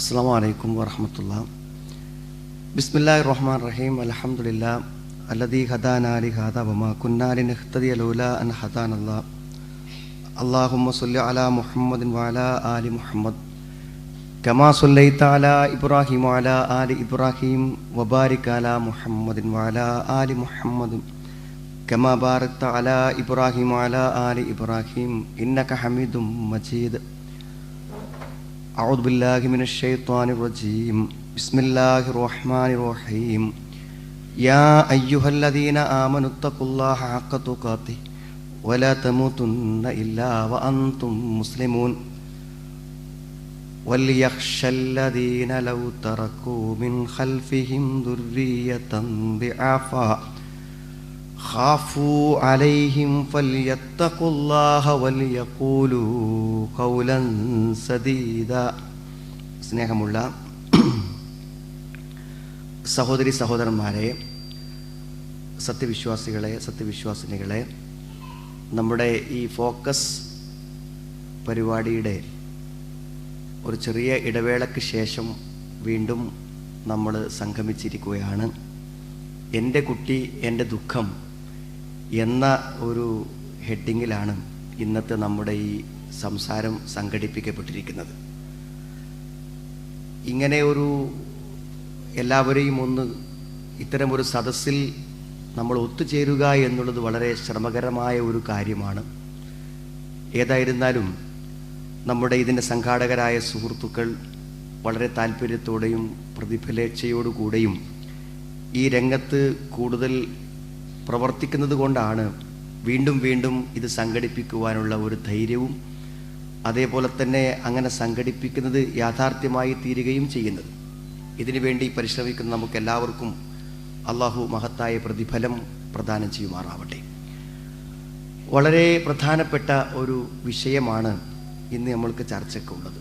അസ്സലാമു അലൈക്കും വറഹ്മത്തുള്ളാഹി. ബിസ്മില്ലാഹിർ റഹ്മാനിർ റഹീം. അൽഹംദുലില്ലാഹി അല്ലദീ ഹദാനാ ലിഹാദാ വമാ കുന്നാ ലിനഹ്തദിയ ലൗലാ അൻ ഹദാനല്ലാഹ്. അല്ലാഹുമ്മ സ്വല്ലി അലാ മുഹമ്മദിൻ വഅലാ ആലി മുഹമ്മദ് കമാ സ്വല്ലൈത അലാ ഇബ്രാഹീം വഅലാ ആലി ഇബ്രാഹീം വബാരിക് അലാ മുഹമ്മദിൻ വഅലാ ആലി മുഹമ്മദ് കമാ ബാരക്ത അലാ ഇബ്രാഹീം വഅലാ ആലി ഇബ്രാഹീം ഇന്നക ഹമീദും മജീദ്. أعوذ بالله من الشيطان الرجيم. بسم الله الرحمن الرحيم. يا أيها الذين آمنوا اتقوا الله حق تقاته ولا تموتن إلا وأنتم مسلمون. وليخشى الذين لو تركوا من خلفهم ذرية ضعافا خافوا عليهم فليتقوا الله وليقولوا قولا سديدا. സ്നേഹമുള്ള സഹോദരി സഹോദരന്മാരെ, സത്യവിശ്വാസികളെ, സത്യവിശ്വാസിനികളെ, നമ്മുടെ ഈ ഫോക്കസ് പരിപാടിയുടെ ഒരു ചെറിയ ഇടവേളയ്ക്ക് ശേഷം വീണ്ടും നമ്മൾ സംഗമിച്ചിരിക്കുകയാണ്. എൻ്റെ കുട്ടി എൻ്റെ ദുഃഖം എന്ന ഒരു ഹെഡിങ്ങിലാണ് ഇന്നത്തെ നമ്മുടെ ഈ സംസാരം സംഘടിപ്പിക്കപ്പെട്ടിരിക്കുന്നത്. ഇങ്ങനെ ഒരു എല്ലാവരെയും ഇത്തരം ഒരു സദസ്സിൽ നമ്മൾ ഒത്തുചേരുക എന്നുള്ളത് വളരെ ശ്രമകരമായ ഒരു കാര്യമാണ്. ഏതായിരുന്നാലും നമ്മുടെ ഇതിൻ്റെ സംഘാടകരായ സുഹൃത്തുക്കൾ വളരെ താല്പര്യത്തോടെയും പ്രതിഫലേച്ഛയോടുകൂടെയും ഈ രംഗത്ത് കൂടുതൽ പ്രവർത്തിക്കുന്നത് കൊണ്ടാണ് വീണ്ടും വീണ്ടും ഇത് സംഘടിപ്പിക്കുവാനുള്ള ഒരു ധൈര്യവും അതേപോലെ തന്നെ അങ്ങനെ സംഘടിപ്പിക്കുന്നത് യാഥാർത്ഥ്യമായി തീരുകയും ചെയ്യുന്നത്. ഇതിനു വേണ്ടി പരിശ്രമിക്കുന്ന നമുക്ക് എല്ലാവർക്കും അള്ളാഹു മഹത്തായ പ്രതിഫലം പ്രദാനം ചെയ്യുമാറാവട്ടെ. വളരെ പ്രധാനപ്പെട്ട ഒരു വിഷയമാണ് ഇന്ന് നമ്മൾക്ക് ചർച്ചയ്ക്കുള്ളത്.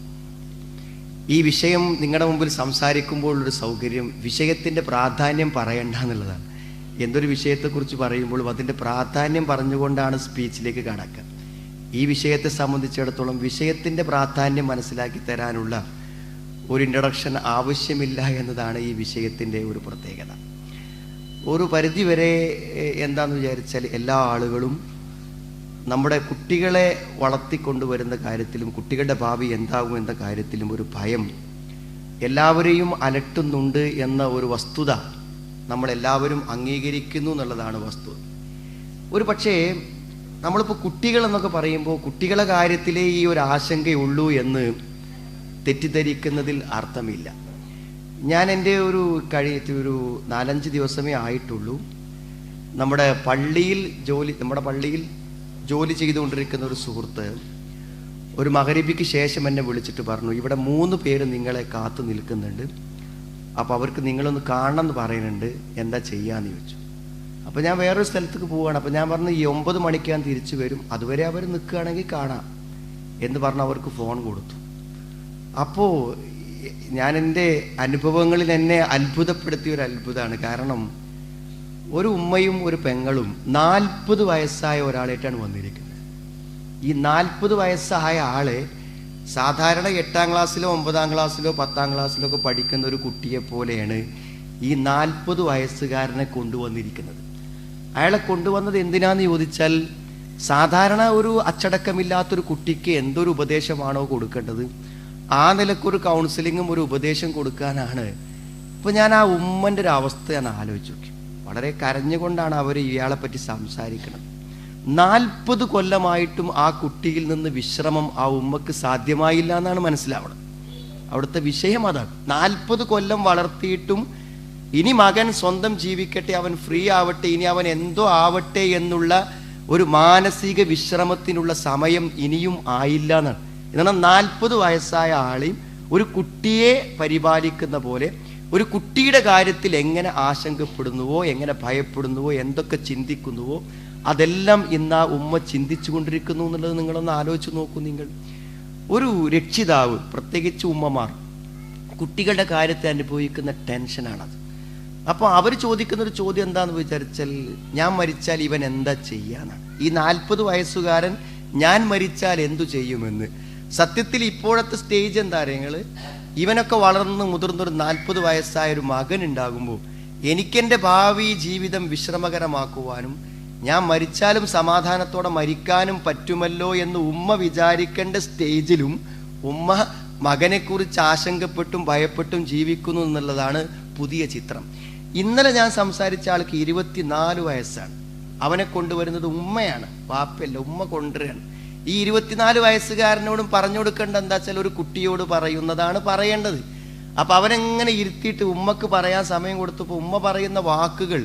ഈ വിഷയം നിങ്ങളുടെ മുമ്പിൽ സംസാരിക്കുമ്പോൾ ഒരു സൗകര്യം, വിഷയത്തിൻ്റെ പ്രാധാന്യം പറയണ്ട എന്നുള്ളതാണ്. എന്തൊരു വിഷയത്തെക്കുറിച്ച് പറയുമ്പോഴും അതിൻ്റെ പ്രാധാന്യം പറഞ്ഞുകൊണ്ടാണ് സ്പീച്ചിലേക്ക് കടക്കുക. ഈ വിഷയത്തെ സംബന്ധിച്ചിടത്തോളം വിഷയത്തിൻ്റെ പ്രാധാന്യം മനസ്സിലാക്കി തരാനുള്ള ഒരു ഇൻട്രൊഡക്ഷൻ ആവശ്യമില്ല എന്നതാണ് ഈ വിഷയത്തിൻ്റെ ഒരു പ്രത്യേകത. ഒരു പരിധിവരെ എന്താണെന്ന് വിചാരിച്ചാൽ എല്ലാ ആളുകളും നമ്മുടെ കുട്ടികളെ വളർത്തിക്കൊണ്ടുവരുന്ന കാര്യത്തിലും കുട്ടികളുടെ ഭാവി എന്താകും എന്ന കാര്യത്തിലും ഒരു ഭയം എല്ലാവരെയും അലട്ടുന്നുണ്ട് എന്ന ഒരു വസ്തുത നമ്മളെല്ലാവരും അംഗീകരിക്കുന്നു എന്നുള്ളതാണ് വസ്തുത. ഒരു പക്ഷേ നമ്മളിപ്പോൾ കുട്ടികളെന്നൊക്കെ പറയുമ്പോൾ കുട്ടികളുടെ കാര്യത്തിലേ ഈ ഒരു ആശങ്കയുള്ളൂ എന്ന് തെറ്റിദ്ധരിക്കുന്നതിൽ അർത്ഥമില്ല. ഞാൻ എൻ്റെ ഒരു 4-5 ദിവസമേ ആയിട്ടുള്ളൂ നമ്മുടെ പള്ളിയിൽ ജോലി ചെയ്തുകൊണ്ടിരിക്കുന്ന ഒരു സുഹൃത്ത് ഒരു മഗ്‌രിബിക്ക് ശേഷം എന്നെ വിളിച്ചിട്ട് പറഞ്ഞു, ഇവിടെ 3 പേര് നിങ്ങളെ കാത്തു നിൽക്കുന്നുണ്ട്, അപ്പോൾ അവർക്ക് നിങ്ങളൊന്ന് കാണണം എന്ന് പറയുന്നുണ്ട്, എന്താ ചെയ്യാന്ന് ചോദിച്ചു. അപ്പോൾ ഞാൻ വേറൊരു സ്ഥലത്തേക്ക് പോവുകയാണ്. അപ്പോൾ ഞാൻ പറഞ്ഞു, ഈ 9 മണിക്ക് ഞാൻ തിരിച്ചു വരും, അതുവരെ അവർ നിൽക്കുകയാണെങ്കിൽ കാണാം എന്ന് പറഞ്ഞ് അവർക്ക് ഫോൺ കൊടുത്തു. അപ്പോൾ ഞാൻ എൻ്റെ അനുഭവങ്ങളിൽ എന്നെ അത്ഭുതപ്പെടുത്തിയ ഒരു അത്ഭുതമാണ്. കാരണം ഒരു ഉമ്മയും ഒരു പെങ്ങളും 40 വയസ്സായ ഒരാളായിട്ടാണ് വന്നിരിക്കുന്നത്. ഈ 40 വയസ്സായ ആളെ സാധാരണ 8ാം ക്ലാസ്സിലോ 9ാം ക്ലാസ്സിലോ 10ാം ക്ലാസ്സിലോ ഒക്കെ പഠിക്കുന്ന ഒരു കുട്ടിയെ പോലെയാണ് ഈ 40 വയസ്സുകാരനെ കൊണ്ടുവന്നിരിക്കുന്നത്. അയാളെ കൊണ്ടുവന്നത് എന്തിനാന്ന് ചോദിച്ചാൽ, സാധാരണ ഒരു അച്ചടക്കമില്ലാത്തൊരു കുട്ടിക്ക് എന്തൊരു ഉപദേശമാണോ കൊടുക്കേണ്ടത് ആ നിലക്കൊരു കൗൺസിലിങ്ങും ഒരു ഉപദേശം കൊടുക്കാനാണ്. ഇപ്പോൾ ഞാൻ ആ ഉമ്മൻ്റെ ഒരു അവസ്ഥ ഞാൻ ആലോചിച്ചു നോക്കി. വളരെ കരഞ്ഞുകൊണ്ടാണ് അവർ ഇയാളെ പറ്റി സംസാരിക്കുന്നത്. 40 കൊല്ലമായിട്ടും ആ കുട്ടിയിൽ നിന്ന് വിശ്രമം ആ ഉമ്മക്ക് സാധ്യമായില്ല എന്നാണ് മനസ്സിലാവുന്നത്. അവിടുത്തെ വിഷയം അതാണ്. 40 കൊല്ലം വളർത്തിയിട്ടും ഇനി മകൻ സ്വന്തം ജീവിക്കട്ടെ, അവൻ ഫ്രീ ആവട്ടെ, ഇനി അവൻ എന്തോ ആവട്ടെ എന്നുള്ള ഒരു മാനസിക വിശ്രമത്തിനുള്ള സമയം ഇനിയും ആയില്ല എന്നാണ്. എന്നാൽ 40 വയസ്സായ ആളെയും ഒരു കുട്ടിയെ പരിപാലിക്കുന്ന പോലെ ഒരു കുട്ടിയുടെ കാര്യത്തിൽ എങ്ങനെ ആശങ്കപ്പെടുന്നുവോ, എങ്ങനെ ഭയപ്പെടുന്നുവോ, എന്തൊക്കെ ചിന്തിക്കുന്നുവോ അതെല്ലാം ഇന്ന് ആ ഉമ്മ ചിന്തിച്ചു കൊണ്ടിരിക്കുന്നു എന്നുള്ളത് നിങ്ങളൊന്ന് ആലോചിച്ച് നോക്കൂ. നിങ്ങൾ ഒരു രക്ഷിതാവ്, പ്രത്യേകിച്ച് ഉമ്മമാർ, കുട്ടികളുടെ കാര്യത്തിൽ അനുഭവിക്കുന്ന ടെൻഷനാണത്. അപ്പോൾ അവർ ചോദിക്കുന്നൊരു ചോദ്യം എന്താണെന്ന് വിചാരിച്ചാൽ, ഞാൻ മരിച്ചാൽ ഇവൻ എന്താ ചെയ്യാനാണ്. ഈ 40 വയസ്സുകാരൻ ഞാൻ മരിച്ചാൽ എന്തു ചെയ്യുമെന്ന്. സത്യത്തിൽ ഇപ്പോഴത്തെ സ്റ്റേജ് എന്താ അറിയങ്ങൾ, ഇവനൊക്കെ വളർന്ന് മുതിർന്നൊരു 40 വയസ്സായ ഒരു മകൻ ഉണ്ടാകുമ്പോൾ എനിക്കെൻ്റെ ഭാവി ജീവിതം വിശ്രമകരമാക്കുവാനും ഞാൻ മരിച്ചാലും സമാധാനത്തോടെ മരിക്കാനും പറ്റുമല്ലോ എന്ന് ഉമ്മ വിചാരിക്കേണ്ട സ്റ്റേജിലും ഉമ്മ മകനെക്കുറിച്ച് ആശങ്കപ്പെട്ടും ഭയപ്പെട്ടും ജീവിക്കുന്നു എന്നുള്ളതാണ് പുതിയ ചിത്രം. ഇന്നലെ ഞാൻ സംസാരിച്ച ആൾക്ക് 24 വയസ്സാണ്. അവനെ കൊണ്ടുവരുന്നത് ഉമ്മയാണ്, വാപ്പയല്ല, ഉമ്മ കൊണ്ടുവരികയാണ്. ഈ 24 വയസ്സുകാരനോടും പറഞ്ഞു കൊടുക്കേണ്ട എന്താ വെച്ചാൽ ഒരു കുട്ടിയോട് പറയുന്നതാണ് പറയേണ്ടത്. അപ്പൊ അവനെങ്ങനെ ഇരുത്തിയിട്ട് ഉമ്മക്ക് പറയാൻ സമയം കൊടുത്തപ്പോൾ ഉമ്മ പറയുന്ന വാക്കുകൾ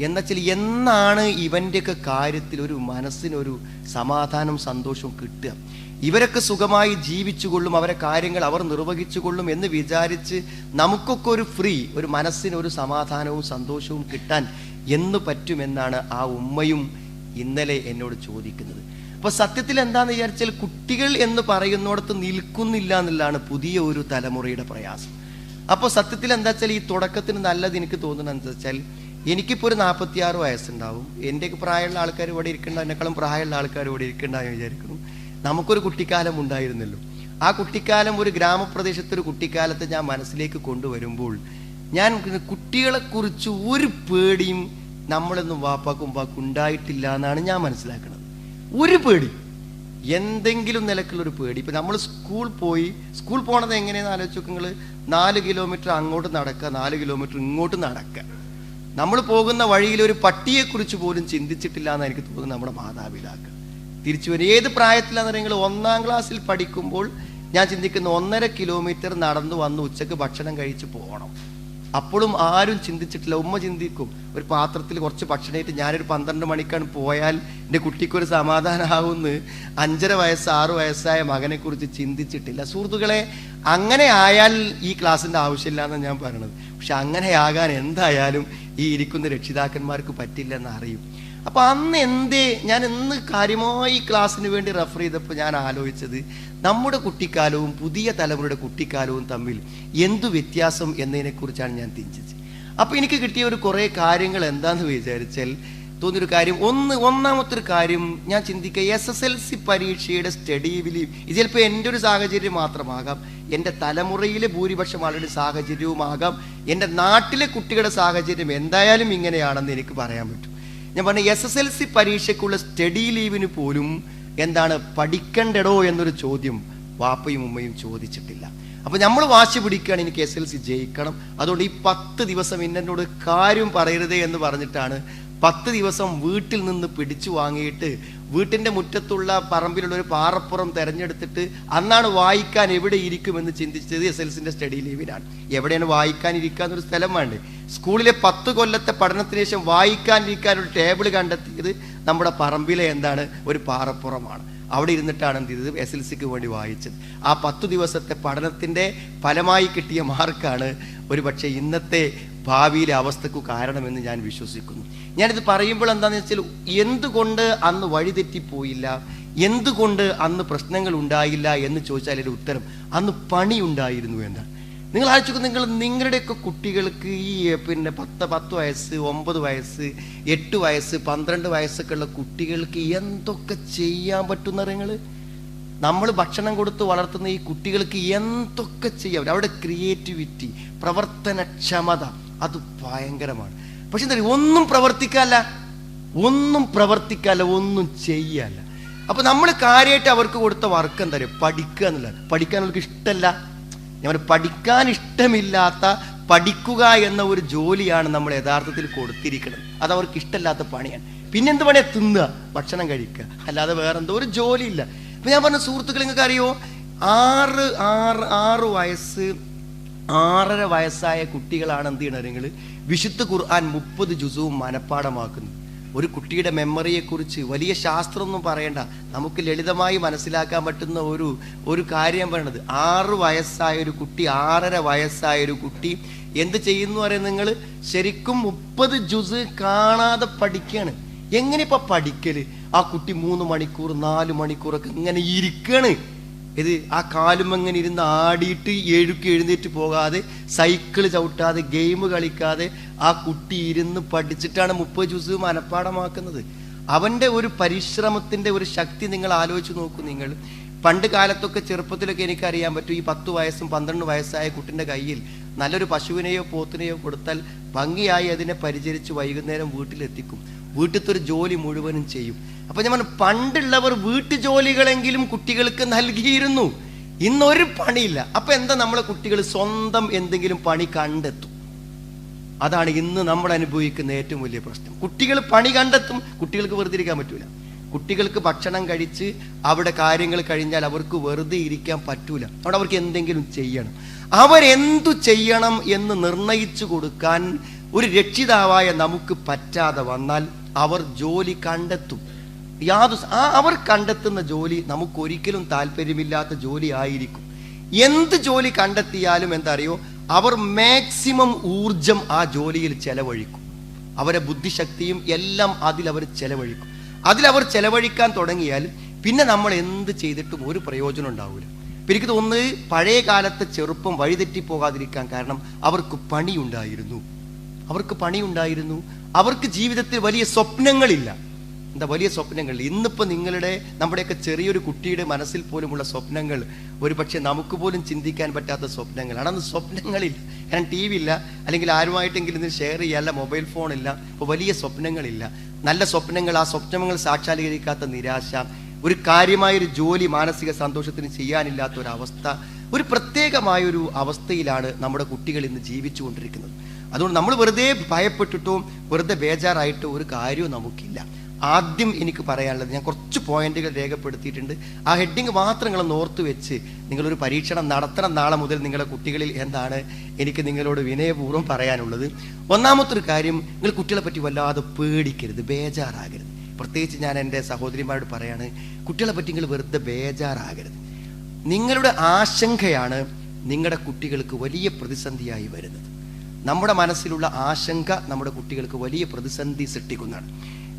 എന്നുവെച്ചാൽ എന്നാണ് ഇവൻ്റെയൊക്കെ കാര്യത്തിൽ ഒരു മനസ്സിനൊരു സമാധാനം സന്തോഷവും കിട്ടുക, ഇവരൊക്കെ സുഖമായി ജീവിച്ചുകൊള്ളും, അവരെ കാര്യങ്ങൾ അവർ നിർവഹിച്ചുകൊള്ളും എന്ന് വിചാരിച്ച് നമുക്കൊക്കെ ഒരു ഫ്രീ, ഒരു മനസ്സിന് ഒരു സമാധാനവും സന്തോഷവും കിട്ടാൻ എന്ന് പറ്റുമെന്നാണ് ആ ഉമ്മയും ഇന്നലെ എന്നോട് ചോദിക്കുന്നത്. അപ്പൊ സത്യത്തിൽ എന്താന്ന് വിചാരിച്ചാൽ കുട്ടികൾ എന്ന് പറയുന്നിടത്ത് നിൽക്കുന്നില്ല എന്നുള്ളതാണ് പുതിയ ഒരു തലമുറയുടെ പ്രയാസം. അപ്പോൾ സത്യത്തിൽ എന്താ വെച്ചാൽ ഈ തുടക്കത്തിന് നല്ലത് എനിക്ക് തോന്നുന്നത് എന്താ വെച്ചാൽ എനിക്കിപ്പോൾ ഒരു 46 വയസ്സുണ്ടാവും. എൻ്റെയൊക്കെ പ്രായമുള്ള ആൾക്കാർ ഇവിടെ ഇരിക്കേണ്ട, എന്നെക്കാളും പ്രായമുള്ള ആൾക്കാർ ഇവിടെ ഇരിക്കേണ്ടെന്ന് വിചാരിക്കുന്നു. നമുക്കൊരു കുട്ടിക്കാലം ഉണ്ടായിരുന്നല്ലോ. ആ കുട്ടിക്കാലം ഒരു ഗ്രാമപ്രദേശത്തെ ഒരു കുട്ടിക്കാലത്തെ ഞാൻ മനസ്സിലേക്ക് കൊണ്ടുവരുമ്പോൾ ഞാൻ കുട്ടികളെക്കുറിച്ച് ഒരു പേടിയും നമ്മളൊന്നും വാപ്പാക്കും ഉമ്മാക്കും ഉണ്ടായിട്ടില്ല എന്നാണ് ഞാൻ മനസ്സിലാക്കുന്നത്. ഒരു പേടി, എന്തെങ്കിലും നിലക്കുള്ളൊരു പേടി. ഇപ്പം നമ്മൾ സ്കൂൾ പോണത് എങ്ങനെയാണെന്ന് ആലോചിച്ച് നിങ്ങൾ 4 കിലോമീറ്റർ അങ്ങോട്ട് നടക്കുക, 4 കിലോമീറ്റർ ഇങ്ങോട്ട് നടക്കുക. നമ്മൾ പോകുന്ന വഴിയിൽ ഒരു പട്ടിയെക്കുറിച്ച് പോലും ചിന്തിച്ചിട്ടില്ല എന്ന് എനിക്ക് തോന്നുന്നു നമ്മുടെ മാതാപിതാക്കൾ. തിരിച്ചു വരും ഏത് പ്രായത്തിലാണെന്ന് നിങ്ങൾ 1ാം ക്ലാസ്സിൽ പഠിക്കുമ്പോൾ ഞാൻ ചിന്തിക്കുന്ന 1.5 കിലോമീറ്റർ നടന്നു വന്ന് ഉച്ചക്ക് ഭക്ഷണം കഴിച്ച് പോകണം. അപ്പോഴും ആരും ചിന്തിച്ചിട്ടില്ല. ഉമ്മ ചിന്തിക്കും ഒരു പാത്രത്തിൽ കുറച്ച് ഭക്ഷണമായിട്ട് ഞാനൊരു 12 മണിക്കാണ് പോയാൽ എൻ്റെ കുട്ടിക്കൊരു സമാധാനമാവുമെന്ന് 5.5 വയസ്സ് 6 വയസ്സായ മകനെ കുറിച്ച് ചിന്തിച്ചിട്ടില്ല. സുഹൃത്തുക്കളെ, അങ്ങനെ ആയാൽ ഈ ക്ലാസ്സിൻ്റെ ആവശ്യമില്ല എന്നാണ് ഞാൻ പറയണത്. പക്ഷെ അങ്ങനെ ആകാൻ എന്തായാലും ഈ ഇരിക്കുന്ന രക്ഷിതാക്കന്മാർക്ക് പറ്റില്ലെന്ന് അറിയും. അപ്പൊ അന്ന് ഞാൻ ഇന്ന് കാര്യമായി ക്ലാസ്സിന് വേണ്ടി റെഫർ ചെയ്തപ്പോൾ ഞാൻ ആലോചിച്ചത് നമ്മുടെ കുട്ടിക്കാലവും പുതിയ തലമുറയുടെ കുട്ടിക്കാലവും തമ്മിൽ എന്തു വ്യത്യാസം എന്നതിനെ കുറിച്ചാണ് ഞാൻ ചിന്തിച്ചത്. അപ്പൊ എനിക്ക് കിട്ടിയ ഒരു കുറെ കാര്യങ്ങൾ എന്താന്ന് വിചാരിച്ചാൽ തോന്നിയൊരു കാര്യം, ഒന്നാമത്തെ ഒരു കാര്യം ഞാൻ ചിന്തിക്കുക, SSLC പരീക്ഷയുടെ സ്റ്റഡി ബിലീവ് ഇത് ചിലപ്പോൾ എൻ്റെ ഒരു സാഹചര്യം മാത്രമാകാം, എൻ്റെ തലമുറയിലെ ഭൂരിപക്ഷം ആളുടെ സാഹചര്യവുമാകാം, എൻ്റെ നാട്ടിലെ കുട്ടികളുടെ സാഹചര്യം എന്തായാലും ഇങ്ങനെയാണെന്ന് എനിക്ക് പറയാൻ പറ്റും. ഞാൻ പറഞ്ഞ SSLC പരീക്ഷയ്ക്കുള്ള സ്റ്റഡി ലീവിന് പോലും എന്താണ് പഠിക്കണ്ടടോ എന്നൊരു ചോദ്യം വാപ്പയും ഉമ്മയും ചോദിച്ചിട്ടില്ല. അപ്പൊ നമ്മൾ വാശി പിടിക്കുകയാണ് എനിക്ക് SSLC ജയിക്കണം, അതുകൊണ്ട് ഈ 10 ദിവസം എന്നോട് കാര്യം പറയരുതേ എന്ന് പറഞ്ഞിട്ടാണ് 10 ദിവസം വീട്ടിൽ നിന്ന് പിടിച്ചു വാങ്ങിയിട്ട് വീട്ടിൻ്റെ മുറ്റത്തുള്ള പറമ്പിലുള്ള ഒരു പാറപ്പുറം തിരഞ്ഞെടുത്തിട്ട് അന്നാണ് വായിക്കാൻ എവിടെ ഇരിക്കുമെന്ന് ചിന്തിച്ചത് SSLCൻ്റെ സ്റ്റഡി ലീവിനാണ്. എവിടെയാണ് വായിക്കാൻ ഇരിക്കാന്നൊരു സ്ഥലം വേണ്ടേ? സ്കൂളിലെ 10 കൊല്ലത്തെ പഠനത്തിന് ശേഷം വായിക്കാനിരിക്കാൻ ഒരു ടേബിൾ കണ്ടെത്തിയത് നമ്മുടെ പറമ്പിലെ ഒരു പാറപ്പുറമാണ്. അവിടെ ഇരുന്നിട്ടാണ് എന്ത് ചെയ്തത്, SSLCക്ക് വേണ്ടി വായിച്ചത്. ആ 10 ദിവസത്തെ പഠനത്തിൻ്റെ ഫലമായി കിട്ടിയ മാർക്കാണ് ഒരു പക്ഷേ ഇന്നത്തെ ഭാവിയിലെ അവസ്ഥക്ക് കാരണമെന്ന് ഞാൻ വിശ്വസിക്കുന്നു. ഞാനിത് പറയുമ്പോൾ എന്താണെന്ന് വെച്ചാൽ എന്തുകൊണ്ട് അന്ന് വഴിതെറ്റിപ്പോയില്ല, എന്തുകൊണ്ട് അന്ന് പ്രശ്നങ്ങൾ ഉണ്ടായില്ല എന്ന് ചോദിച്ചാൽ എൻ്റെ ഉത്തരം അന്ന് പണി ഉണ്ടായിരുന്നു എന്നാണ്. നിങ്ങൾ ആലോചിക്കുക, നിങ്ങളുടെയൊക്കെ കുട്ടികൾക്ക് ഈ 10 വയസ്സ് 9 വയസ്സ് 8 വയസ്സ് 12 വയസ്സൊക്കെ ഉള്ള കുട്ടികൾക്ക് എന്തൊക്കെ ചെയ്യാൻ പറ്റുന്ന നിങ്ങൾ, നമ്മൾ ഭക്ഷണം കൊടുത്ത് വളർത്തുന്ന ഈ കുട്ടികൾക്ക് എന്തൊക്കെ ചെയ്യാം. അവരുടെ ക്രിയേറ്റിവിറ്റി, പ്രവർത്തനക്ഷമത അത് ഭയങ്കരമാണ്. പക്ഷെ എന്താ ഒന്നും പ്രവർത്തിക്കാല്ല, ഒന്നും ചെയ്യല്ല. അപ്പൊ നമ്മൾ കാര്യമായിട്ട് അവർക്ക് കൊടുത്ത വർക്ക് എന്താ പറയുക, പഠിക്കുക എന്നുള്ളത്. പഠിക്കാൻ അവർക്ക് ഇഷ്ടമല്ല. ഞാൻ പഠിക്കാൻ ഇഷ്ടമില്ലാത്ത പഠിക്കുക എന്ന ഒരു ജോലിയാണ് നമ്മൾ യഥാർത്ഥത്തിൽ കൊടുത്തിരിക്കുന്നത്. അത് അവർക്ക് ഇഷ്ടമില്ലാത്ത പണിയാണ്. പിന്നെന്ത് പണിയാ? തിന്നുക, ഭക്ഷണം കഴിക്കുക, അല്ലാതെ വേറെന്തോ ഒരു ജോലിയില്ല. അപ്പൊ ഞാൻ പറഞ്ഞ സുഹൃത്തുക്കൾ, നിങ്ങൾക്ക് അറിയോ 6 വയസ്സ് 6.5 വയസ്സായ കുട്ടികളാണ് എന്ത് ചെയ്യണത്, നിങ്ങൾ വിശുദ്ധ ഖുർആൻ 30 ജുസുവും മനഃപ്പാടമാക്കുന്നു. ഒരു കുട്ടിയുടെ മെമ്മറിയെക്കുറിച്ച് വലിയ ശാസ്ത്രമൊന്നും പറയണ്ട, നമുക്ക് ലളിതമായി മനസ്സിലാക്കാൻ പറ്റുന്ന ഒരു കാര്യം പറയണത്, 6 വയസ്സായ ഒരു കുട്ടി 6.5 വയസ്സായ ഒരു കുട്ടി എന്ത് ചെയ്യുന്നു പറയാൻ, നിങ്ങൾ ശരിക്കും 30 ജുസ് കാണാതെ പഠിക്കുകയാണ്. എങ്ങനെ ഇപ്പൊ പഠിക്കല്? ആ കുട്ടി 3 മണിക്കൂർ 4 മണിക്കൂറൊക്കെ ഇങ്ങനെ ഇരിക്കുകയാണ്. ഇത് ആ കാലും അങ്ങനെ ഇരുന്ന് ആടിയിട്ട് എഴുന്നേറ്റ് പോകാതെ, സൈക്കിള് ചവിട്ടാതെ, ഗെയിം കളിക്കാതെ ആ കുട്ടി ഇരുന്ന് പഠിച്ചിട്ടാണ് 30 ജുസ് മനഃപ്പാടമാക്കുന്നത്. അവൻ്റെ ഒരു പരിശ്രമത്തിൻ്റെ ഒരു ശക്തി നിങ്ങൾ ആലോചിച്ച് നോക്കൂ. നിങ്ങൾ പണ്ട് കാലത്തൊക്കെ ചെറുപ്പത്തിലൊക്കെ എനിക്കറിയാൻ പറ്റും, ഈ 10 വയസ്സും 12 വയസ്സായ കുട്ടിൻ്റെ കയ്യിൽ നല്ലൊരു പശുവിനെയോ പോത്തിനെയോ കൊടുത്താൽ ഭംഗിയായി അതിനെ പരിചരിച്ച് വൈകുന്നേരം വീട്ടിലെത്തിക്കും. വീട്ടിലത്തെ ഒരു ജോലി മുഴുവനും ചെയ്യും. അപ്പം ഞാൻ പറഞ്ഞു, പണ്ടുള്ളവർ വീട്ടുജോലികളെങ്കിലും കുട്ടികൾക്ക് നൽകിയിരുന്നു. ഇന്നൊരു പണിയില്ല. അപ്പം എന്താ, നമ്മളെ കുട്ടികൾ സ്വന്തം എന്തെങ്കിലും പണി കണ്ടെത്തും. അതാണ് ഇന്ന് നമ്മൾ അനുഭവിക്കുന്ന ഏറ്റവും വലിയ പ്രശ്നം. കുട്ടികൾ പണി കണ്ടെത്തും. കുട്ടികൾക്ക് വെറുതെ ഇരിക്കാൻ പറ്റൂല. കുട്ടികൾക്ക് ഭക്ഷണം കഴിച്ച് അവിടെ കാര്യങ്ങൾ കഴിഞ്ഞാൽ അവർക്ക് വെറുതെ ഇരിക്കാൻ പറ്റൂല. അവിടെ അവർക്ക് എന്തെങ്കിലും ചെയ്യണം. അവരെന്തു ചെയ്യണം എന്ന് നിർണയിച്ചു കൊടുക്കാൻ ഒരു രക്ഷിതാവായ നമുക്ക് പറ്റാതെ വന്നാൽ അവർ ജോലി കണ്ടെത്തും. അവർ കണ്ടെത്തുന്ന ജോലി നമുക്കൊരിക്കലും താല്പര്യമില്ലാത്ത ജോലി ആയിരിക്കും. എന്ത് ജോലി കണ്ടെത്തിയാലും എന്താ അറിയോ, അവർ മാക്സിമം ഊർജം ആ ജോലിയിൽ ചെലവഴിക്കും. അവരെ ബുദ്ധിശക്തിയും എല്ലാം അതിലവർ ചെലവഴിക്കും. അതിലവർ ചെലവഴിക്കാൻ തുടങ്ങിയാൽ പിന്നെ നമ്മൾ എന്ത് ചെയ്തിട്ടും ഒരു പ്രയോജനം ഉണ്ടാവില്ല. എനിക്ക് തോന്നുന്നത് പഴയ കാലത്തെ ചെറുപ്പം വഴിതെറ്റിപ്പോകാതിരിക്കാൻ കാരണം അവർക്ക് പണിയുണ്ടായിരുന്നു. അവർക്ക് ജീവിതത്തിൽ വലിയ സ്വപ്നങ്ങളില്ല. വലിയ സ്വപ്നങ്ങൾ ഇന്നിപ്പോൾ നമ്മുടെയൊക്കെ ചെറിയൊരു കുട്ടിയുടെ മനസ്സിൽ പോലുമുള്ള സ്വപ്നങ്ങൾ ഒരു പക്ഷേ നമുക്ക് പോലും ചിന്തിക്കാൻ പറ്റാത്ത സ്വപ്നങ്ങളാണ്. അന്ന് സ്വപ്നങ്ങളില്ല. കാരണം ടി വി ഇല്ല, അല്ലെങ്കിൽ ആരുമായിട്ടെങ്കിലും ഇത് ഷെയർ ചെയ്യാല്ല, മൊബൈൽ ഫോണില്ല. ഇപ്പോൾ വലിയ സ്വപ്നങ്ങളില്ല, നല്ല സ്വപ്നങ്ങൾ. ആ സ്വപ്നങ്ങൾ സാക്ഷാത്കരിക്കാത്ത നിരാശ, ഒരു കാര്യമായൊരു ജോലി മാനസിക സന്തോഷത്തിന് ചെയ്യാനില്ലാത്ത ഒരവസ്ഥ, ഒരു പ്രത്യേകമായൊരു അവസ്ഥയിലാണ് നമ്മുടെ കുട്ടികൾ ഇന്ന് ജീവിച്ചു കൊണ്ടിരിക്കുന്നത്. അതുകൊണ്ട് നമ്മൾ വെറുതെ ഭയപ്പെട്ടിട്ടോ വെറുതെ ബേജാറായിട്ടോ ഒരു കാര്യവും നമുക്കില്ല. ആദ്യം എനിക്ക് പറയാനുള്ളത്, ഞാൻ കുറച്ച് പോയിന്റുകൾ രേഖപ്പെടുത്തിയിട്ടുണ്ട്. ആ ഹെഡിങ് മാത്രം നിങ്ങളൊന്ന് ഓർത്ത് വെച്ച് നിങ്ങളൊരു പരീക്ഷണം നടത്തണം നാളെ മുതൽ നിങ്ങളുടെ കുട്ടികളിൽ. എന്താണ് എനിക്ക് നിങ്ങളോട് വിനയപൂർവ്വം പറയാനുള്ളത്? ഒന്നാമത്തൊരു കാര്യം, നിങ്ങൾ കുട്ടികളെ പറ്റി വല്ലാതെ പേടിക്കരുത്, ബേജാറാകരുത്. പ്രത്യേകിച്ച് ഞാൻ എൻ്റെ സഹോദരിമാരോട് പറയാണ്, കുട്ടികളെ പറ്റി നിങ്ങൾ വെറുതെ ബേജാറാകരുത്. നിങ്ങളുടെ ആശങ്കയാണ് നിങ്ങളുടെ കുട്ടികൾക്ക് വലിയ പ്രതിസന്ധിയായി വരുന്നത്. നമ്മുടെ മനസ്സിലുള്ള ആശങ്ക നമ്മുടെ കുട്ടികൾക്ക് വലിയ പ്രതിസന്ധി സൃഷ്ടിക്കുന്നതാണ്.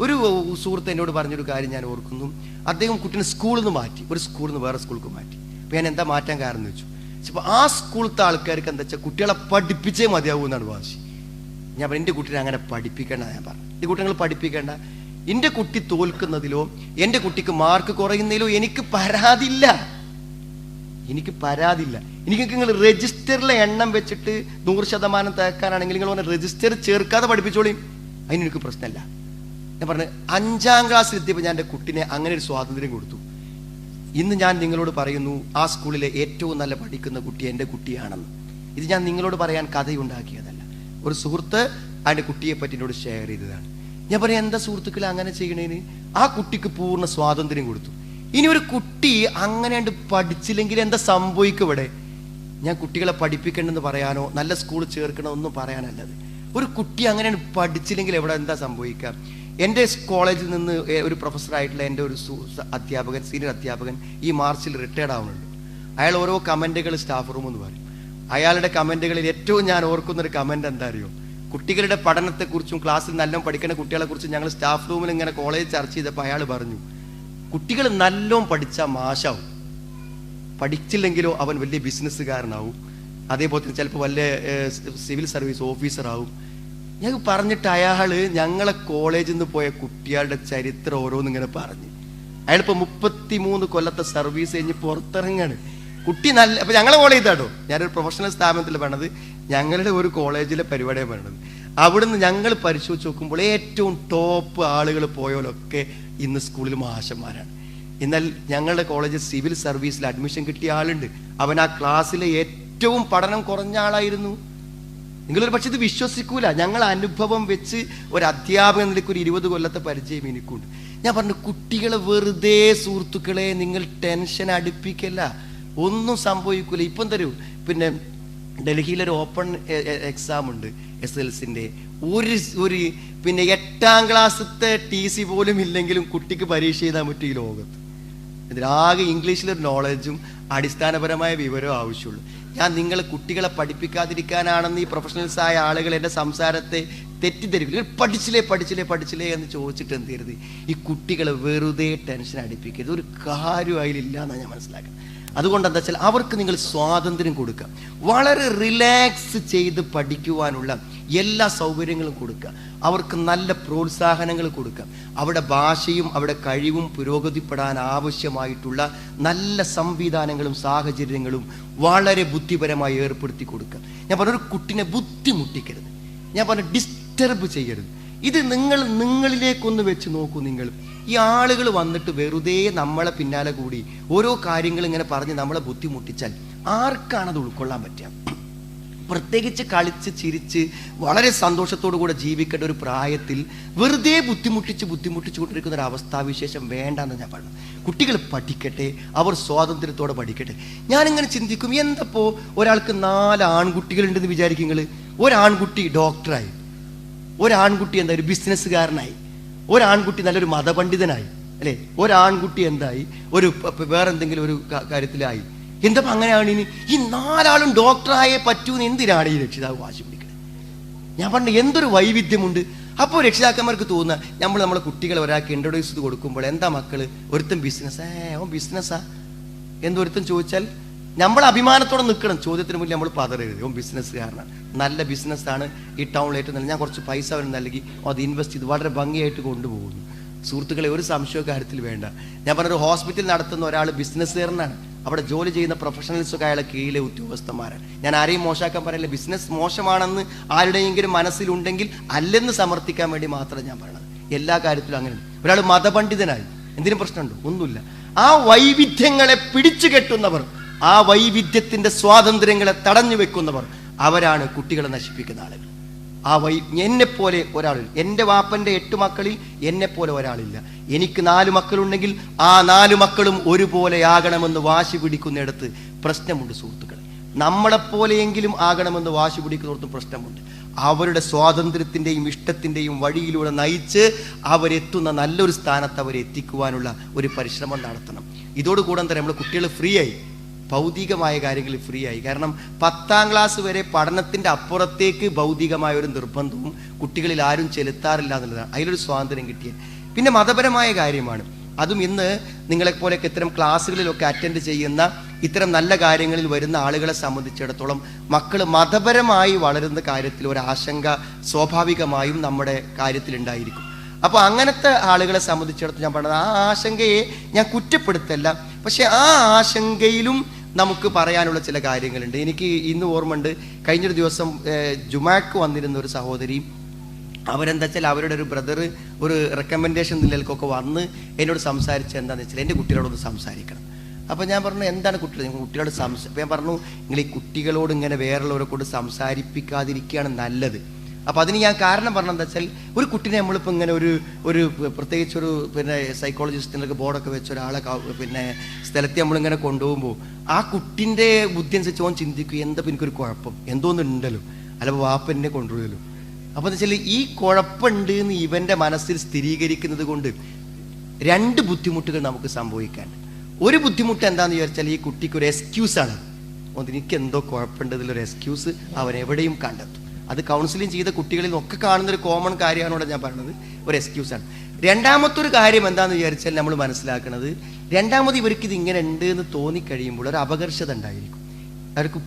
ഒരു സുഹൃത്ത് എന്നോട് പറഞ്ഞൊരു കാര്യം ഞാൻ ഓർക്കുന്നു. അദ്ദേഹം കുട്ടീനെ സ്കൂളിൽ നിന്ന് മാറ്റി, ഒരു സ്കൂളിൽ നിന്ന് വേറെ സ്കൂൾക്ക് മാറ്റി. അപ്പോൾ ഞാൻ എന്താ മാറ്റാൻ കാരണം എന്ന് വെച്ചു. അപ്പോൾ ആ സ്കൂളത്തെ ആൾക്കാർക്ക് എന്താ വെച്ചാൽ കുട്ടികളെ പഠിപ്പിച്ചേ മതിയാവൂ എന്നാണ് വാശി. ഞാൻ പറഞ്ഞു, എൻ്റെ കുട്ടീനെ അങ്ങനെ പഠിപ്പിക്കേണ്ട. ഞാൻ പറഞ്ഞു, എൻ്റെ കുട്ടികൾ പഠിപ്പിക്കേണ്ട. എൻ്റെ കുട്ടി തോൽക്കുന്നതിലോ എൻ്റെ കുട്ടിക്ക് മാർക്ക് കുറയുന്നതിലോ എനിക്ക് പരാതിയില്ല. എനിക്ക് നിങ്ങൾ രജിസ്റ്ററിലെ എണ്ണം വെച്ചിട്ട് 100% തേക്കാനാണെങ്കിൽ നിങ്ങൾ പറഞ്ഞ രജിസ്റ്റർ ചേർക്കാതെ പഠിപ്പിച്ചോളി, അതിനെനിക്ക് പ്രശ്നമല്ല. ഞാൻ പറഞ്ഞു, 5ാം ക്ലാസ്സിൽ എത്തിയപ്പോൾ ഞാൻ എൻ്റെ കുട്ടിനെ അങ്ങനെ ഒരു സ്വാതന്ത്ര്യം കൊടുത്തു. ഇന്ന് ഞാൻ നിങ്ങളോട് പറയുന്നു, ആ സ്കൂളിലെ ഏറ്റവും നല്ല പഠിക്കുന്ന കുട്ടി എൻ്റെ കുട്ടിയാണെന്ന്. ഇത് ഞാൻ നിങ്ങളോട് പറയാൻ കഥയുണ്ടാക്കിയതല്ല. ഒരു സുഹൃത്ത് അതിൻ്റെ കുട്ടിയെ പറ്റി എന്നോട് ഷെയർ ചെയ്തതാണ്. ഞാൻ പറയാം, എന്താ സുഹൃത്തുക്കളെ അങ്ങനെ ചെയ്യണേന്? ആ കുട്ടിക്ക് പൂർണ്ണ സ്വാതന്ത്ര്യം കൊടുത്തു. ഇനി ഒരു കുട്ടി അങ്ങനെ പഠിച്ചില്ലെങ്കിൽ എന്താ സംഭവിക്കും ഇവിടെ? ഞാൻ കുട്ടികളെ പഠിപ്പിക്കണമെന്ന് പറയാനോ നല്ല സ്കൂളിൽ ചേർക്കണോ ഒന്നും പറയാനല്ലത്. ഒരു കുട്ടി അങ്ങനെ പഠിച്ചില്ലെങ്കിൽ എവിടെ എന്താ സംഭവിക്കാം? എൻ്റെ കോളേജിൽ നിന്ന് ഒരു പ്രൊഫസറായിട്ടുള്ള എൻ്റെ ഒരു അധ്യാപകൻ, സീനിയർ അധ്യാപകൻ ഈ മാർച്ചിൽ റിട്ടയർഡ് ആവുന്നുണ്ട്. അയാൾ ഓരോ കമൻറ്റുകൾ സ്റ്റാഫ് റൂം എന്ന് പറയും. അയാളുടെ കമൻറ്റുകളിൽ ഏറ്റവും ഞാൻ ഓർക്കുന്നൊരു കമൻറ്റ് എന്താ അറിയോ? കുട്ടികളുടെ പഠനത്തെക്കുറിച്ചും ക്ലാസ്സിൽ നല്ലോണം പഠിക്കുന്ന കുട്ടികളെക്കുറിച്ചും ഞങ്ങൾ സ്റ്റാഫ് റൂമിൽ ഇങ്ങനെ കോളേജ് ചർച്ച ചെയ്തപ്പോൾ അയാൾ പറഞ്ഞു, കുട്ടികൾ നല്ലോണം പഠിച്ചാൽ മാഷാവും, പഠിച്ചില്ലെങ്കിലോ അവൻ വലിയ ബിസിനസ്സുകാരനാവും, അതേപോലെ തന്നെ ചിലപ്പോൾ വലിയ സിവിൽ സർവീസ് ഓഫീസറാവും. ഞങ്ങൾക്ക് പറഞ്ഞിട്ട് അയാൾ ഞങ്ങളെ കോളേജിൽ നിന്ന് പോയ കുട്ടികളുടെ ചരിത്രം ഓരോന്നിങ്ങനെ പറഞ്ഞു. അയാളിപ്പോൾ 33 കൊല്ലത്തെ സർവീസ് കഴിഞ്ഞ് പുറത്തിറങ്ങാണ്. കുട്ടി നല്ല, അപ്പം ഞങ്ങളെ കോളേജ് കേട്ടോ, ഞാനൊരു പ്രൊഫഷണൽ സ്ഥാപനത്തിൽ വേണത്, ഞങ്ങളുടെ ഒരു കോളേജിലെ പരിപാടിയാണ് വേണ്ടത്. അവിടുന്ന് ഞങ്ങൾ പരിശോധിച്ച് നോക്കുമ്പോൾ ഏറ്റവും ടോപ്പ് ആളുകൾ പോയാലൊക്കെ ഇന്ന് സ്കൂളിൽ മാഷന്മാരാണ്. എന്നാൽ ഞങ്ങളുടെ കോളേജിൽ സിവിൽ സർവീസിൽ അഡ്മിഷൻ കിട്ടിയ ആളുണ്ട്, അവൻ ആ ക്ലാസ്സിലെ ഏറ്റവും പഠനം കുറഞ്ഞ ആളായിരുന്നു. നിങ്ങളൊരു പക്ഷെ ഇത് വിശ്വസിക്കൂല. ഞങ്ങൾ അനുഭവം വെച്ച് ഒരു അധ്യാപകൻ നിലയ്ക്ക് ഒരു 20 കൊല്ലത്തെ പരിചയം എനിക്കുണ്ട്. ഞാൻ പറഞ്ഞു, കുട്ടികളെ വെറുതെ സുഹൃത്തുക്കളെ നിങ്ങൾ ടെൻഷൻ അടുപ്പിക്കല്ല, ഒന്നും സംഭവിക്കൂല. ഇപ്പം തരൂ, പിന്നെ ഡൽഹിയിലൊരു ഓപ്പൺ എക്സാം ഉണ്ട് SSLCൻ്റെ. ഒരു പിന്നെ 8ാം ക്ലാസ്സിലത്തെ TC പോലും ഇല്ലെങ്കിലും കുട്ടിക്ക് പരീക്ഷ എഴുതാൻ പറ്റും ഈ ലോകത്ത്. ഇതിലാകെ ഇംഗ്ലീഷിലൊരു നോളജും അടിസ്ഥാനപരമായ വിവരവും ആവശ്യമുള്ളൂ. ഞാൻ നിങ്ങളെ കുട്ടികളെ പഠിപ്പിക്കാതിരിക്കാനാണെന്ന് ഈ പ്രൊഫഷണൽസായ ആളുകൾ എൻ്റെ സംസാരത്തെ തെറ്റിദ്ധരിക്കും. പഠിച്ചില്ലേ എന്ന് ചോദിച്ചിട്ട് എന്ത് ചെയ്യരുത്, ഈ കുട്ടികളെ വെറുതെ ടെൻഷൻ അടുപ്പിക്കരുത്. ഒരു കാര്യം അതിലില്ല എന്നാണ് ഞാൻ മനസ്സിലാക്കുന്നത്. അതുകൊണ്ട് എന്താ വെച്ചാൽ അവർക്ക് നിങ്ങൾ സ്വാതന്ത്ര്യം കൊടുക്കുക. വളരെ റിലാക്സ് ചെയ്ത് പഠിക്കുവാനുള്ള എല്ലാ സൗകര്യങ്ങളും കൊടുക്കുക, അവർക്ക് നല്ല പ്രോത്സാഹനങ്ങൾ കൊടുക്കുക, അവിടെ ഭാഷയും അവിടെ കഴിവും പുരോഗതിപ്പെടാൻ ആവശ്യമായിട്ടുള്ള നല്ല സംവിധാനങ്ങളും സാഹചര്യങ്ങളും വളരെ ബുദ്ധിപരമായി ഏർപ്പെടുത്തി കൊടുക്കുക. ഞാൻ പറഞ്ഞ ഒരു കുട്ടിനെ ബുദ്ധിമുട്ടിക്കരുത്, ഞാൻ പറഞ്ഞ ഡിസ്റ്റർബ് ചെയ്യരുത്. ഇത് നിങ്ങളിലേക്കൊന്ന് വെച്ച് നോക്കൂ. നിങ്ങൾ ഈ ആളുകൾ വന്നിട്ട് വെറുതെ നമ്മളെ പിന്നാലെ കൂടി ഓരോ കാര്യങ്ങൾ ഇങ്ങനെ പറഞ്ഞ് നമ്മളെ ബുദ്ധിമുട്ടിച്ചാൽ ആർക്കാണത് ഉൾക്കൊള്ളാൻ പറ്റുക? പ്രത്യേകിച്ച് കളിച്ച് ചിരിച്ച് വളരെ സന്തോഷത്തോടു കൂടെ ജീവിക്കേണ്ട ഒരു പ്രായത്തിൽ വെറുതെ ബുദ്ധിമുട്ടിച്ചുകൊണ്ടിരിക്കുന്ന ഒരു അവസ്ഥാവിശേഷം വേണ്ടെന്ന് ഞാൻ പറഞ്ഞു. കുട്ടികൾ പഠിക്കട്ടെ, അവർ സ്വാതന്ത്ര്യത്തോടെ പഠിക്കട്ടെ. ഞാനിങ്ങനെ ചിന്തിക്കും, എന്തപ്പോ ഒരാൾക്ക് 4 ആൺകുട്ടികളുണ്ടെന്ന് വിചാരിക്കും നിങ്ങൾ. ഒരാൺകുട്ടി ഡോക്ടറായി, ഒരാൺകുട്ടി എന്താ ഒരു ബിസിനസ്സുകാരനായി, ഒരാൺകുട്ടി നല്ലൊരു മതപണ്ഡിതനായി, അല്ലേ? ഒരാൺകുട്ടി എന്തായി ഒരു വേറെന്തെങ്കിലും ഒരു കാര്യത്തിലായി. എന്താ അങ്ങനെയാണ്? ഇനി ഈ 4 ആളും ഡോക്ടറായേ പറ്റൂന്ന് എന്തിനാണ് ഈ രക്ഷിതാവ് വാശി പിടിക്കുന്നത്? ഞാൻ പറഞ്ഞു എന്തൊരു വൈവിധ്യമുണ്ട്. അപ്പോൾ രക്ഷിതാക്കന്മാർക്ക് തോന്നുക നമ്മളെ കുട്ടികളെ ഒരാൾക്ക് ഇൻട്രൊഡ്യൂസ് ചെയ്ത് കൊടുക്കുമ്പോൾ എന്താ മക്കള് ഒരുത്തൻ ബിസിനസ്, അവൻ ബിസിനസ്സാ എന്തൊരുത്തൻ ചോദിച്ചാൽ നമ്മൾ അഭിമാനത്തോടെ നിൽക്കണം. ചോദ്യത്തിന് മുന്നിൽ നമ്മൾ പതറരുത്. ഓൻ ബിസിനസ്സുകാരനാണ്, നല്ല ബിസിനസ്സാണ്, ഈ ടൗണിൽ ഏറ്റവും നല്ല, ഞാൻ കുറച്ച് പൈസ അവന് നൽകി അത് ഇൻവെസ്റ്റ് ചെയ്ത് വളരെ ഭംഗിയായിട്ട് കൊണ്ടുപോകുന്നു. സുഹൃത്തുക്കളെ, ഒരു സംശയ കാര്യത്തിൽ വേണ്ട. ഞാൻ പറഞ്ഞൊരു ഹോസ്പിറ്റൽ നടത്തുന്ന ഒരാൾ ബിസിനസ്സുകാരനാണ്, അവിടെ ജോലി ചെയ്യുന്ന പ്രൊഫഷണൽസൊക്കെ അയാളെ കീഴിലെ ഉദ്യോഗസ്ഥന്മാരാണ്. ഞാൻ ആരെയും മോശമാക്കാൻ പറയില്ല. ബിസിനസ് മോശമാണെന്ന് ആരുടെയെങ്കിലും മനസ്സിലുണ്ടെങ്കിൽ അല്ലെന്ന് സമർത്ഥിക്കാൻ വേണ്ടി മാത്രം ഞാൻ പറയണത്. എല്ലാ കാര്യത്തിലും അങ്ങനെ. ഒരാൾ മതപണ്ഡിതനായി, എന്തിനും പ്രശ്നമുണ്ടോ? ഒന്നുമില്ല. ആ വൈവിധ്യങ്ങളെ പിടിച്ചു കെട്ടുന്നവർ, ആ വൈവിധ്യത്തിന്റെ സ്വാതന്ത്ര്യങ്ങളെ തടഞ്ഞു വെക്കുന്നവർ, അവരാണ് കുട്ടികളെ നശിപ്പിക്കുന്ന ആളുകൾ. എന്നെപ്പോലെ ഒരാളിൽ, എൻ്റെ വാപ്പൻ്റെ 8 മക്കളിൽ എന്നെപ്പോലെ ഒരാളില്ല. എനിക്ക് 4 മക്കളുണ്ടെങ്കിൽ ആ 4 മക്കളും ഒരുപോലെയാകണമെന്ന് വാശി പിടിക്കുന്നിടത്ത് പ്രശ്നമുണ്ട് സുഹൃത്തുക്കളെ. നമ്മളെപ്പോലെയെങ്കിലും ആകണമെന്ന് വാശി പിടിക്കുന്നിടത്തും പ്രശ്നമുണ്ട്. അവരുടെ സ്വാതന്ത്ര്യത്തിൻ്റെയും ഇഷ്ടത്തിൻ്റെയും വഴിയിലൂടെ നയിച്ച് അവരെത്തുന്ന നല്ലൊരു സ്ഥാനത്ത് അവരെ എത്തിക്കുവാനുള്ള ഒരു പരിശ്രമം നടത്തണം. ഇതോടുകൂടെ എന്താ, നമ്മൾ കുട്ടികൾ ഫ്രീ ആയി, ഭൗതികമായ കാര്യങ്ങളിൽ ഫ്രീ ആയി. കാരണം 10ാം ക്ലാസ് വരെ പഠനത്തിൻ്റെ അപ്പുറത്തേക്ക് ഭൗതികമായ ഒരു നിർബന്ധവും കുട്ടികളിൽ ആരും ചെലുത്താറില്ല എന്നുള്ളതാണ്. അതിലൊരു സ്വാതന്ത്ര്യം കിട്ടിയത്. പിന്നെ മതപരമായ കാര്യമാണ്. അതും ഇന്ന് നിങ്ങളെപ്പോലെയൊക്കെ ഇത്തരം ക്ലാസ്സുകളിലൊക്കെ അറ്റൻഡ് ചെയ്യുന്ന ഇത്തരം നല്ല കാര്യങ്ങളിൽ വരുന്ന ആളുകളെ സംബന്ധിച്ചിടത്തോളം മക്കൾ മതപരമായി വളരുന്ന കാര്യത്തിൽ ഒരു ആശങ്ക സ്വാഭാവികമായും നമ്മുടെ കാര്യത്തിലുണ്ടായിരിക്കും. അപ്പോൾ അങ്ങനത്തെ ആളുകളെ സംബന്ധിച്ചിടത്തോളം ഞാൻ പറഞ്ഞത്, ആ ആശങ്കയെ ഞാൻ കുറ്റപ്പെടുത്തല്ല, പക്ഷെ ആ ആശങ്കയിലും നമുക്ക് പറയാനുള്ള ചില കാര്യങ്ങളുണ്ട്. എനിക്ക് ഇന്ന് ഓർമ്മയുണ്ട്, കഴിഞ്ഞൊരു ദിവസം ജുമാക്ക് വന്നിരുന്ന ഒരു സഹോദരി, അവരെന്താ വെച്ചാൽ അവരുടെ ഒരു ബ്രദർ ഒരു റെക്കമെൻഡേഷൻ നിലയിലേക്കൊക്കെ വന്ന് എന്നോട് സംസാരിച്ച് എന്താണെന്ന് വെച്ചാൽ എൻ്റെ കുട്ടികളോടൊന്ന് സംസാരിക്കണം. അപ്പോൾ ഞാൻ പറഞ്ഞു എന്താണ് കുട്ടികളോട് ഞാൻ പറഞ്ഞു, നിങ്ങൾ ഈ കുട്ടികളോട് ഇങ്ങനെ വേറുള്ളവരെ കൊണ്ട് സംസാരിപ്പിക്കാതിരിക്കുകയാണ് നല്ലത്. അപ്പോൾ അതിന് ഞാൻ കാരണം പറഞ്ഞതെന്താ വെച്ചാൽ, ഒരു കുട്ടിനെ നമ്മളിപ്പോൾ ഇങ്ങനെ ഒരു പ്രത്യേകിച്ച് ഒരു സൈക്കോളജിസ്റ്റിനൊക്കെ ബോർഡൊക്കെ വെച്ച ഒരാളെ സ്ഥലത്ത് നമ്മളിങ്ങനെ കൊണ്ടുപോകുമ്പോൾ ആ കുട്ടിൻ്റെ ബുദ്ധി അനുസരിച്ച് ഓൻ ചിന്തിക്കും, എന്താ എനിക്കൊരു കുഴപ്പം, എന്തോന്നുണ്ടല്ലോ, അല്ലെങ്കിൽ വാപ്പ എന്നെ കൊണ്ടുപോയല്ലോ. അപ്പോൾ എന്താ വെച്ചാൽ ഈ കുഴപ്പമുണ്ട് എന്ന് ഇവൻ്റെ മനസ്സിൽ സ്ഥിരീകരിക്കുന്നത് കൊണ്ട് 2 ബുദ്ധിമുട്ടുകൾ നമുക്ക് സംഭവിക്കാണ്ട്. ഒരു ബുദ്ധിമുട്ട് എന്താണെന്ന് വിചാരിച്ചാൽ, ഈ കുട്ടിക്ക് ഒരു എക്സ്ക്യൂസാണ്. എനിക്ക് എന്തോ കുഴപ്പമുണ്ടതിലൊരു എക്സ്ക്യൂസ് അവൻ എവിടെയും കണ്ടെത്തും. അത് കൗൺസിലിംഗ് ചെയ്ത കുട്ടികളിൽ ഒക്കെ കാണുന്നൊരു കോമൺ കാര്യമാണ് ഇവിടെ ഞാൻ പറഞ്ഞത്, ഒരു എക്സ്ക്യൂസാണ്. രണ്ടാമത്തൊരു കാര്യം എന്താണെന്ന് വിചാരിച്ചാൽ നമ്മൾ മനസ്സിലാക്കുന്നത്, രണ്ടാമത് ഇവർക്ക് ഇത് ഇങ്ങനെ ഉണ്ട് എന്ന് തോന്നിക്കഴിയുമ്പോൾ ഒരു അപകർഷത ഉണ്ടായിരിക്കും. അവർക്ക്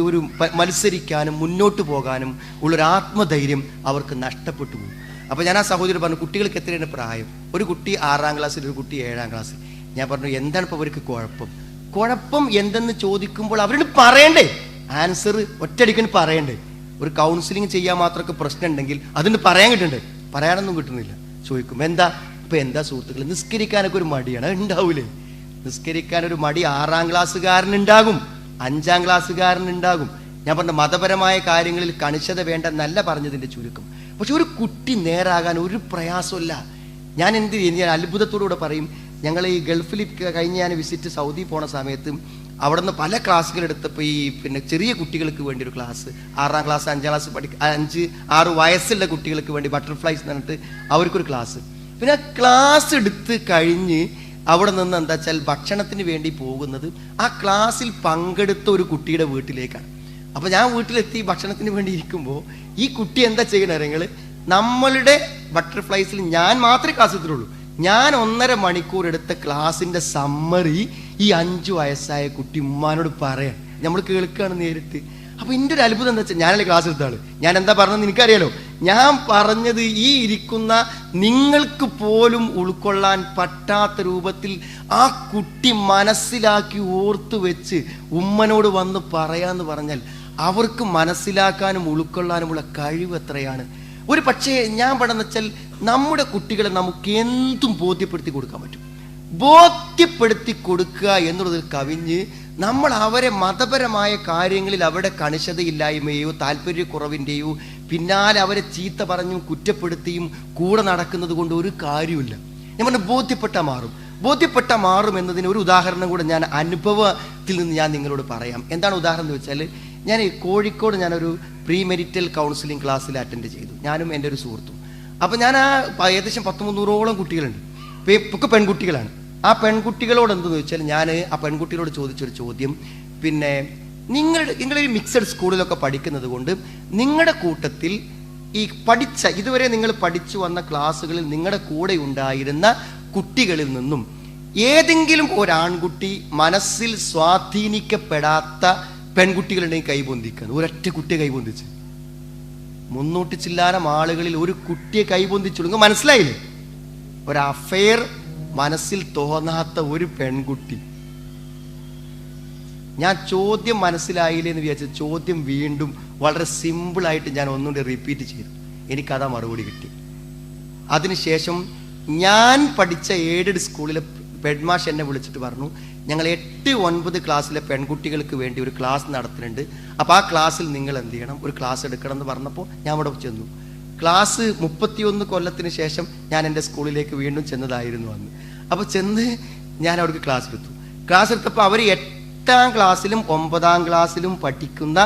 ഒരു മത്സരിക്കാനും മുന്നോട്ട് പോകാനും ഉള്ളൊരു ആത്മധൈര്യം അവർക്ക് നഷ്ടപ്പെട്ടു പോകും. അപ്പോൾ ഞാൻ ആ സഹോദരി പറഞ്ഞു, കുട്ടികൾക്ക് എത്രയാണ് പ്രായം? ഒരു കുട്ടി 6ാം ക്ലാസ്സിൽ, ഒരു കുട്ടി 7ാം ക്ലാസ്സിൽ. ഞാൻ പറഞ്ഞു എന്താണ് ഇപ്പോൾ അവർക്ക് കുഴപ്പം എന്തെന്ന് ചോദിക്കുമ്പോൾ അവരോട് പറയണ്ടേ, ആൻസർ ഒറ്റയടിക്കന് പറയണ്ടേ. ഒരു കൗൺസിലിംഗ് ചെയ്യാൻ മാത്രമൊക്കെ പ്രശ്നം ഉണ്ടെങ്കിൽ അതിന് പറയാൻ കിട്ടണ്ടേ, പറയാനൊന്നും കിട്ടുന്നില്ല. ചോദിക്കും എന്താ സുഹൃത്തുക്കൾ, നിസ്കരിക്കാനൊക്കെ ഒരു മടിയാണ്, ഉണ്ടാവൂലേ? നിസ്കരിക്കാനൊരു മടി 6ാം ക്ലാസ്സുകാരനുണ്ടാകും, 5ാം ക്ലാസ്സുകാരനുണ്ടാകും. ഞാൻ പറഞ്ഞ മതപരമായ കാര്യങ്ങളിൽ കണിശത വേണ്ടെന്നല്ല പറഞ്ഞതിൻ്റെ ചുരുക്കം. പക്ഷെ ഒരു കുട്ടി നേരാകാൻ ഒരു പ്രയാസമില്ല. ഞാൻ അത്ഭുതത്തോടുകൂടെ പറയും, ഞങ്ങൾ ഈ ഗൾഫിൽ കഴിഞ്ഞ് ഞാൻ വിസിറ്റ് സൗദി പോണ സമയത്ത് അവിടെ നിന്ന് പല ക്ലാസ്സുകൾ എടുത്തപ്പോൾ ഈ ചെറിയ കുട്ടികൾക്ക് വേണ്ടി ഒരു ക്ലാസ്, 6ാം ക്ലാസ് 5ാം ക്ലാസ് 5-6 വയസ്സുള്ള കുട്ടികൾക്ക് വേണ്ടി ബട്ടർഫ്ലൈസ് എന്ന് പറഞ്ഞിട്ട് അവർക്കൊരു ക്ലാസ്. പിന്നെ ആ ക്ലാസ് എടുത്ത് കഴിഞ്ഞ് അവിടെ നിന്ന് എന്താ വെച്ചാൽ ഭക്ഷണത്തിന് വേണ്ടി പോകുന്നത് ആ ക്ലാസ്സിൽ പങ്കെടുത്ത ഒരു കുട്ടിയുടെ വീട്ടിലേക്കാണ്. അപ്പോൾ ഞാൻ വീട്ടിലെത്തി ഭക്ഷണത്തിന് വേണ്ടി ഇരിക്കുമ്പോൾ ഈ കുട്ടി എന്താ ചെയ്യണേ നിങ്ങൾ, നമ്മളുടെ ബട്ടർഫ്ലൈസിൽ ഞാൻ മാത്രമേ ക്ലാസ് എടുത്തിട്ടുള്ളൂ, ഞാൻ 1.5 മണിക്കൂർ എടുത്ത ക്ലാസിൻ്റെ സമ്മറി ഈ 5 വയസ്സായ കുട്ടി ഉമ്മാനോട് പറയാൻ, നമ്മൾ കേൾക്കുകയാണ് നേരിട്ട്. അപ്പൊ എൻ്റെ ഒരു അത്ഭുതം എന്താ വെച്ചാൽ, ഞാനല്ലേ ക്ലാസ് എടുത്താണ്, ഞാൻ എന്താ പറഞ്ഞതെന്ന് എനിക്കറിയാലോ. ഞാൻ പറഞ്ഞത് ഈ ഇരിക്കുന്ന നിങ്ങൾക്ക് പോലും ഉൾക്കൊള്ളാൻ പറ്റാത്ത രൂപത്തിൽ ആ കുട്ടി മനസ്സിലാക്കി ഓർത്തു വെച്ച് ഉമ്മനോട് വന്ന് പറയാന്ന് പറഞ്ഞാൽ അവർക്ക് മനസ്സിലാക്കാനും ഉൾക്കൊള്ളാനുമുള്ള കഴിവ് എത്രയാണ്. ഒരു പക്ഷേ ഞാൻ പഠനം വെച്ചാൽ നമ്മുടെ കുട്ടികളെ നമുക്ക് എന്തും ബോധ്യപ്പെടുത്തി കൊടുക്കാൻ പറ്റും. ബോധ്യപ്പെടുത്തി കൊടുക്കുക എന്നുള്ളതിൽ കവിഞ്ഞ് നമ്മൾ അവരെ മതപരമായ കാര്യങ്ങളിൽ അവരുടെ കണിശതയില്ലായ്മയോ താല്പര്യക്കുറവിൻ്റെയോ പിന്നാലെ അവരെ ചീത്ത പറഞ്ഞും കുറ്റപ്പെടുത്തിയും കൂടെ നടക്കുന്നത് കൊണ്ട് ഒരു കാര്യമില്ല. ഞാൻ പറഞ്ഞു ബോധ്യപ്പെട്ടാൽ മാറും എന്നതിന് ഒരു ഉദാഹരണം കൂടെ ഞാൻ അനുഭവത്തിൽ നിന്ന് ഞാൻ നിങ്ങളോട് പറയാം. എന്താണ് ഉദാഹരണം എന്ന് വെച്ചാൽ, ഞാൻ കോഴിക്കോട് ഞാനൊരു പ്രീ മെരിറ്റൽ കൗൺസിലിംഗ് ക്ലാസ്സിൽ അറ്റൻഡ് ചെയ്തു, ഞാനും എൻ്റെ ഒരു സുഹൃത്തും. അപ്പം ഞാൻ ഏകദേശം 100-300ഓളം കുട്ടികളുണ്ട്, ഒക്കെ പെൺകുട്ടികളാണ്. ആ പെൺകുട്ടികളോട് എന്തെന്ന് വെച്ചാൽ ഞാൻ ആ പെൺകുട്ടികളോട് ചോദിച്ചൊരു ചോദ്യം, പിന്നെ നിങ്ങളൊരു മിക്സഡ് സ്കൂളിലൊക്കെ പഠിക്കുന്നത് കൊണ്ട് നിങ്ങളുടെ കൂട്ടത്തിൽ ഈ ഇതുവരെ നിങ്ങൾ പഠിച്ചു വന്ന ക്ലാസ്സുകളിൽ നിങ്ങളുടെ കൂടെ ഉണ്ടായിരുന്ന കുട്ടികളിൽ നിന്നും ഏതെങ്കിലും ഒരാൺകുട്ടി മനസ്സിൽ സ്വാധീനിക്കപ്പെടാത്ത പെൺകുട്ടികളുണ്ടെങ്കിൽ കൈപൊന്തിക്കാൻ. ഒരൊറ്റ കുട്ടിയെ കൈപൊന്തിച്ച് 300 ചില്ലാനം ആളുകളിൽ ഒരു കുട്ടിയെ കൈപൊന്തിച്ചു. മനസ്സിലായില്ലേ? ഒരു അഫെയർ മനസ്സിൽ തോന്നാത്ത ഒരു പെൺകുട്ടി. ഞാൻ ചോദ്യം മനസ്സിലായില്ലേ എന്ന് വിചാരിച്ച ചോദ്യം വീണ്ടും വളരെ സിമ്പിളായിട്ട് ഞാൻ ഒന്നുകൂടി റിപ്പീറ്റ് ചെയ്തു. എനിക്കതാ മറുപടി കിട്ടി. അതിനുശേഷം ഞാൻ പഠിച്ച എയ്ഡഡ് സ്കൂളിലെ ഹെഡ്മാഷ് എന്നെ വിളിച്ചിട്ട് പറഞ്ഞു, ഞങ്ങൾ 8-9 ക്ലാസ്സിലെ പെൺകുട്ടികൾക്ക് വേണ്ടി ഒരു ക്ലാസ് നടത്തുന്നുണ്ട്, അപ്പോൾ ആ ക്ലാസ്സിൽ നിങ്ങൾ എന്ത് ചെയ്യണം, ഒരു ക്ലാസ് എടുക്കണം എന്ന് പറഞ്ഞപ്പോൾ ഞാൻ അവിടെ ചെന്നു. ക്ലാസ് 31 കൊല്ലത്തിന് ശേഷം ഞാൻ എൻ്റെ സ്കൂളിലേക്ക് വീണ്ടും ചെന്നതായിരുന്നു അന്ന്. അപ്പോൾ ചെന്ന് ഞാൻ അവർക്ക് ക്ലാസ് എടുത്തപ്പോൾ അവർ 8ാം ക്ലാസ്സിലും 9ാം ക്ലാസ്സിലും പഠിക്കുന്ന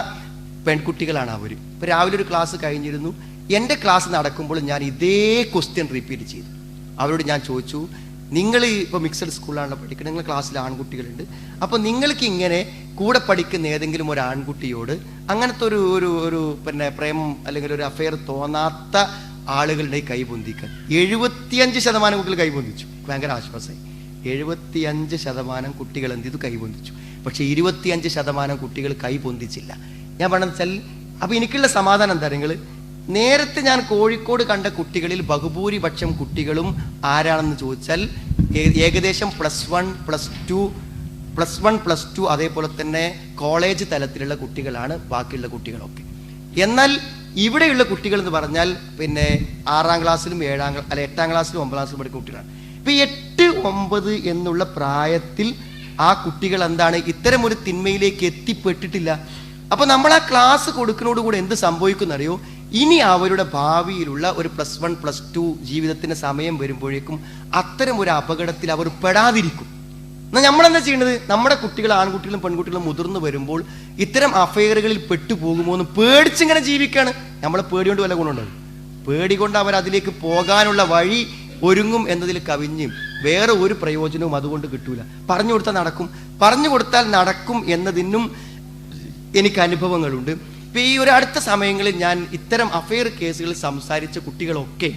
പെൺകുട്ടികളാണ് അവർ. ഇപ്പോൾ രാവിലെ ഒരു ക്ലാസ് കഴിഞ്ഞിരുന്നു. എൻ്റെ ക്ലാസ് നടക്കുമ്പോൾ ഞാൻ ഇതേ ക്വസ്റ്റ്യൻ റിപ്പീറ്റ് ചെയ്തു. അവരോട് ഞാൻ ചോദിച്ചു, നിങ്ങൾ ഇപ്പോൾ മിക്സഡ് സ്കൂളിലാണല്ലോ പഠിക്കുന്നത്, നിങ്ങൾ ക്ലാസ്സിൽ ആൺകുട്ടികളുണ്ട്, അപ്പോൾ നിങ്ങൾക്ക് ഇങ്ങനെ കൂടെ പഠിക്കുന്ന ഏതെങ്കിലും ഒരു ആൺകുട്ടിയോട് അങ്ങനത്തെ ഒരു പിന്നെ പ്രേമം അല്ലെങ്കിൽ ഒരു അഫെയർ തോന്നാത്ത ആളുകളുടെ കൈപൊന്തിക്കാൻ 75% കുട്ടികൾ കൈപൊന്തിച്ചു. ഭയങ്കര ആശ്വാസമായി. 75% കുട്ടികൾ എന്ത് ചെയ്തു, കൈപൊന്തിച്ചു. പക്ഷെ 25% കുട്ടികൾ കൈപൊന്തിച്ചില്ല. ഞാൻ പറഞ്ഞത് വെച്ചാൽ, അപ്പോൾ എനിക്കുള്ള സമാധാനം എന്താ, നിങ്ങൾ നേരത്തെ ഞാൻ കോഴിക്കോട് കണ്ട കുട്ടികളിൽ ബഹുഭൂരിപക്ഷം കുട്ടികളും ആരാണെന്ന് ചോദിച്ചാൽ ഏകദേശം +1+2 അതേപോലെ തന്നെ കോളേജ് തലത്തിലുള്ള കുട്ടികളാണ് ബാക്കിയുള്ള കുട്ടികളൊക്കെ. എന്നാൽ ഇവിടെയുള്ള കുട്ടികൾ എന്ന് പറഞ്ഞാൽ പിന്നെ 6ാം ക്ലാസ്സിലും 8ാം ക്ലാസ്സിലും 9ാം ക്ലാസ്സിലും പഠിക്കുന്ന കുട്ടികളാണ്. ഇപ്പൊ 8-9 എന്നുള്ള പ്രായത്തിൽ ആ കുട്ടികൾ എന്താണ്, ഇത്തരം ഒരു തിന്മയിലേക്ക് എത്തിപ്പെട്ടിട്ടില്ല. അപ്പൊ നമ്മൾ ആ ക്ലാസ് കൊടുക്കുന്നതോടുകൂടെ എന്ത് സംഭവിക്കുന്നറിയോ, ഇനി അവരുടെ ഭാവിയിലുള്ള ഒരു +1+2 ജീവിതത്തിന് സമയം വരുമ്പോഴേക്കും അത്തരം ഒരു അപകടത്തിൽ അവർ പെടാതിരിക്കും. എന്നാൽ നമ്മളെന്താ ചെയ്യേണ്ടത്, നമ്മുടെ കുട്ടികൾ ആൺകുട്ടികളും പെൺകുട്ടികളും മുതിർന്നു വരുമ്പോൾ ഇത്തരം അഫെയറുകളിൽ പെട്ടുപോകുമോ എന്ന് പേടിച്ചിങ്ങനെ ജീവിക്കുകയാണ്. നമ്മളെ പേടികൊണ്ട് വല്ല ഗുണമുണ്ടാകും. പേടി കൊണ്ട് അവർ അതിലേക്ക് പോകാനുള്ള വഴി ഒരുങ്ങും എന്നതിൽ കവിഞ്ഞ് വേറെ ഒരു പ്രയോജനവും അതുകൊണ്ട് കിട്ടൂല. പറഞ്ഞു കൊടുത്താൽ നടക്കും എന്നതിനും എനിക്ക് അനുഭവങ്ങളുണ്ട്. ഇപ്പം ഈ ഒരു അടുത്ത സമയങ്ങളിൽ ഞാൻ ഇത്തരം അഫെയർ കേസുകളിൽ സംസാരിച്ച കുട്ടികളൊക്കെ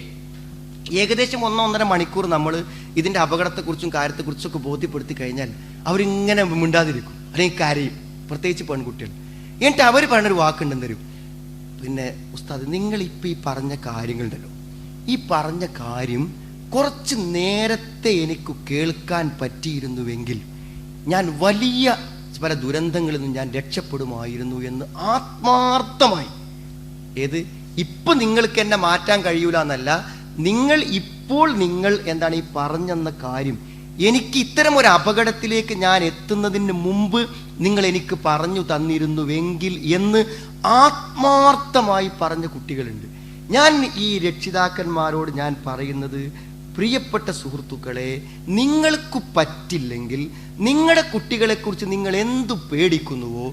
ഏകദേശം 1-1.5 മണിക്കൂർ നമ്മൾ ഇതിൻ്റെ അപകടത്തെക്കുറിച്ചും കാര്യത്തെക്കുറിച്ചൊക്കെ ബോധ്യപ്പെടുത്തി കഴിഞ്ഞാൽ അവരിങ്ങനെ മിണ്ടാതിരിക്കും, അല്ലെങ്കിൽ കരയും, പ്രത്യേകിച്ച് പെൺകുട്ടികൾ. എന്നിട്ട് അവർ പറഞ്ഞൊരു വാക്കുണ്ടെന്ന് തരും, പിന്നെ ഉസ്താദ് നിങ്ങളിപ്പോൾ ഈ പറഞ്ഞ കാര്യങ്ങളുണ്ടല്ലോ, ഈ പറഞ്ഞ കാര്യം കുറച്ച് നേരത്തെ എനിക്ക് കേൾക്കാൻ പറ്റിയിരുന്നുവെങ്കിൽ ഞാൻ വലിയ പല ദുരന്തങ്ങളിൽ നിന്നും ഞാൻ രക്ഷപ്പെടുമായിരുന്നു എന്ന് ആത്മാർത്ഥമായി. ഇപ്പം നിങ്ങൾക്ക് എന്നെ മാറ്റാൻ കഴിയൂല എന്നല്ല, നിങ്ങൾ എന്താണ് ഈ പറഞ്ഞെന്ന കാര്യം എനിക്ക് ഇത്തരം ഒരു അപകടത്തിലേക്ക് ഞാൻ എത്തുന്നതിന് മുമ്പ് നിങ്ങൾ എനിക്ക് പറഞ്ഞു തന്നിരുന്നുവെങ്കിൽ എന്ന് ആത്മാർത്ഥമായി പറഞ്ഞ കുട്ടികളുണ്ട്. ഞാൻ ഈ രക്ഷിതാക്കന്മാരോട് ഞാൻ പറയുന്നത്, പ്രിയപ്പെട്ട സുഹൃത്തുക്കളെ, നിങ്ങൾക്ക് പറ്റില്ലെങ്കിൽ നിങ്ങളുടെ കുട്ടികളെക്കുറിച്ച് നിങ്ങൾ എന്തു പേടിക്കുന്നുവോ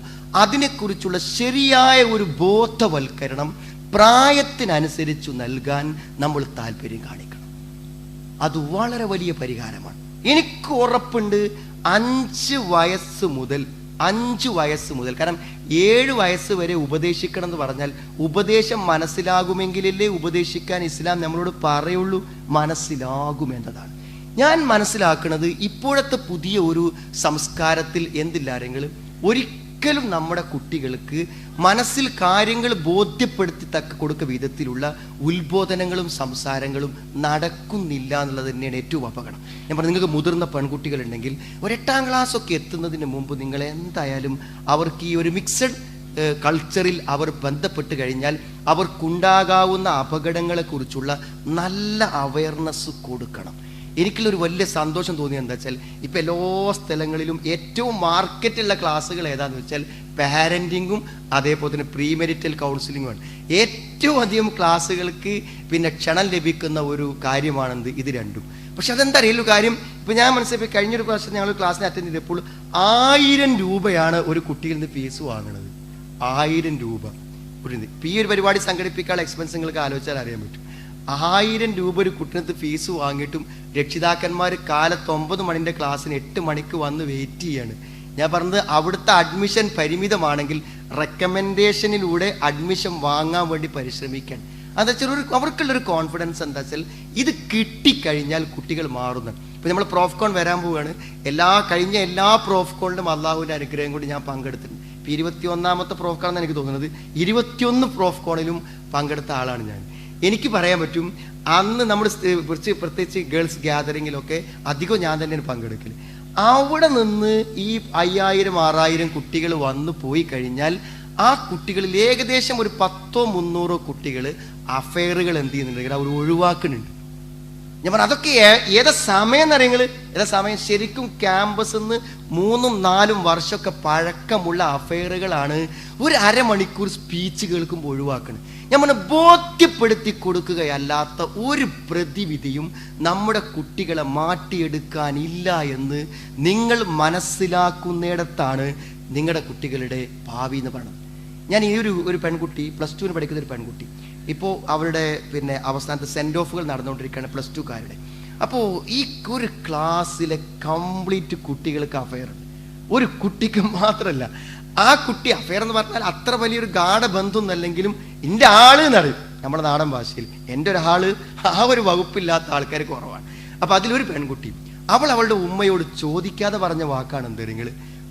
അതിനെക്കുറിച്ചുള്ള ശരിയായ ഒരു ബോധവൽക്കരണം പ്രായത്തിനനുസരിച്ച് നൽകാൻ നമ്മൾ താല്പര്യം കാണിക്കണം. അത് വളരെ വലിയ പരിഹാരമാണ്. എനിക്ക് ഉറപ്പുണ്ട് 5 വയസ്സ് മുതൽ, കാരണം 7 വയസ്സ് വരെ ഉപദേശിക്കണം എന്ന് പറഞ്ഞാൽ ഉപദേശം മനസ്സിലാകുമെങ്കിലല്ലേ ഉപദേശിക്കാൻ ഇസ്ലാം നമ്മളോട് പറയുള്ളൂ. മനസ്സിലാകുമെന്നതാണ് ഞാൻ മനസ്സിലാക്കുന്നത്. ഇപ്പോഴത്തെ പുതിയ ഒരു സംസ്കാരത്തിൽ എന്തില്ലാരെങ്കിലും ഒരിക്കലും നമ്മുടെ കുട്ടികൾക്ക് മനസ്സിൽ കാര്യങ്ങൾ ബോധ്യപ്പെടുത്തി കൊടുക്ക വിധത്തിലുള്ള ഉത്ബോധനങ്ങളും സംസാരങ്ങളും നടക്കുന്നില്ല എന്നുള്ളത് തന്നെയാണ് ഏറ്റവും അപകടം. ഞാൻ പറഞ്ഞു, നിങ്ങൾക്ക് മുതിർന്ന പെൺകുട്ടികളുണ്ടെങ്കിൽ ഒരു 8ാം ക്ലാസ്സൊക്കെ എത്തുന്നതിന് മുമ്പ് നിങ്ങൾ എന്തായാലും അവർക്ക് ഈ ഒരു മിക്സഡ് കൾച്ചറിൽ അവർ ബന്ധപ്പെട്ട് കഴിഞ്ഞാൽ അവർക്കുണ്ടാകാവുന്ന അപകടങ്ങളെക്കുറിച്ചുള്ള നല്ല അവയർനെസ് കൊടുക്കണം. എനിക്കുള്ളൊരു വലിയ സന്തോഷം തോന്നിയത് എന്താ വെച്ചാൽ, ഇപ്പം എല്ലാ സ്ഥലങ്ങളിലും ഏറ്റവും മാർക്കറ്റുള്ള ക്ലാസ്സുകൾ ഏതാണെന്ന് വെച്ചാൽ പാരൻറ്റിങ്ങും അതേപോലെ തന്നെ പ്രീമെരിറ്റൽ കൗൺസിലിങ്ങുമാണ്. ഏറ്റവും അധികം ക്ലാസ്സുകൾക്ക് ക്ഷണം ലഭിക്കുന്ന ഒരു കാര്യമാണെന്ത്, ഇത് രണ്ടും. പക്ഷെ അതെന്താ അറിയുള്ളൂ കാര്യം, ഇപ്പം ഞാൻ മനസ്സിലാക്കി കഴിഞ്ഞൊരു പ്രാവശ്യം ഞങ്ങൾ ക്ലാസ്സിന് അറ്റൻഡ് ചെയ്തപ്പോൾ 1000 രൂപയാണ് ഒരു കുട്ടിയിൽ നിന്ന് ഫീസ് വാങ്ങുന്നത്. 1000 രൂപ. ഇപ്പം ഈ ഒരു പരിപാടി സംഘടിപ്പിക്കാനുള്ള എക്സ്പെൻസ് നിങ്ങൾക്ക് ആലോചിച്ചാൽ അറിയാൻ പറ്റും. 1000 രൂപ ഒരു കുട്ടിനകത്ത് ഫീസ് വാങ്ങിയിട്ടും രക്ഷിതാക്കന്മാർ കാലത്ത് 9 മണിൻ്റെ ക്ലാസ്സിന് 8 മണിക്ക് വന്ന് വെയിറ്റ് ചെയ്യാണ്. ഞാൻ പറഞ്ഞത്, അവിടുത്തെ അഡ്മിഷൻ പരിമിതമാണെങ്കിൽ റെക്കമെൻഡേഷനിലൂടെ അഡ്മിഷൻ വാങ്ങാൻ വേണ്ടി പരിശ്രമിക്കാൻ. എന്താ വെച്ചാൽ അവർക്കുള്ളൊരു കോൺഫിഡൻസ് എന്താ വെച്ചാൽ ഇത് കിട്ടിക്കഴിഞ്ഞാൽ കുട്ടികൾ മാറുന്നു. ഇപ്പം നമ്മൾ പ്രോഫ്കോൺ വരാൻ പോവുകയാണ്. കഴിഞ്ഞ എല്ലാ പ്രോഫ്കോണിലും അള്ളാഹുവിൻ്റെ അനുഗ്രഹം കൊണ്ട് ഞാൻ പങ്കെടുത്തിട്ടുണ്ട്. ഇപ്പം 21ാമത്തെ പ്രോഫ്കോണെന്ന് എനിക്ക് തോന്നുന്നത്. 21 പ്രോഫ്കോണിലും പങ്കെടുത്ത ആളാണ് ഞാൻ. എനിക്ക് പറയാൻ പറ്റും, അന്ന് നമ്മൾ പ്രത്യേകിച്ച് ഗേൾസ് ഗ്യാതറിങ്ങിലൊക്കെ അധികം ഞാൻ തന്നെയാണ് പങ്കെടുക്കൽ. അവിടെ നിന്ന് ഈ 5000 6000 കുട്ടികൾ വന്നു പോയി കഴിഞ്ഞാൽ ആ കുട്ടികളിൽ ഏകദേശം ഒരു 100-300 കുട്ടികൾ അഫെയറുകൾ എന്ത് ചെയ്യുന്നുണ്ടെങ്കിൽ അവർ ഒഴിവാക്കുന്നുണ്ട്. ഞാൻ പറഞ്ഞു, അതൊക്കെ ഏതാ സമയം എന്നറിയങ്ങൾ, ഏതാ സമയം ശരിക്കും ക്യാമ്പസിൽ നിന്ന് 3-4 വർഷമൊക്കെ പഴക്കമുള്ള അഫെയറുകളാണ് ഒരു അരമണിക്കൂർ സ്പീച്ച് കേൾക്കുമ്പോൾ ഒഴിവാക്കുന്നത്. ഞാൻ പറഞ്ഞു, ബോധ്യപ്പെടുത്തി കൊടുക്കുകയല്ലാത്ത ഒരു പ്രതിവിധിയും നമ്മുടെ കുട്ടികളെ മാറ്റിയെടുക്കാനില്ല എന്ന് നിങ്ങൾ മനസ്സിലാക്കുന്നിടത്താണ് നിങ്ങളുടെ കുട്ടികളുടെ ഭാവി എന്ന് പറയുന്നത്. ഞാൻ ഈ ഒരു പെൺകുട്ടി +2 പഠിക്കുന്ന ഒരു പെൺകുട്ടി ഇപ്പോൾ അവരുടെ അവസാനത്തെ സെൻഡ് ഓഫുകൾ നടന്നുകൊണ്ടിരിക്കുകയാണ് +2കാരുടെ. അപ്പോൾ ഈ ഒരു ക്ലാസ്സിലെ കംപ്ലീറ്റ് കുട്ടികൾക്ക് അഫെയർ ഉണ്ട്. ഒരു കുട്ടിക്ക് മാത്രമല്ല, ആ കുട്ടി അഫെയർ എന്ന് പറഞ്ഞാൽ അത്ര വലിയൊരു ഗാഢബന്ധം എന്നല്ലെങ്കിലും എൻ്റെ ആള് എന്നറിയും നമ്മുടെ നാടൻ ഭാഷയിൽ. എൻ്റെ ഒരാള് ആ ഒരു വകുപ്പില്ലാത്ത ആൾക്കാർ കുറവാണ്. അപ്പം അതിലൊരു പെൺകുട്ടി അവളുടെ ഉമ്മയോട് ചോദിക്കാതെ പറഞ്ഞ വാക്കാണ് എന്തെങ്കിൽ,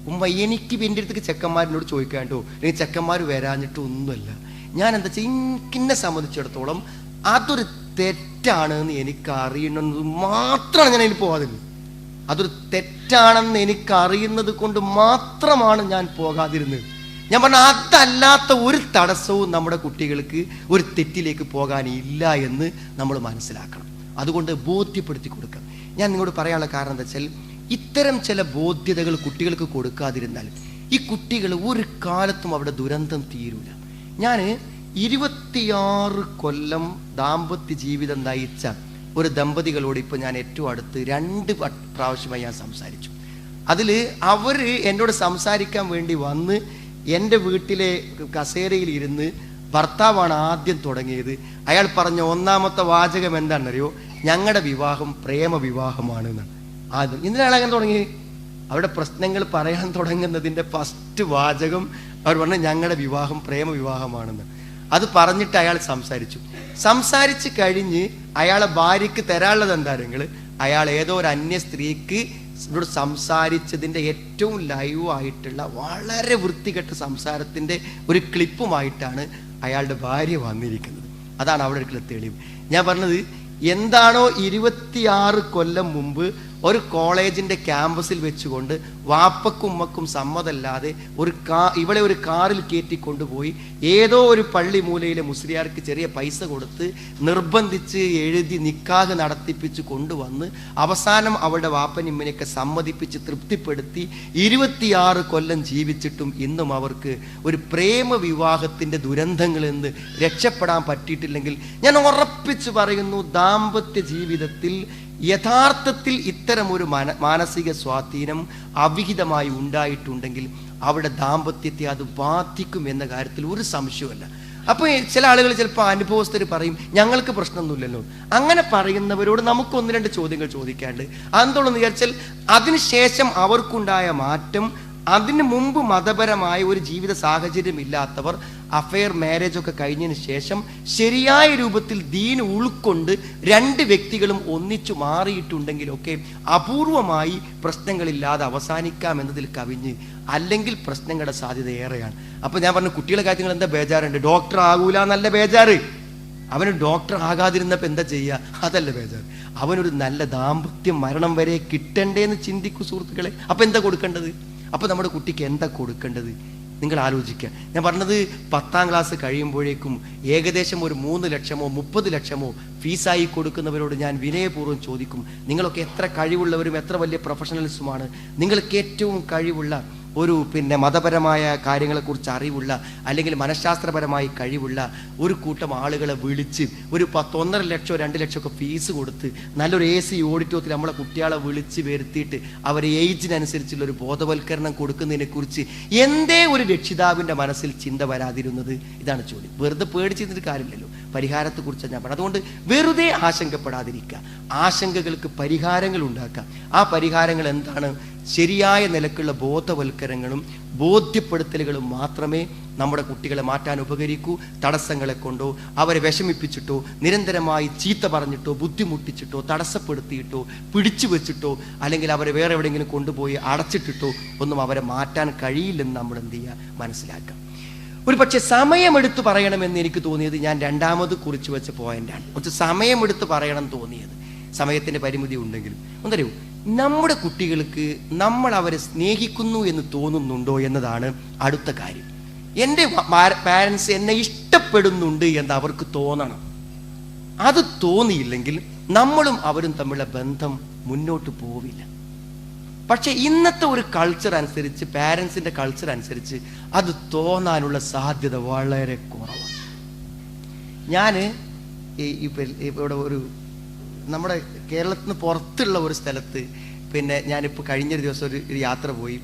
ഉമ്മ എനിക്ക് എൻ്റെ അടുത്തേക്ക് ചെക്കന്മാരിനോട് ചോദിക്കാണ്ടോ അല്ലെങ്കിൽ ചെക്കന്മാർ വരാഞ്ഞിട്ടോ ഒന്നുമല്ല, ഞാൻ എന്താ വെച്ചാൽ എനിക്കിന്നെ സംബന്ധിച്ചിടത്തോളം അതൊരു തെറ്റാണെന്ന് എനിക്ക് അറിയണമെന്നത് മാത്രമാണ് ഞാൻ അതിൽ പോകാതിരുന്നത്. അതൊരു തെറ്റാണെന്ന് എനിക്കറിയുന്നത് കൊണ്ട് മാത്രമാണ് ഞാൻ പോകാതിരുന്നത്. ഞാൻ പറഞ്ഞ, അതല്ലാത്ത ഒരു തടസ്സവും നമ്മുടെ കുട്ടികൾക്ക് ഒരു തെറ്റിലേക്ക് പോകാനില്ല എന്ന് നമ്മൾ മനസ്സിലാക്കണം. അതുകൊണ്ട് ബോധ്യപ്പെടുത്തി കൊടുക്കാം. ഞാൻ നിങ്ങളോട് പറയാനുള്ള കാരണം എന്താ വെച്ചാൽ, ഇത്തരം ചില ബോധ്യതകൾ കുട്ടികൾക്ക് കൊടുക്കാതിരുന്നാൽ ഈ കുട്ടികൾ ഒരു കാലത്തും അവിടെ ദുരന്തം തീരൂല. ഞാൻ 26 കൊല്ലം ദാമ്പത്യ ജീവിതം നയിച്ച ഒരു ദമ്പതികളോട് ഇപ്പോൾ ഞാൻ ഏറ്റവും അടുത്ത് 2 പ്രാവശ്യമായി ഞാൻ സംസാരിച്ചു. അതിൽ അവർ എന്നോട് സംസാരിക്കാൻ വേണ്ടി വന്ന് എൻ്റെ വീട്ടിലെ കസേരയിൽ ഇരുന്ന് ഭർത്താവാണ് ആദ്യം തുടങ്ങിയത്. അയാൾ പറഞ്ഞ 1ാമത്തെ വാചകം എന്താണെന്നറിയോ, ഞങ്ങളുടെ വിവാഹം പ്രേമ വിവാഹമാണെന്നാണ്. ആദ്യം ഇന്നലെ അങ്ങനെ തുടങ്ങി അവരുടെ പ്രശ്നങ്ങൾ പറയാൻ തുടങ്ങുന്നതിൻ്റെ ഫസ്റ്റ് വാചകം അവർ പറഞ്ഞു ഞങ്ങളുടെ വിവാഹം പ്രേമ വിവാഹമാണെന്ന്. അത് പറഞ്ഞിട്ട് അയാൾ സംസാരിച്ച് കഴിഞ്ഞ് അയാളെ ഭാര്യയ്ക്ക് തരാനുള്ളത് എന്താരെങ്കിൽ, അയാൾ ഏതോ ഒരു അന്യ സ്ത്രീക്ക് ഇവിടെ സംസാരിച്ചതിൻ്റെ ഏറ്റവും ലൈവായിട്ടുള്ള വളരെ വൃത്തികെട്ട സംസാരത്തിൻ്റെ ഒരു ക്ലിപ്പുമായിട്ടാണ് അയാളുടെ ഭാര്യ വന്നിരിക്കുന്നത്. അതാണ് അവിടെ ഒരു തെളിവ്. ഞാൻ പറഞ്ഞത്, എന്താണോ 26 കൊല്ലം മുമ്പ് ഒരു കോളേജിൻ്റെ ക്യാമ്പസിൽ വെച്ചുകൊണ്ട് വാപ്പക്കും ഉമ്മക്കും സമ്മതമല്ലാതെ ഇവളെ ഒരു കാറിൽ കയറ്റി കൊണ്ടുപോയി ഏതോ ഒരു പള്ളി മൂലയിലെ മുസ്ലിയാർക്ക് ചെറിയ പൈസ കൊടുത്ത് നിർബന്ധിച്ച് എഴുതി നിക്കാഹ് നടത്തിപ്പിച്ച് കൊണ്ടുവന്ന് അവസാനം അവളുടെ വാപ്പനിമ്മനെയൊക്കെ സമ്മതിപ്പിച്ച് തൃപ്തിപ്പെടുത്തി 26 കൊല്ലം ജീവിച്ചിട്ടും ഇന്നും അവർക്ക് ഒരു പ്രേമ വിവാഹത്തിൻ്റെ ദുരന്തങ്ങളിൽ നിന്ന് രക്ഷപ്പെടാൻ പറ്റിയിട്ടില്ലെങ്കിൽ ഞാൻ ഉറപ്പിച്ചു പറയുന്നു, ദാമ്പത്യ ജീവിതത്തിൽ യഥാർത്ഥത്തിൽ ഇത്തരമൊരു മാനസിക സ്വാധീനം അവിഹിതമായി ഉണ്ടായിട്ടുണ്ടെങ്കിൽ അവരുടെ ദാമ്പത്യത്തെ അത് ബാധിക്കും എന്ന കാര്യത്തിൽ ഒരു സംശയമല്ല. അപ്പോൾ ചില ആളുകൾ ചിലപ്പോൾ അനുഭവസ്ഥർ പറയും ഞങ്ങൾക്ക് പ്രശ്നമൊന്നുമില്ലല്ലോ. അങ്ങനെ പറയുന്നവരോട് നമുക്ക് 1-2 ചോദ്യങ്ങൾ ചോദിക്കാണ്ട്. അതെന്തോന്ന് വിചാരിച്ചാൽ, അതിനുശേഷം അവർക്കുണ്ടായ മാറ്റം, അതിന് മുമ്പ് മതപരമായ ഒരു ജീവിത സാഹചര്യം ഇല്ലാത്തവർ അഫെയർ മാരേജൊക്കെ കഴിഞ്ഞതിന് ശേഷം ശരിയായ രൂപത്തിൽ ദീൻ ഉൾക്കൊണ്ട് 2 വ്യക്തികളും ഒന്നിച്ചു മാറിയിട്ടുണ്ടെങ്കിലൊക്കെ അപൂർവമായി പ്രശ്നങ്ങളില്ലാതെ അവസാനിക്കാം എന്നതിൽ കവിഞ്ഞ് അല്ലെങ്കിൽ പ്രശ്നങ്ങളുടെ സാധ്യത ഏറെയാണ്. അപ്പോൾ ഞാൻ പറഞ്ഞു, കുട്ടികളെ കാര്യങ്ങൾ എന്താ ബേജാറുണ്ട്? ഡോക്ടർ ആകൂല എന്നല്ല ബേജാറ്. അവന് ഡോക്ടർ ആകാതിരുന്നപ്പോൾ എന്താ ചെയ്യുക? അതല്ല ബേജാറ്. അവനൊരു നല്ല ദാമ്പത്യം മരണം വരെ കിട്ടണ്ടേന്ന് ചിന്തിക്കൂ സുഹൃത്തുക്കളെ. അപ്പം എന്താ കൊടുക്കേണ്ടത്? അപ്പോൾ നമ്മുടെ കുട്ടിക്ക് എന്താ കൊടുക്കേണ്ടത് നിങ്ങൾ ആലോചിക്കുക. ഞാൻ പറഞ്ഞത് 10ാം ക്ലാസ് കഴിയുമ്പോഴേക്കും ഏകദേശം ഒരു 3 ലക്ഷമോ 30 ലക്ഷമോ ഫീസായി കൊടുക്കുന്നവരോട് ഞാൻ വിനയപൂർവ്വം ചോദിക്കും, നിങ്ങളൊക്കെ എത്ര കഴിവുള്ളവരും എത്ര വലിയ പ്രൊഫഷണൽസുമാണ്. നിങ്ങൾക്ക് ഏറ്റവും കഴിവുള്ള ഒരു മതപരമായ കാര്യങ്ങളെക്കുറിച്ച് അറിവുള്ള അല്ലെങ്കിൽ മനഃശാസ്ത്രപരമായി കഴിവുള്ള ഒരു കൂട്ടം ആളുകളെ വിളിച്ച് ഒരു 1.5 ലക്ഷം 2 ലക്ഷമൊക്കെ ഫീസ് കൊടുത്ത് നല്ലൊരു AC ഓഡിറ്റോറിയത്തിൽ നമ്മളെ കുട്ടികളെ വിളിച്ച് വരുത്തിയിട്ട് അവരെ ഏജിനനുസരിച്ചുള്ള ഒരു ബോധവൽക്കരണം കൊടുക്കുന്നതിനെ കുറിച്ച് എന്തേ ഒരു രക്ഷിതാവിൻ്റെ മനസ്സിൽ ചിന്ത വരാതിരുന്നത്? ഇതാണ് ചോദ്യം. വെറുതെ പേടിച്ചിരുന്നിട്ട് കാര്യമില്ലല്ലോ. പരിഹാരത്തെക്കുറിച്ച് ഞാൻ പറഞ്ഞു. അതുകൊണ്ട് വെറുതെ ആശങ്കപ്പെടാതിരിക്കുക, ആശങ്കകൾക്ക് പരിഹാരങ്ങൾ ഉണ്ടാക്കുക. ആ പരിഹാരങ്ങൾ എന്താണ്? ശരിയായ നിലക്കുള്ള ബോധവൽക്കരണങ്ങളും ബോധ്യപ്പെടുത്തലുകളും മാത്രമേ നമ്മുടെ കുട്ടികളെ മാറ്റാൻ ഉപകരിക്കൂ. തടസ്സങ്ങളെ കൊണ്ടോ അവരെ വിഷമിപ്പിച്ചിട്ടോ നിരന്തരമായി ചീത്ത പറഞ്ഞിട്ടോ ബുദ്ധിമുട്ടിച്ചിട്ടോ തടസ്സപ്പെടുത്തിയിട്ടോ പിടിച്ചു വെച്ചിട്ടോ അല്ലെങ്കിൽ അവരെ വേറെ എവിടെയെങ്കിലും കൊണ്ടുപോയി അടച്ചിട്ടിട്ടോ ഒന്നും അവരെ മാറ്റാൻ കഴിയില്ലെന്ന് നമ്മൾ എന്ത് ചെയ്യുക? മനസ്സിലാക്കാം. ഒരു പക്ഷേ സമയമെടുത്ത് പറയണമെന്ന് എനിക്ക് തോന്നിയത് ഞാൻ രണ്ടാമത് കുറിച്ച് വെച്ച പോയിന്റാണ്. കുറച്ച് സമയമെടുത്ത് പറയണം തോന്നിയത്. സമയത്തിൻ്റെ പരിമിതി ഉണ്ടെങ്കിലും ഒന്നറിയൂ, നമ്മുടെ കുട്ടികൾക്ക് നമ്മൾ അവരെ സ്നേഹിക്കുന്നു എന്ന് തോന്നുന്നുണ്ടോ എന്നതാണ് അടുത്ത കാര്യം. എൻ്റെ പാരൻസ് എന്നെ ഇഷ്ടപ്പെടുന്നുണ്ട് എന്ന് അവർക്ക് തോന്നണം. അത് തോന്നിയില്ലെങ്കിൽ നമ്മളും അവരും തമ്മിലുള്ള ബന്ധം മുന്നോട്ട് പോവില്ല. പക്ഷെ ഇന്നത്തെ ഒരു കൾച്ചർ അനുസരിച്ച്, പാരൻസിൻ്റെ കൾച്ചർ അനുസരിച്ച് അത് തോന്നാനുള്ള സാധ്യത വളരെ കുറവാണ്. ഞാൻ ഇവിടെ ഒരു നമ്മുടെ കേരളത്തിൽ നിന്ന് പുറത്തുള്ള ഒരു സ്ഥലത്ത് ഞാനിപ്പോൾ കഴിഞ്ഞൊരു ദിവസം ഒരു യാത്ര പോയി.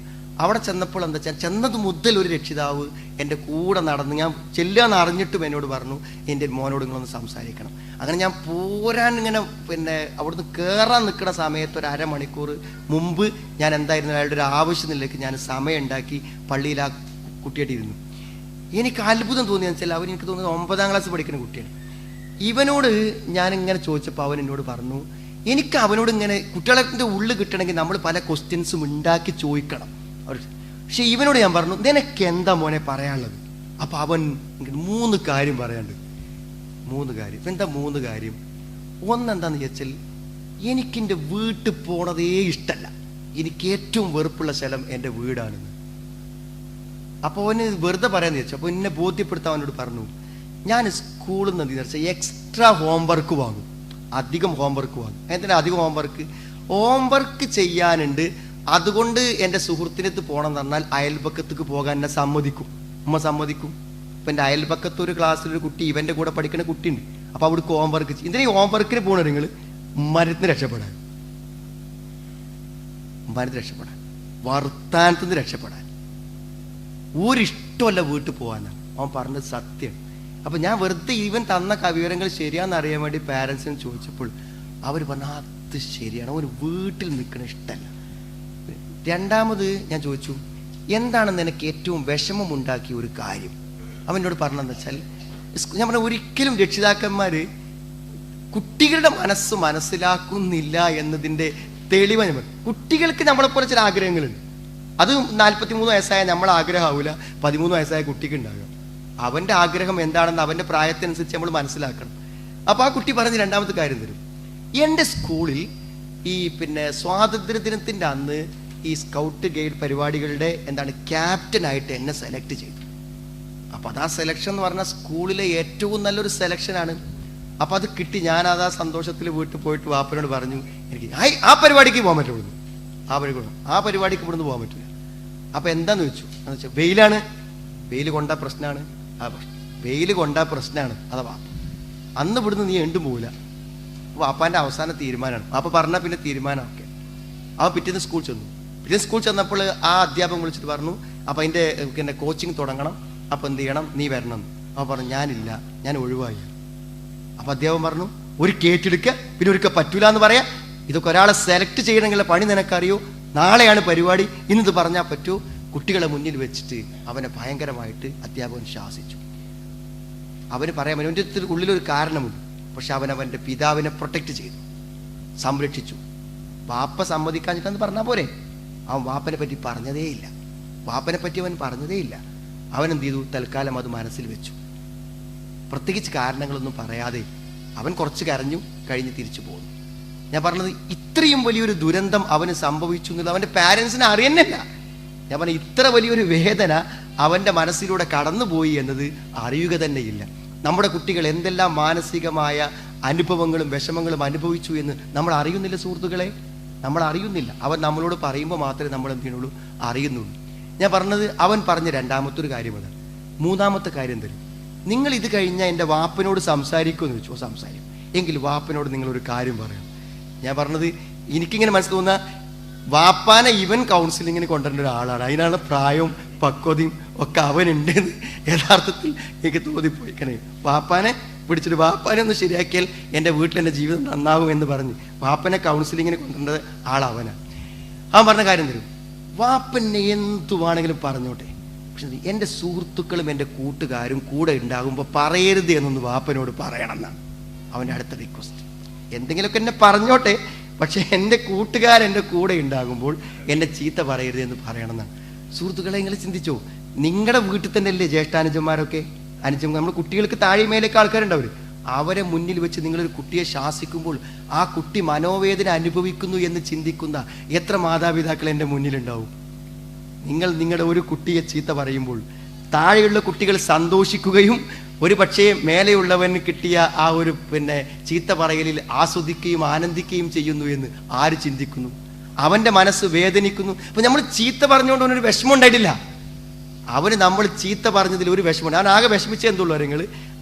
അവിടെ ചെന്നപ്പോൾ എന്താ വെച്ചാൽ ചെന്നത് മുതൽ ഒരു രക്ഷിതാവ് എൻ്റെ കൂടെ നടന്ന്, ഞാൻ ചെല്ലാന്ന് അറിഞ്ഞിട്ടും എന്നോട് പറഞ്ഞു, എൻ്റെ മോനോട് നിങ്ങളൊന്ന് സംസാരിക്കണം. അങ്ങനെ ഞാൻ പോരാൻ ഇങ്ങനെ അവിടുന്ന് കയറാൻ നിൽക്കുന്ന സമയത്ത് ഒരു അരമണിക്കൂർ മുമ്പ് ഞാൻ എന്തായിരുന്നു അയാളുടെ ഒരു ആവശ്യത്തിലേക്ക് ഞാൻ സമയം ഉണ്ടാക്കി പള്ളിയിൽ ആ കുട്ടിയായിട്ട് ഇരുന്നു. എനിക്ക് അത്ഭുതം തോന്നിയെന്ന് വെച്ചാൽ അവൻ, എനിക്ക് തോന്നുന്നത് 9ാം ക്ലാസ് പഠിക്കുന്ന കുട്ടിയാണ്. ഇവനോട് ഞാനിങ്ങനെ ചോദിച്ചപ്പോൾ അവൻ എന്നോട് പറഞ്ഞു, എനിക്ക് അവനോട് ഇങ്ങനെ കുട്ടികളുടെ ഉള്ളിൽ കിട്ടണമെങ്കിൽ നമ്മൾ പല ക്വസ്റ്റ്യൻസും ഉണ്ടാക്കി ചോദിക്കണം. പക്ഷെ ഇവനോട് ഞാൻ പറഞ്ഞു, നിനക്ക് എന്താ മോനെ പറയാനുള്ളത്? അപ്പം അവൻ 3 കാര്യം പറയാണ്ട്. 3 കാര്യം. എന്താ 3 കാര്യം? ഒന്നെന്താന്ന് ചോദിച്ചാൽ, എനിക്കെൻ്റെ വീട്ടിൽ പോണതേ ഇഷ്ടമല്ല, എനിക്ക് ഏറ്റവും വെറുപ്പുള്ള സ്ഥലം എൻ്റെ വീടാണെന്ന്. അപ്പോൾ അവന് വെറുതെ പറയാന്ന് ചോദിച്ചു. അപ്പോൾ എന്നെ ബോധ്യപ്പെടുത്താൻ അവനോട് പറഞ്ഞു, ഞാൻ സ്കൂളിൽ നിന്ന് എന്തെന്ന് വെച്ചാൽ എക്സ്ട്രാ ഹോംവർക്ക് വാങ്ങും, അധികം ഹോംവർക്ക് വാങ്ങും. എന്തിനാ അധികം ഹോംവർക്ക് ചെയ്യാനുണ്ട്, അതുകൊണ്ട് എൻ്റെ സുഹൃത്തിനടുത്ത് പോകണം എന്ന് പറഞ്ഞാൽ അയൽപക്കത്തേക്ക് പോകാൻ എന്നെ സമ്മതിക്കും, ഉമ്മ സമ്മതിക്കും. ഇപ്പം എൻ്റെ അയൽപക്കത്ത് ഒരു ക്ലാസ്സിലൊരു കുട്ടി ഇവൻ്റെ കൂടെ പഠിക്കുന്ന കുട്ടിയുണ്ട്. അപ്പോൾ അവിടേക്ക് ഹോംവർക്ക് ചെയ്യും. എന്തിനാ ഈ ഹോംവർക്കിന് പോകണ നിങ്ങൾ? മരത്തിന് രക്ഷപ്പെടാൻ, വർത്താനത്തിന് രക്ഷപ്പെടാൻ. ഒരിഷ്ടമല്ല വീട്ടിൽ പോകാനാണ് അവൻ പറഞ്ഞത്. സത്യം. അപ്പം ഞാൻ വെറുതെ ഇവൻ തന്ന വിവരങ്ങൾ ശരിയാണെന്ന് അറിയാൻ വേണ്ടി പാരൻസിന് ചോദിച്ചപ്പോൾ അവർ പറഞ്ഞു, അത് ശരിയാണ്, അവന് വീട്ടിൽ നിൽക്കണ ഇഷ്ടമല്ല. രണ്ടാമത് ഞാൻ ചോദിച്ചു, എന്താണ് നിനക്ക് ഏറ്റവും വിഷമമുണ്ടാക്കിയ ഒരു കാര്യം? അവനോട് പറഞ്ഞതെന്ന് വെച്ചാൽ, ഞാൻ പറഞ്ഞ ഒരിക്കലും രക്ഷിതാക്കന്മാർ കുട്ടികളുടെ മനസ്സ് മനസ്സിലാക്കുന്നില്ല എന്നതിൻ്റെ തെളിവ്. കുട്ടികൾക്ക് നമ്മളെപ്പോലെ ചില ആഗ്രഹങ്ങളുണ്ട്. അത് 43 വയസ്സായ നമ്മളെ ആഗ്രഹമാവില്ല 13 വയസ്സായ കുട്ടിക്ക് ഉണ്ടാകുക. അവൻ്റെ ആഗ്രഹം എന്താണെന്ന് അവൻ്റെ പ്രായത്തിനനുസരിച്ച് നമ്മൾ മനസ്സിലാക്കണം. അപ്പോൾ ആ കുട്ടി പറഞ്ഞ് രണ്ടാമത്തെ കാര്യം തരും, എൻ്റെ സ്കൂളിൽ ഈ സ്വാതന്ത്ര്യദിനത്തിൻ്റെ അന്ന് ഈ സ്കൗട്ട് ഗൈഡ് പരിപാടികളുടെ ക്യാപ്റ്റനായിട്ട് എന്നെ സെലക്ട് ചെയ്തു. അപ്പോൾ അത് ആ സെലക്ഷൻ എന്ന് പറഞ്ഞാൽ സ്കൂളിലെ ഏറ്റവും നല്ലൊരു സെലക്ഷനാണ്. അപ്പോൾ അത് കിട്ടി. ഞാനത് ആ സന്തോഷത്തിൽ വീട്ടിൽ പോയിട്ട് വാപ്പനോട് പറഞ്ഞു, എനിക്ക് ആ പരിപാടിക്ക് പോകാൻ പറ്റുള്ളൂ, ആ പരിപാടിക്ക് ഇവിടുന്ന് പോകാൻ പറ്റില്ല. അപ്പോൾ എന്താന്ന് ചോദിച്ചു. എന്ന് വെച്ചാൽ വെയിലാണ്, വെയിൽ കൊണ്ടാ പ്രശ്നമാണ്, വെയിൽ കൊണ്ടാ പ്രശ്നമാണ്. അതാ വാപ്പ അന്ന് ഇവിടുന്ന് നീ എണ്ടും പോവില്ല. വാപ്പാൻ്റെ അവസാന തീരുമാനമാണ്. വാപ്പ പറഞ്ഞാൽ പിന്നെ തീരുമാനം ഒക്കെ. അവൻ പിറ്റേന്ന് സ്കൂൾ ചെന്നു. പിറ്റേന്ന് സ്കൂൾ ചെന്നപ്പോൾ ആ അധ്യാപകൻ വിളിച്ചിട്ട് പറഞ്ഞു, അപ്പം അതിൻ്റെ കോച്ചിങ് തുടങ്ങണം, അപ്പം എന്ത് ചെയ്യണം, നീ വരണം. അവൻ പറഞ്ഞു, ഞാനില്ല, ഞാൻ ഒഴിവായി. അപ്പം അധ്യാപകൻ പറഞ്ഞു, ഒരു കേറ്റെടുക്കുക, പിന്നെ ഒരിക്കൽ പറ്റൂല എന്ന് പറയാം. ഇതൊക്കെ ഒരാളെ സെലക്ട് ചെയ്യണമെങ്കിലുള്ള പണി നിനക്കറിയോ? നാളെയാണ് പരിപാടി, ഇന്നത് പറഞ്ഞാൽ പറ്റുമോ? കുട്ടികളെ മുന്നിൽ വെച്ചിട്ട് അവനെ ഭയങ്കരമായിട്ട് അധ്യാപകൻ ശാസിച്ചു. അവന് പറയാൻ അവൻ്റെ ഉള്ളിലൊരു കാരണമുണ്ട്. പക്ഷെ അവൻ്റെ പിതാവിനെ പ്രൊട്ടക്റ്റ് ചെയ്തു, സംരക്ഷിച്ചു. വാപ്പ സമ്മതിക്കാഞ്ഞിട്ടെന്ന് പറഞ്ഞാൽ പോരെ? അവൻ വാപ്പനെ പറ്റി പറഞ്ഞതേയില്ല. വാപ്പനെ പറ്റി അവൻ പറഞ്ഞതേ ഇല്ല. അവൻ എന്ത് ചെയ്തു? തൽക്കാലം അത് മനസ്സിൽ വെച്ചു. പ്രത്യേകിച്ച് കാരണങ്ങളൊന്നും പറയാതെ അവൻ കുറച്ച് കരഞ്ഞു, കഴിഞ്ഞ് തിരിച്ചു പോകുന്നു. ഞാൻ പറഞ്ഞത് ഇത്രയും വലിയൊരു ദുരന്തം അവന് സംഭവിച്ചു എന്നുള്ളത് അവൻ്റെ പാരൻസിനെ അറിയുന്നില്ല. ഞാൻ പറഞ്ഞ ഇത്ര വലിയൊരു വേദന അവൻ്റെ മനസ്സിലൂടെ കടന്നുപോയി എന്നത് അറിയുക തന്നെയില്ല. നമ്മുടെ കുട്ടികൾ എന്തെല്ലാം മാനസികമായ അനുഭവങ്ങളും വിഷമങ്ങളും അനുഭവിച്ചു എന്ന് നമ്മൾ അറിയുന്നില്ല സുഹൃത്തുക്കളെ, നമ്മൾ അറിയുന്നില്ല. അവൻ നമ്മളോട് പറയുമ്പോൾ മാത്രമേ നമ്മൾ എന്ത് ചെയ്യുന്നുള്ളൂ, അറിയുന്നുള്ളൂ. ഞാൻ പറഞ്ഞത് അവൻ പറഞ്ഞ രണ്ടാമത്തെ കാര്യം അതാണ്. മൂന്നാമത്തെ കാര്യം തരും, നിങ്ങൾ ഇത് കഴിഞ്ഞാൽ എൻ്റെ വാപ്പനോട് സംസാരിക്കുമെന്ന് വെച്ചു. സംസാരിക്കും എങ്കിൽ വാപ്പനോട് നിങ്ങളൊരു കാര്യം പറയണം. ഞാൻ പറഞ്ഞത് എനിക്കിങ്ങനെ മനസ്സിൽ തോന്നുക, വാപ്പാനെ ഇവൻ കൗൺസിലിങ്ങിന് കൊണ്ടുവരേണ്ട ഒരാളാണ്, അതിനാണ് പ്രായവും പക്വതയും ഒക്കെ അവനുണ്ടെന്ന് യഥാർത്ഥത്തിൽ എനിക്ക് തോന്നിപ്പോയിക്കണേ. വാപ്പാനെ പിടിച്ചിട്ട് വാപ്പാനെ ഒന്ന് ശരിയാക്കിയാൽ എൻ്റെ വീട്ടിൽ എൻ്റെ ജീവിതം നന്നാവും എന്ന് പറഞ്ഞ് വാപ്പനെ കൗൺസിലിങ്ങിന് കൊണ്ടുവരേണ്ട ആളവനാണ്. അവൻ പറഞ്ഞ കാര്യം തരും, വാപ്പനെ എന്തു വേണമെങ്കിലും പറഞ്ഞോട്ടെ, പക്ഷെ എൻ്റെ സുഹൃത്തുക്കളും എൻ്റെ കൂട്ടുകാരും കൂടെ ഉണ്ടാകുമ്പോൾ പറയരുത് എന്നൊന്ന് വാപ്പനോട് പറയണം എന്നാണ് അവൻ്റെ അടുത്ത റിക്വസ്റ്റ്. എന്തെങ്കിലുമൊക്കെ എന്നെ പറഞ്ഞോട്ടെ, പക്ഷെ എൻ്റെ കൂട്ടുകാരെൻ്റെ കൂടെ ഉണ്ടാകുമ്പോൾ എന്നെ ചീത്ത പറയരുത് എന്ന് പറയണം എന്നാണ്. സുഹൃത്തുക്കളെ, നിങ്ങൾ ചിന്തിച്ചോ, നിങ്ങളുടെ വീട്ടിൽ തന്നെ അല്ലേ ജ്യേഷ്ഠാനുജന്മാരൊക്കെ, അനുജന്മാർ, നമ്മുടെ കുട്ടികൾക്ക് താഴെ മേലേക്ക് ആൾക്കാരുണ്ടാവും. അവരെ മുന്നിൽ വെച്ച് നിങ്ങളൊരു കുട്ടിയെ ശാസിക്കുമ്പോൾ ആ കുട്ടി മനോവേദന അനുഭവിക്കുന്നു എന്ന് ചിന്തിക്കുന്ന എത്ര മാതാപിതാക്കൾ എൻ്റെ മുന്നിലുണ്ടാവും? നിങ്ങൾ നിങ്ങളുടെ ഒരു കുട്ടിയെ ചീത്ത പറയുമ്പോൾ താഴെയുള്ള കുട്ടികൾ സന്തോഷിക്കുകയും ഒരു പക്ഷേ മേലെയുള്ളവന് കിട്ടിയ ആ ഒരു ചീത്ത പറയലിൽ ആസ്വദിക്കുകയും ആനന്ദിക്കുകയും ചെയ്യുന്നു എന്ന് ആര് ചിന്തിക്കുന്നു? അവൻ്റെ മനസ്സ് വേദനിക്കുന്നു. അപ്പൊ നമ്മൾ ചീത്ത പറഞ്ഞുകൊണ്ട് അവനൊരു വിഷമം ഉണ്ടായിട്ടില്ല. അവന് നമ്മൾ ചീത്ത പറഞ്ഞതിൽ ഒരു വിഷമമുണ്ട്. അവൻ ആകെ വിഷമിച്ച എന്തുള്ളൂ, നിങ്ങൾ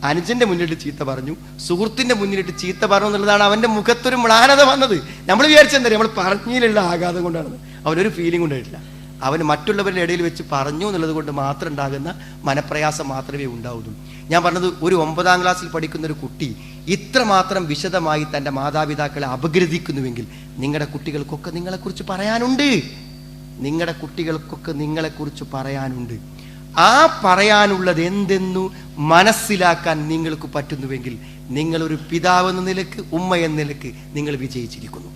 അനുജന്റെ മുന്നിലിട്ട് ചീത്ത പറഞ്ഞു, സുഹൃത്തിന്റെ മുന്നിലിട്ട് ചീത്ത പറഞ്ഞു എന്നുള്ളതാണ് അവന്റെ മുഖത്തൊരു മ്ലാനത വന്നത്. നമ്മൾ വിചാരിച്ചെന്താ, നമ്മൾ പറഞ്ഞതിലുള്ള ആഘാതം കൊണ്ടാണ്. അവനൊരു ഫീലിംഗ് ഉണ്ടായിട്ടില്ല. അവന് മറ്റുള്ളവരുടെ ഇടയിൽ വെച്ച് പറഞ്ഞു എന്നുള്ളത് കൊണ്ട് മാത്രം ഉണ്ടാകുന്ന മനപ്രയാസം മാത്രമേ ഉണ്ടാവുള്ളൂ. ഞാൻ പറഞ്ഞത്, ഒരു 9ാം ക്ലാസ്സിൽ പഠിക്കുന്ന ഒരു കുട്ടി ഇത്രമാത്രം വിശദമായി തൻ്റെ മാതാപിതാക്കളെ അപഗ്രഥിക്കുന്നുവെങ്കിൽ നിങ്ങളുടെ കുട്ടികൾക്കൊക്കെ നിങ്ങളെക്കുറിച്ച് പറയാനുണ്ട്. നിങ്ങളുടെ കുട്ടികൾക്കൊക്കെ നിങ്ങളെക്കുറിച്ച് പറയാനുണ്ട്. ആ പറയാനുള്ളത് എന്തെന്നു മനസ്സിലാക്കാൻ നിങ്ങൾക്ക് പറ്റുന്നുവെങ്കിൽ നിങ്ങളൊരു പിതാവ് എന്ന നിലക്ക്, ഉമ്മ എന്ന നിലക്ക് നിങ്ങൾ വിജയിച്ചിരിക്കുന്നു.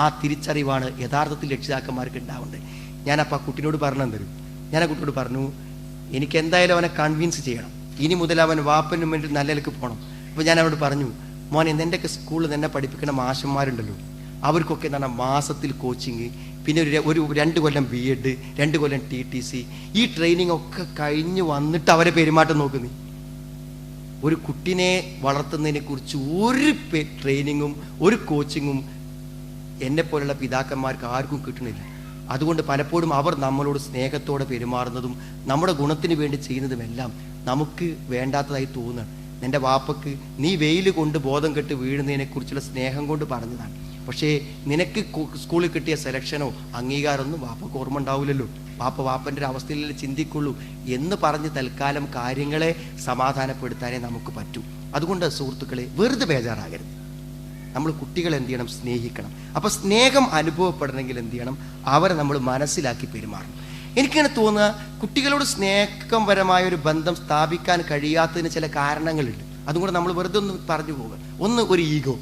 ആ തിരിച്ചറിവാണ് യഥാർത്ഥത്തിൽ രക്ഷിതാക്കന്മാർക്ക് ഉണ്ടാവേണ്ടത്. ഞാനപ്പോൾ ആ കുട്ടിനോട് പറഞ്ഞു തരും. ഞാൻ ആ കുട്ടിയോട് പറഞ്ഞു, എനിക്ക് എന്തായാലും അവനെ കൺവിൻസ് ചെയ്യണം. ഇനി മുതൽ അവൻ വാപ്പനും വേണ്ടി നല്ല നിലക്ക് പോകണം. അപ്പോൾ ഞാൻ അവനോട് പറഞ്ഞു, മോനെ, നിൻ്റെയൊക്കെ സ്കൂളിൽ നിന്നെ പഠിപ്പിക്കുന്ന മാഷന്മാരുണ്ടല്ലോ, അവർക്കൊക്കെ എന്താണ് മാസത്തിൽ കോച്ചിങ്, പിന്നെ ഒരു 2 കൊല്ലം B.Ed, 2 കൊല്ലം TTC, ഈ ട്രെയിനിങ് ഒക്കെ കഴിഞ്ഞ് വന്നിട്ട് അവരെ പെരുമാറ്റം നോക്കുന്നു. ഒരു കുട്ടിനെ വളർത്തുന്നതിനെ കുറിച്ച് ഒരു ട്രെയിനിങ്ങും ഒരു കോച്ചിങ്ങും എന്നെ പോലുള്ള പിതാക്കന്മാർക്ക് ആർക്കും കിട്ടണില്ല. അതുകൊണ്ട് പലപ്പോഴും അവർ നമ്മളോട് സ്നേഹത്തോടെ പെരുമാറുന്നതും നമ്മുടെ ഗുണത്തിന് വേണ്ടി ചെയ്യുന്നതുമെല്ലാം നമുക്ക് വേണ്ടാത്തതായി തോന്നുകയാണ്. എൻ്റെ വാപ്പക്ക് നീ വെയിൽ കൊണ്ട് ബോധം കെട്ട് വീഴുന്നതിനെക്കുറിച്ചുള്ള സ്നേഹം കൊണ്ട് പറഞ്ഞതാണ്. പക്ഷേ നിനക്ക് സ്കൂളിൽ കിട്ടിയ സെലക്ഷനോ അംഗീകാരമൊന്നും വാപ്പക്ക് ഓർമ്മ ഉണ്ടാവില്ലല്ലോ. വാപ്പൻ്റെ ഒരു അവസ്ഥയിൽ ചിന്തിക്കുള്ളൂ എന്ന് പറഞ്ഞ് തൽക്കാലം കാര്യങ്ങളെ സമാധാനപ്പെടുത്താനേ നമുക്ക് പറ്റൂ. അതുകൊണ്ട് സുഹൃത്തുക്കളെ, വെറുതെ ബേജാറാകരുത്. നമ്മൾ കുട്ടികളെ എന്ത് ചെയ്യണം? സ്നേഹിക്കണം. അപ്പം സ്നേഹം അനുഭവപ്പെടണമെങ്കിൽ എന്ത് ചെയ്യണം? അവരെ നമ്മൾ മനസ്സിലാക്കി പെരുമാറണം. എനിക്കിങ്ങനെ തോന്നുക, കുട്ടികളോട് സ്നേഹപരമായ ഒരു ബന്ധം സ്ഥാപിക്കാൻ കഴിയാത്തതിന് ചില കാരണങ്ങളുണ്ട്. അതുകൊണ്ട് നമ്മൾ വെറുതെ ഒന്ന് പറഞ്ഞു പോകുക. ഒന്ന്, ഒരു ഈഗോ.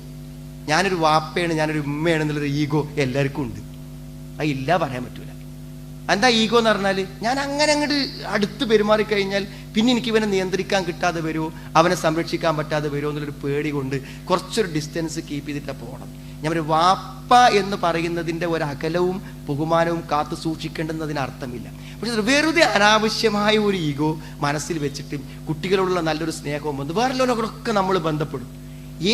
ഞാനൊരു വാപ്പയാണ്, ഞാനൊരു ഉമ്മയാണ് എന്നുള്ളൊരു ഈഗോ എല്ലാവർക്കും ഉണ്ട്. അത് ഇല്ല പറയാൻ പറ്റൂല. എന്താ ഈഗോ എന്ന് പറഞ്ഞാൽ, ഞാൻ അങ്ങനെ അങ്ങോട്ട് അടുത്ത് പെരുമാറിക്കഴിഞ്ഞാൽ പിന്നെ എനിക്ക് ഇവനെ നിയന്ത്രിക്കാൻ കിട്ടാതെ വരുമോ, അവനെ സംരക്ഷിക്കാൻ പറ്റാതെ വരുമോ എന്നുള്ളൊരു പേടി കൊണ്ട് കുറച്ചൊരു ഡിസ്റ്റൻസ് കീപ്പ് ചെയ്തിട്ട് പോകണം. ഞാൻ ഒരു വാപ്പ എന്ന് പറയുന്നതിൻ്റെ ഒരു അകലവും ബഹുമാനവും കാത്തു സൂക്ഷിക്കേണ്ടെന്നതിന് അർത്ഥമില്ല. പക്ഷെ വെറുതെ അനാവശ്യമായ ഒരു ഈഗോ മനസ്സിൽ വെച്ചിട്ട് കുട്ടികളോടുള്ള നല്ലൊരു സ്നേഹവും വന്ന് വേറെ ലോകങ്ങളൊക്കെ നമ്മൾ ബന്ധപ്പെടും.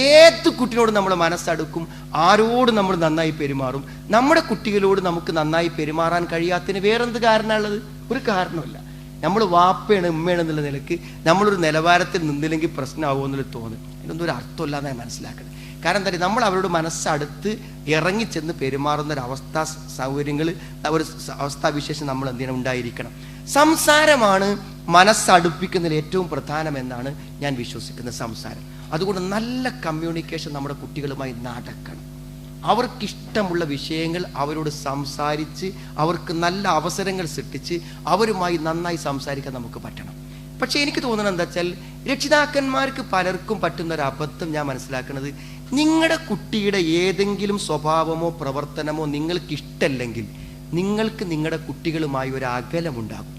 ഏത് കുട്ടിയോട് നമ്മൾ മനസ്സടുക്കും, ആരോട് നമ്മൾ നന്നായി പെരുമാറും. നമ്മുടെ കുട്ടികളോട് നമുക്ക് നന്നായി പെരുമാറാൻ കഴിയാത്തതിന് വേറെന്ത് കാരണമുള്ളത്? ഒരു കാരണമില്ല. നമ്മൾ വാപ്പയാണ് ഉമ്മയാണ് എന്നുള്ള നിലക്ക് നമ്മളൊരു നിലവാരത്തിൽ നിന്നില്ലെങ്കിൽ പ്രശ്നമാകുമോ എന്നുള്ളത് തോന്നും. അതിനൊന്നും ഒരു അർത്ഥമില്ലാതെ മനസ്സിലാക്കണം. കാരണം എന്താ, നമ്മൾ അവരോട് മനസ്സടുത്ത് ഇറങ്ങിച്ചെന്ന് പെരുമാറുന്ന ഒരു അവസ്ഥാ സൗകര്യങ്ങൾ, ഒരു അവസ്ഥാവിശേഷം നമ്മൾ എന്ത് ചെയ്യണം? ഉണ്ടായിരിക്കണം. സംസാരമാണ് മനസ്സടുപ്പിക്കുന്നതിൽ ഏറ്റവും പ്രധാനമെന്നാണ് ഞാൻ വിശ്വസിക്കുന്ന സംസാരം. അതുകൊണ്ട് നല്ല കമ്മ്യൂണിക്കേഷൻ നമ്മുടെ കുട്ടികളുമായി നടക്കണം. അവർക്കിഷ്ടമുള്ള വിഷയങ്ങൾ അവരോട് സംസാരിച്ച് അവർക്ക് നല്ല അവസരങ്ങൾ സൃഷ്ടിച്ച് അവരുമായി നന്നായി സംസാരിക്കാൻ നമുക്ക് പറ്റണം. പക്ഷെ എനിക്ക് തോന്നുന്നത് എന്താ വെച്ചാൽ, രക്ഷിതാക്കന്മാർക്ക് പലർക്കും പറ്റുന്ന ഒരു അബദ്ധം ഞാൻ മനസ്സിലാക്കുന്നത്, നിങ്ങളുടെ കുട്ടിയുടെ ഏതെങ്കിലും സ്വഭാവമോ പ്രവർത്തനമോ നിങ്ങൾക്ക് ഇഷ്ടമല്ലെങ്കിൽ നിങ്ങൾക്ക് നിങ്ങളുടെ കുട്ടികളുമായി ഒരു അകലമുണ്ടാകും.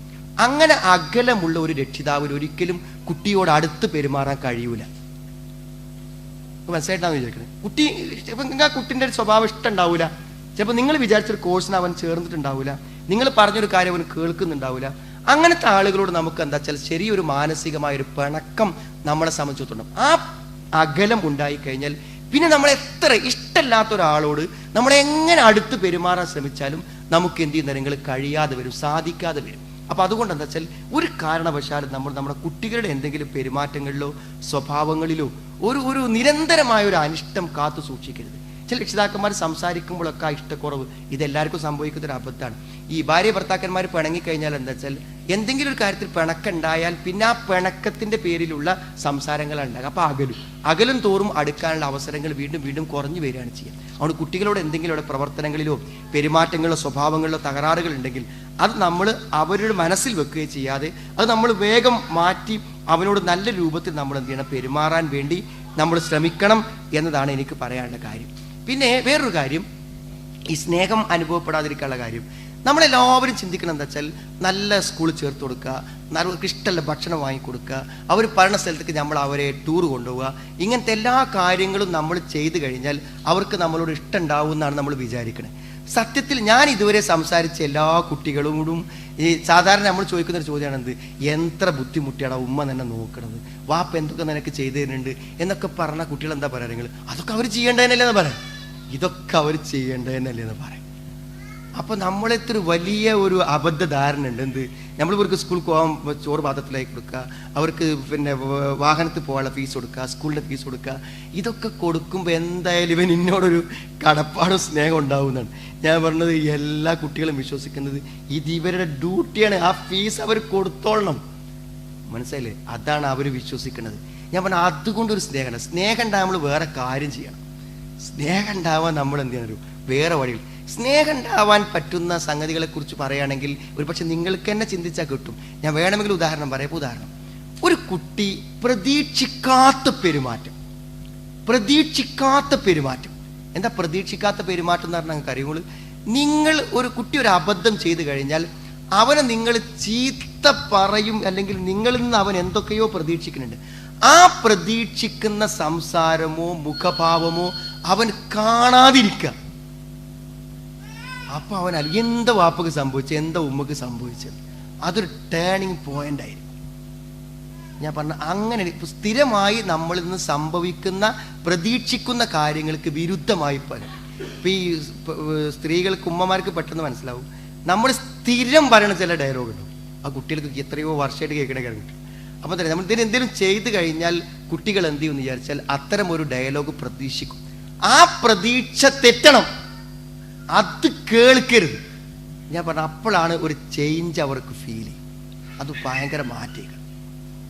അങ്ങനെ അകലമുള്ള ഒരു രക്ഷിതാവിന് ഒരിക്കലും കുട്ടിയോട് അടുത്ത് പെരുമാറാൻ കഴിയൂല. മനസ്സിലായിട്ടാന്ന് വിചാരിക്കുന്നത്. കുട്ടി ചിലപ്പോൾ നിങ്ങൾക്ക് ആ കുട്ടിൻ്റെ ഒരു സ്വഭാവം ഇഷ്ടം ഉണ്ടാവില്ല. ചിലപ്പോൾ നിങ്ങൾ വിചാരിച്ചൊരു കോഴ്സിന് അവൻ ചേർന്നിട്ടുണ്ടാവില്ല. നിങ്ങൾ പറഞ്ഞൊരു കാര്യം അവൻ കേൾക്കുന്നുണ്ടാവില്ല. അങ്ങനത്തെ ആളുകളോട് നമുക്ക് എന്താ വെച്ചാൽ ചെറിയൊരു മാനസികമായൊരു പിണക്കം നമ്മളെ സംബന്ധിച്ചിടത്തോളം ആ അകലം ഉണ്ടായിക്കഴിഞ്ഞാൽ പിന്നെ നമ്മൾ എത്ര ഇഷ്ടമില്ലാത്ത ഒരാളോട് നമ്മളെങ്ങനെ അടുത്ത് പെരുമാറാൻ ശ്രമിച്ചാലും നമുക്ക് എന്ത് ചെയ്യുന്ന നിങ്ങൾ കഴിയാതെ വരും, സാധിക്കാതെ വരും. അപ്പം അതുകൊണ്ട് എന്താ വെച്ചാൽ ഒരു കാരണവശാലും നമ്മുടെ കുട്ടികളുടെ എന്തെങ്കിലും പെരുമാറ്റങ്ങളിലോ സ്വഭാവങ്ങളിലോ ഒരു നിരന്തരമായ ഒരു അനിഷ്ടം കാത്തു സൂക്ഷിക്കരുത്. ചില രക്ഷിതാക്കന്മാർ സംസാരിക്കുമ്പോഴൊക്കെ ആ ഇഷ്ടക്കുറവ് ഇതെല്ലാവർക്കും സംഭവിക്കുന്ന ഒരു അബദ്ധമാണ്. ഈ ഭാര്യ ഭർത്താക്കന്മാർ പിണങ്ങിക്കഴിഞ്ഞാൽ എന്താ വെച്ചാൽ എന്തെങ്കിലും ഒരു കാര്യത്തിൽ പിണക്കുണ്ടായാൽ പിന്നെ ആ പിണക്കത്തിന്റെ പേരിലുള്ള സംസാരങ്ങളാണ് ഉണ്ടാകുക. അപ്പോൾ അകലും തോറും അടുക്കാനുള്ള അവസരങ്ങൾ വീണ്ടും വീണ്ടും കുറഞ്ഞു വരികയാണ് ചെയ്യുക. അതുകൊണ്ട് കുട്ടികളോട് എന്തെങ്കിലും അവിടെ പ്രവർത്തനങ്ങളിലോ പെരുമാറ്റങ്ങളിലോ സ്വഭാവങ്ങളിലോ തകരാറുകൾ ഉണ്ടെങ്കിൽ അത് നമ്മൾ അവരുടെ മനസ്സിൽ വെക്കുകയും ചെയ്യാതെ അത് നമ്മൾ വേഗം മാറ്റി അവനോട് നല്ല രൂപത്തിൽ നമ്മൾ എന്ത് ചെയ്യണം, പെരുമാറാൻ വേണ്ടി നമ്മൾ ശ്രമിക്കണം എന്നതാണ് എനിക്ക് പറയാനുള്ള കാര്യം. പിന്നെ വേറൊരു കാര്യം, ഈ സ്നേഹം അനുഭവപ്പെടാതിരിക്കാനുള്ള കാര്യം നമ്മളെല്ലാവരും ചിന്തിക്കണം എന്താ വെച്ചാൽ നല്ല സ്കൂളിൽ ചേർത്ത് കൊടുക്കുക, അവർക്ക് ഇഷ്ടമുള്ള ഭക്ഷണം വാങ്ങിക്കൊടുക്കുക, അവർ പറയുന്ന സ്ഥലത്തേക്ക് നമ്മൾ അവരെ ടൂർ കൊണ്ടുപോവുക. ഇങ്ങനത്തെ എല്ലാ കാര്യങ്ങളും നമ്മൾ ചെയ്തു കഴിഞ്ഞാൽ അവർക്ക് നമ്മളോട് ഇഷ്ടം ഉണ്ടാവും എന്നാണ് നമ്മൾ വിചാരിക്കുന്നത്. സത്യത്തിൽ ഞാൻ ഇതുവരെ സംസാരിച്ച എല്ലാ കുട്ടികളോടും ഈ സാധാരണ നമ്മൾ ചോദിക്കുന്നൊരു ചോദ്യമാണ് എന്ത്, എത്ര ബുദ്ധിമുട്ടിയാണ് ഉമ്മ തന്നെ നോക്കണത്, വാപ്പ എന്തൊക്കെ നിനക്ക് ചെയ്തു തരുന്നുണ്ട് എന്നൊക്കെ പറഞ്ഞ കുട്ടികൾ എന്താ പറയുക, നിങ്ങൾ അതൊക്കെ അവർ ചെയ്യേണ്ടതന്നല്ലേ എന്ന് പറയാം, ഇതൊക്കെ അവർ ചെയ്യേണ്ടതന്നല്ലേ എന്ന് പറയും. അപ്പോൾ നമ്മളെത്ര വലിയ ഒരു അബദ്ധ ധാരണ ഉണ്ട്. എന്ത്, നമ്മളിവർക്ക് സ്കൂളിൽ പോകാൻ ചോറ് പാത്രത്തിലായി കൊടുക്കുക, അവർക്ക് പിന്നെ വാഹനത്തിൽ പോകാനുള്ള ഫീസ് കൊടുക്കുക, സ്കൂളിൻ്റെ ഫീസ് കൊടുക്കുക, ഇതൊക്കെ കൊടുക്കുമ്പോൾ എന്തായാലും ഇവൻ ഇന്നോടൊരു കടപ്പാടും സ്നേഹം ഉണ്ടാവുന്നതാണ് ഞാൻ പറഞ്ഞത്. എല്ലാ കുട്ടികളും വിശ്വസിക്കുന്നത് ഇത് ഇവരുടെ ഡ്യൂട്ടിയാണ്, ആ ഫീസ് അവർ കൊടുത്തോളണം. മനസ്സിലായില്ലേ? അതാണ് അവർ വിശ്വസിക്കുന്നത്. ഞാൻ പറഞ്ഞ അതുകൊണ്ടൊരു സ്നേഹമാണ്. സ്നേഹം ഉണ്ടാകാൻ നമ്മൾ വേറെ കാര്യം ചെയ്യണം. സ്നേഹം ഉണ്ടാവാൻ നമ്മൾ എന്ത് ചെയ്യണം, വേറെ വഴികൾ. സ്നേഹം ഉണ്ടാവാൻ പറ്റുന്ന സംഗതികളെ കുറിച്ച് പറയുകയാണെങ്കിൽ ഒരു പക്ഷെ നിങ്ങൾക്ക് തന്നെ ചിന്തിച്ചാൽ കിട്ടും. ഞാൻ വേണമെങ്കിൽ ഉദാഹരണം പറയാം. ഉദാഹരണം, ഒരു കുട്ടി പ്രതീക്ഷിക്കാത്ത പെരുമാറ്റം. എന്താ പ്രതീക്ഷിക്കാത്ത പെരുമാറ്റം എന്ന് പറഞ്ഞാൽ നിങ്ങൾക്ക് അറിയുമ്പോൾ, നിങ്ങൾ ഒരു കുട്ടി ഒരു അബദ്ധം ചെയ്തു കഴിഞ്ഞാൽ അവനെ നിങ്ങൾ ചീത്ത പറയും, അല്ലെങ്കിൽ നിങ്ങളിൽ നിന്ന് അവൻ എന്തൊക്കെയോ പ്രതീക്ഷിക്കുന്നുണ്ട്. ആ പ്രതീക്ഷിക്കുന്ന സംസാരമോ മുഖഭാവമോ അവൻ കാണാതിരിക്കുക. അപ്പൊ അവൻ എന്താ വാപ്പക്ക് സംഭവിച്ചത്, എന്താ ഉമ്മക്ക് സംഭവിച്ചത്, അതൊരു ടേണിങ് പോയിന്റ് ആയിരിക്കും. ഞാൻ പറഞ്ഞ അങ്ങനെ സ്ഥിരമായി നമ്മളിൽ നിന്ന് സംഭവിക്കുന്ന പ്രതീക്ഷിക്കുന്ന കാര്യങ്ങൾക്ക് വിരുദ്ധമായി പറയും. ഇപ്പൊ ഈ സ്ത്രീകൾക്ക് ഉമ്മമാർക്ക് പെട്ടെന്ന് മനസ്സിലാവും. നമ്മൾ സ്ഥിരം പറയണ ചില ഡയലോഗുണ്ട്, ആ കുട്ടികൾക്ക് എത്രയോ വർഷമായിട്ട് കേൾക്കണ കാര്യമുണ്ട്. അപ്പം തന്നെ നമ്മൾ ഇതിന് എന്തെങ്കിലും ചെയ്തു കഴിഞ്ഞാൽ കുട്ടികൾ എന്ത് ചെയ്യുമെന്ന് വിചാരിച്ചാൽ അത്തരം ഒരു ഡയലോഗ് പ്രതീക്ഷിക്കും. ആ പ്രതീക്ഷ തെറ്റണം, അത് കേൾക്കരുത്. ഞാൻ പറഞ്ഞ അപ്പോഴാണ് ഒരു ചേഞ്ച് അവർക്ക് ഫീൽ ചെയ്യും. അത് ഭയങ്കര മാറ്റേക്കാം.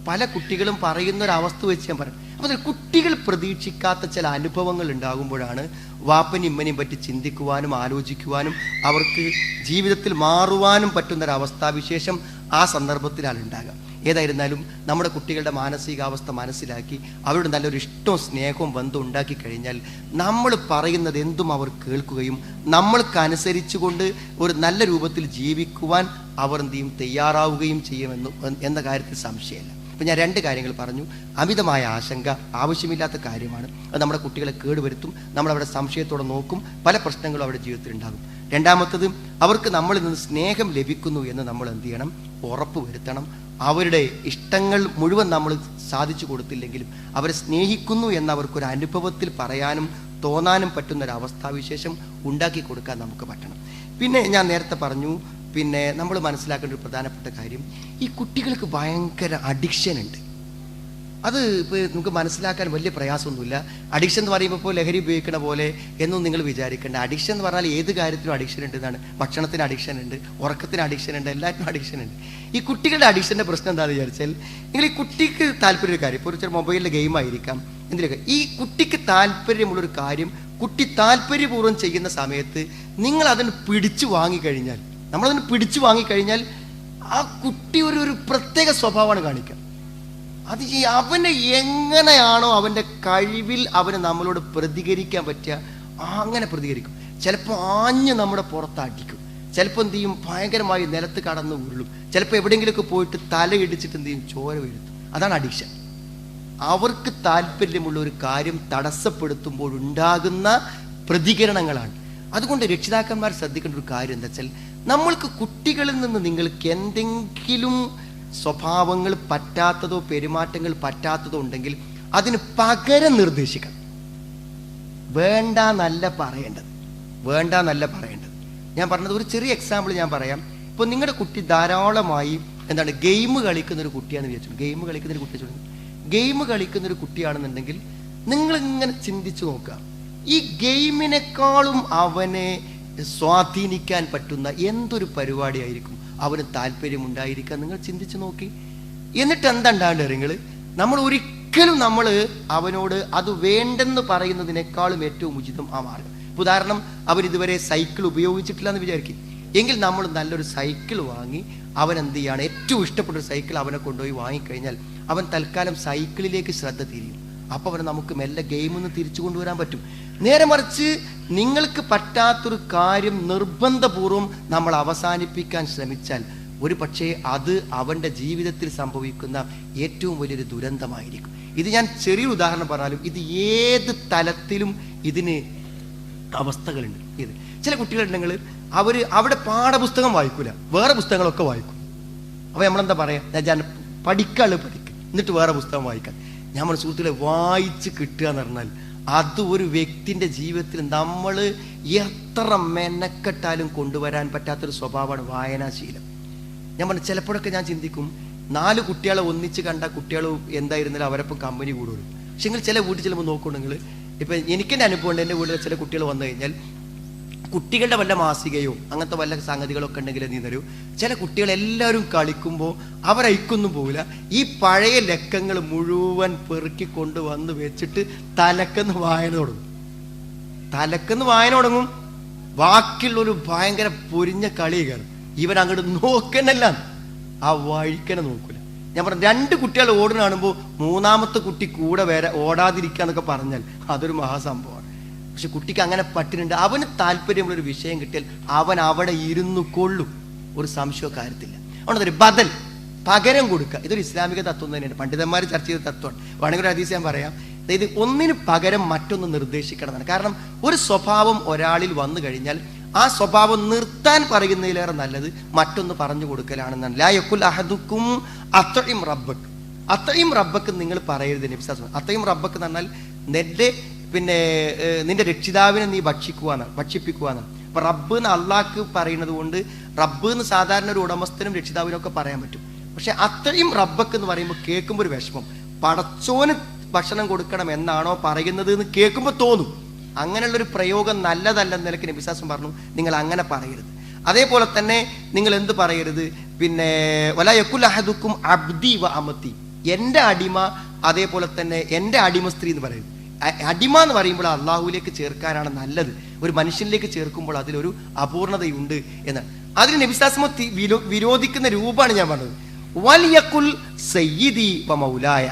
പല കുട്ടികളും പറയുന്നൊരവസ്ഥ വെച്ച് ഞാൻ പറയാം. അപ്പോൾ കുട്ടികൾ പ്രതീക്ഷിക്കാത്ത ചില അനുഭവങ്ങൾ ഉണ്ടാകുമ്പോഴാണ് വാപ്പനും ഇമ്മനെയും പറ്റി ചിന്തിക്കുവാനും ആലോചിക്കുവാനും അവർക്ക് ജീവിതത്തിൽ മാറുവാനും പറ്റുന്നൊരവസ്ഥാവിശേഷം ആ സന്ദർഭത്തിലാണ് ഉണ്ടാകുക. ഏതായിരുന്നാലും നമ്മുടെ കുട്ടികളുടെ മാനസികാവസ്ഥ മനസ്സിലാക്കി അവരുടെ നല്ലൊരു ഇഷ്ടവും സ്നേഹവും ബന്ധവും ഉണ്ടാക്കി കഴിഞ്ഞാൽ നമ്മൾ പറയുന്നത് എന്തും അവർ കേൾക്കുകയും നമ്മൾക്കനുസരിച്ചുകൊണ്ട് ഒരു നല്ല രൂപത്തിൽ ജീവിക്കുവാൻ അവർ എന്ത് ചെയ്യും, തയ്യാറാവുകയും എന്ന കാര്യത്തിൽ സംശയമില്ല. അപ്പം ഞാൻ 2 കാര്യങ്ങൾ പറഞ്ഞു. അമിതമായ ആശങ്ക ആവശ്യമില്ലാത്ത കാര്യമാണ്. അത് നമ്മുടെ കുട്ടികളെ കേടുവരുത്തും. നമ്മളവിടെ സംശയത്തോടെ നോക്കും, പല പ്രശ്നങ്ങളും അവരുടെ ജീവിതത്തിൽ ഉണ്ടാകും. രണ്ടാമത്തത്, അവർക്ക് നമ്മളിൽ നിന്ന് സ്നേഹം ലഭിക്കുന്നു എന്ന് നമ്മൾ എന്ത് ചെയ്യണം, ഉറപ്പ് വരുത്തണം. അവരുടെ ഇഷ്ടങ്ങൾ മുഴുവൻ നമ്മൾ സാധിച്ചു കൊടുത്തില്ലെങ്കിലും അവരെ സ്നേഹിക്കുന്നു എന്നവർക്കൊരു അനുഭവത്തിൽ പറയാനും തോന്നാനും പറ്റുന്നൊരവസ്ഥാവിശേഷം ഉണ്ടാക്കി കൊടുക്കാൻ നമുക്ക് പറ്റണം. പിന്നെ ഞാൻ നേരത്തെ പറഞ്ഞു, പിന്നെ നമ്മൾ മനസ്സിലാക്കേണ്ട ഒരു പ്രധാനപ്പെട്ട കാര്യം, ഈ കുട്ടികൾക്ക് ഭയങ്കര അഡിക്ഷൻ ഉണ്ട്. അത് ഇപ്പോൾ നമുക്ക് മനസ്സിലാക്കാൻ വലിയ പ്രയാസമൊന്നുമില്ല. അഡിക്ഷൻ എന്ന് പറയുമ്പോൾ ഇപ്പോൾ ലഹരി ഉപയോഗിക്കണ പോലെ എന്നും നിങ്ങൾ വിചാരിക്കേണ്ട. അഡിക്ഷൻ എന്ന് പറഞ്ഞാൽ ഏത് കാര്യത്തിനും അഡിക്ഷൻ ഉണ്ട് എന്നാണ്. ഭക്ഷണത്തിന് അഡിക്ഷൻ ഉണ്ട്, ഉറക്കത്തിന് അഡിക്ഷൻ ഉണ്ട്, എല്ലാത്തിനും അഡിക്ഷൻ ഉണ്ട്. ഈ കുട്ടികളുടെ അഡിക്ഷൻ്റെ പ്രശ്നം എന്താണെന്ന് വിചാരിച്ചാൽ, നിങ്ങൾ ഈ കുട്ടിക്ക് താല്പര്യ കാര്യം, ഇപ്പോൾ ഒരു മൊബൈലിലെ ഗെയിം ആയിരിക്കാം, എന്തിനൊക്കെ ഈ കുട്ടിക്ക് താല്പര്യമുള്ളൊരു കാര്യം കുട്ടി താല്പര്യപൂർവ്വം ചെയ്യുന്ന സമയത്ത് നിങ്ങൾ അതിന് പിടിച്ചു വാങ്ങിക്കഴിഞ്ഞാൽ, നമ്മളതിന് പിടിച്ചു വാങ്ങിക്കഴിഞ്ഞാൽ ആ കുട്ടി ഒരു പ്രത്യേക സ്വഭാവമാണ് കാണിക്കുക. അത് അവന് എങ്ങനെയാണോ അവൻ്റെ കഴിവിൽ അവന് നമ്മളോട് പ്രതികരിക്കാൻ പറ്റുക അങ്ങനെ പ്രതികരിക്കും. ചിലപ്പോൾ ആഞ്ഞ് നമ്മുടെ പുറത്ത് അടിക്കും, ചിലപ്പോൾ എന്ത് ചെയ്യും, ഭയങ്കരമായി നിലത്ത് കടന്ന് ഉരുളും. ചിലപ്പോൾ എവിടെയെങ്കിലുമൊക്കെ പോയിട്ട് തലയിടിച്ചിട്ട് എന്ത് ചെയ്യും, ചോര വീഴ്ത്തും. അതാണ് അഡിക്ഷൻ. അവർക്ക് താല്പര്യമുള്ള ഒരു കാര്യം തടസ്സപ്പെടുത്തുമ്പോൾ ഉണ്ടാകുന്ന പ്രതികരണങ്ങളാണ്. അതുകൊണ്ട് രക്ഷിതാക്കന്മാർ ശ്രദ്ധിക്കേണ്ട ഒരു കാര്യം എന്താ വെച്ചാൽ, നമ്മൾക്ക് കുട്ടികളിൽ നിന്ന് നിങ്ങൾക്ക് എന്തെങ്കിലും സ്വഭാവങ്ങൾ പറ്റാത്തതോ പെരുമാറ്റങ്ങൾ പറ്റാത്തതോ ഉണ്ടെങ്കിൽ അതിന് പകരം നിർദ്ദേശിക്കണം. വേണ്ട എന്നല്ല പറയേണ്ടത്, വേണ്ട എന്നല്ല പറയേണ്ടത്. ഞാൻ പറഞ്ഞത് ഒരു ചെറിയ എക്സാമ്പിൾ ഞാൻ പറയാം. ഇപ്പോൾ നിങ്ങളുടെ കുട്ടി ധാരാളമായി ഗെയിം കളിക്കുന്ന ഒരു കുട്ടിയാണെന്ന് വിചാരിച്ചു. ഗെയിം കളിക്കുന്ന ഒരു കുട്ടിയാണെന്നുണ്ടെങ്കിൽ നിങ്ങളിങ്ങനെ ചിന്തിച്ചു നോക്കുക, ഈ ഗെയിമിനേക്കാളും അവനെ സ്വാധീനിക്കാൻ പറ്റുന്ന എന്തൊരു പരിപാടിയായിരിക്കും അവന് താല്പര്യമുണ്ടായിരിക്കുക. നിങ്ങൾ ചിന്തിച്ചു നോക്കി. എന്നിട്ട് എന്താ ഉണ്ടാകേണ്ടത്, നമ്മൾ ഒരിക്കലും അവനോട് അത് വേണ്ടെന്ന് പറയുന്നതിനേക്കാളും ഏറ്റവും ഉചിതം ആ മാർഗം. ഉദാഹരണം, അവൻ ഇതുവരെ സൈക്കിൾ ഉപയോഗിച്ചിട്ടില്ല എന്ന് വിചാരിക്കും. എങ്കിൽ നമ്മൾ നല്ലൊരു സൈക്കിൾ വാങ്ങി അവൻ എന്ത് ചെയ്യാണ്, ഏറ്റവും ഇഷ്ടപ്പെട്ട ഒരു സൈക്കിൾ അവനെ കൊണ്ടുപോയി വാങ്ങിക്കഴിഞ്ഞാൽ അവൻ തൽക്കാലം സൈക്കിളിലേക്ക് ശ്രദ്ധ തിരിയും. അപ്പോൾ അവനെ നമുക്ക് മെല്ലെ ഗെയിമിൽ നിന്ന് തിരിച്ചു കൊണ്ടുവരാൻ പറ്റും. നേരെ മറിച്ച് നിങ്ങൾക്ക് പറ്റാത്തൊരു കാര്യം നിർബന്ധപൂർവം നമ്മൾ അവസാനിപ്പിക്കാൻ ശ്രമിച്ചാൽ ഒരു പക്ഷേ അത് അവൻ്റെ ജീവിതത്തിൽ സംഭവിക്കുന്ന ഏറ്റവും വലിയൊരു ദുരന്തമായിരിക്കും. ഇത് ഞാൻ ചെറിയൊരു ഉദാഹരണം പറഞ്ഞാലും ഇത് ഏത് തലത്തിലും ഇതിന് അവസ്ഥകളുണ്ട്. ഇത് ചില കുട്ടികളുണ്ടെങ്കിൽ അവിടെ പാഠപുസ്തകം വായിക്കൂല, വേറെ പുസ്തകങ്ങളൊക്കെ വായിക്കും. അപ്പോൾ നമ്മളെന്താ പറയാ, ഞാൻ പഠിക്കുക എന്നിട്ട് വേറെ പുസ്തകം വായിക്കാൻ. ഞാൻ നമ്മുടെ സുഹൃത്തുക്കളെ, വായിച്ച് കിട്ടുക എന്ന് പറഞ്ഞാൽ അത് ഒരു വ്യക്തിൻ്റെ ജീവിതത്തിൽ നമ്മൾ എത്ര മെനക്കെട്ടാലും കൊണ്ടുവരാൻ പറ്റാത്തൊരു സ്വഭാവമാണ് വായനാശീലം. ഞാൻ പറഞ്ഞു, ചിലപ്പോഴൊക്കെ ഞാൻ ചിന്തിക്കും, 4 കുട്ടികളെ ഒന്നിച്ച് കണ്ട കുട്ടികൾ എന്തായിരുന്നാലും അവരപ്പം കമ്പനി കൂടുള്ളൂ. പക്ഷെ എങ്കിൽ ചില വീട്ടിൽ ചിലപ്പോൾ നോക്കുന്നുണ്ടെങ്കിൽ, ഇപ്പം എനിക്കെന്നെ അനുഭവം ഉണ്ട്. എൻ്റെ വീട്ടിൽ ചില കുട്ടികൾ വന്നു കഴിഞ്ഞാൽ കുട്ടികളുടെ വല്ല മാസികയോ അങ്ങനത്തെ വല്ല സംഗതികളൊക്കെ ഉണ്ടെങ്കിൽ നീ തരൂ. ചില കുട്ടികൾ എല്ലാവരും കളിക്കുമ്പോൾ അവരയക്കൊന്നും പോവില്ല, ഈ പഴയ ലക്കങ്ങൾ മുഴുവൻ പെറുക്കി കൊണ്ടുവന്ന് വെച്ചിട്ട് തലക്കെന്ന് വായന തുടങ്ങും. ബാക്കിയുള്ളൊരു ഭയങ്കര പൊരിഞ്ഞ കളിയാണ്. ഇവൻ അങ്ങോട്ട് നോക്കണല്ല, ആ വഴിക്കനെ നോക്കൂല. ഞാൻ പറഞ്ഞു, 2 കുട്ടികൾ ഓടുന്ന കാണുമ്പോൾ 3ാമത്തെ കുട്ടി കൂടെ ഓടാതിരിക്കുക എന്നൊക്കെ പറഞ്ഞാൽ അതൊരു മഹാസംഭവമാണ്. പക്ഷെ കുട്ടിക്ക് അങ്ങനെ പറ്റുന്നുണ്ട്. അവന് താല്പര്യമുള്ളൊരു വിഷയം കിട്ടിയാൽ അവൻ അവിടെ ഇരുന്നു കൊള്ളും, ഒരു സംശയ കാര്യത്തില്ല. അതുകൊണ്ട് പകരം കൊടുക്കുക, ഇതൊരു ഇസ്ലാമിക തത്വം തന്നെയാണ്. പണ്ഡിതന്മാർ ചർച്ച ചെയ്ത തത്വമാണ്. വേണമെങ്കിൽ ഒരു ഹദീസ് ഞാൻ പറയാം. അതായത് ഒന്നിന് പകരം മറ്റൊന്ന് നിർദ്ദേശിക്കണമെന്നാണ്. കാരണം ഒരു സ്വഭാവം ഒരാളിൽ വന്നു കഴിഞ്ഞാൽ ആ സ്വഭാവം നിർത്താൻ പറയുന്നതിലേറെ നല്ലത് മറ്റൊന്ന് പറഞ്ഞു കൊടുക്കലാണെന്നാണ്. ലാ യഖുൽ അഹദുക്കും അത്ഇം റബ്ബക്, അത്ഇം റബ്ബക് നിങ്ങൾ പറയരുത്. നബി സല്ലല്ലാഹു അലൈഹി വസല്ലം അത്ഇം റബ്ബക് എന്ന് പറഞ്ഞാൽ നിന്റെ രക്ഷിതാവിനെ നീ ഭക്ഷിപ്പിക്കുവാന്നാണ്. അപ്പൊ റബ്ബ് എന്ന് അള്ളാഹ്ക്ക് പറയുന്നത് കൊണ്ട് റബ്ബ് എന്ന് സാധാരണ ഒരു ഉടമസ്ഥനും രക്ഷിതാവിനും ഒക്കെ പറയാൻ പറ്റും. പക്ഷെ അത്രയും റബ്ബക്ക് എന്ന് പറയുമ്പോൾ കേൾക്കുമ്പോൾ ഒരു വിഷമം, പടച്ചോന് ഭക്ഷണം കൊടുക്കണം എന്നാണോ പറയുന്നത് എന്ന് കേൾക്കുമ്പോൾ തോന്നും. അങ്ങനെയുള്ളൊരു പ്രയോഗം നല്ലതല്ലെന്ന നിലയ്ക്ക് നബി സല്ലല്ലാഹു അലൈഹി വസല്ലം പറഞ്ഞു, നിങ്ങൾ അങ്ങനെ പറയരുത്. അതേപോലെ തന്നെ നിങ്ങൾ എന്ത് പറയരുത്, വലാ യഖുൽ അഹദുക്കും അബ്ദി വ അമതി, എൻ്റെ അടിമ, അതേപോലെ തന്നെ എൻ്റെ അടിമ സ്ത്രീ എന്ന് പറയരുത്. അടിമ എന്ന് പറയുമ്പോൾ അള്ളാഹുവിലേക്ക് ചേർക്കാനാണ് നല്ലത്. ഒരു മനുഷ്യനിലേക്ക് ചേർക്കുമ്പോൾ അതിലൊരു അപൂർണതയുണ്ട് എന്നാണ്. അതിന് നബി സല്ലല്ലാഹു അലൈഹി വസല്ലം വിരോധിക്കുന്ന രൂപമാണ് ഞാൻ പറഞ്ഞത്. വൽ യഖുൽ സയ്യിദി വ മൗലായ,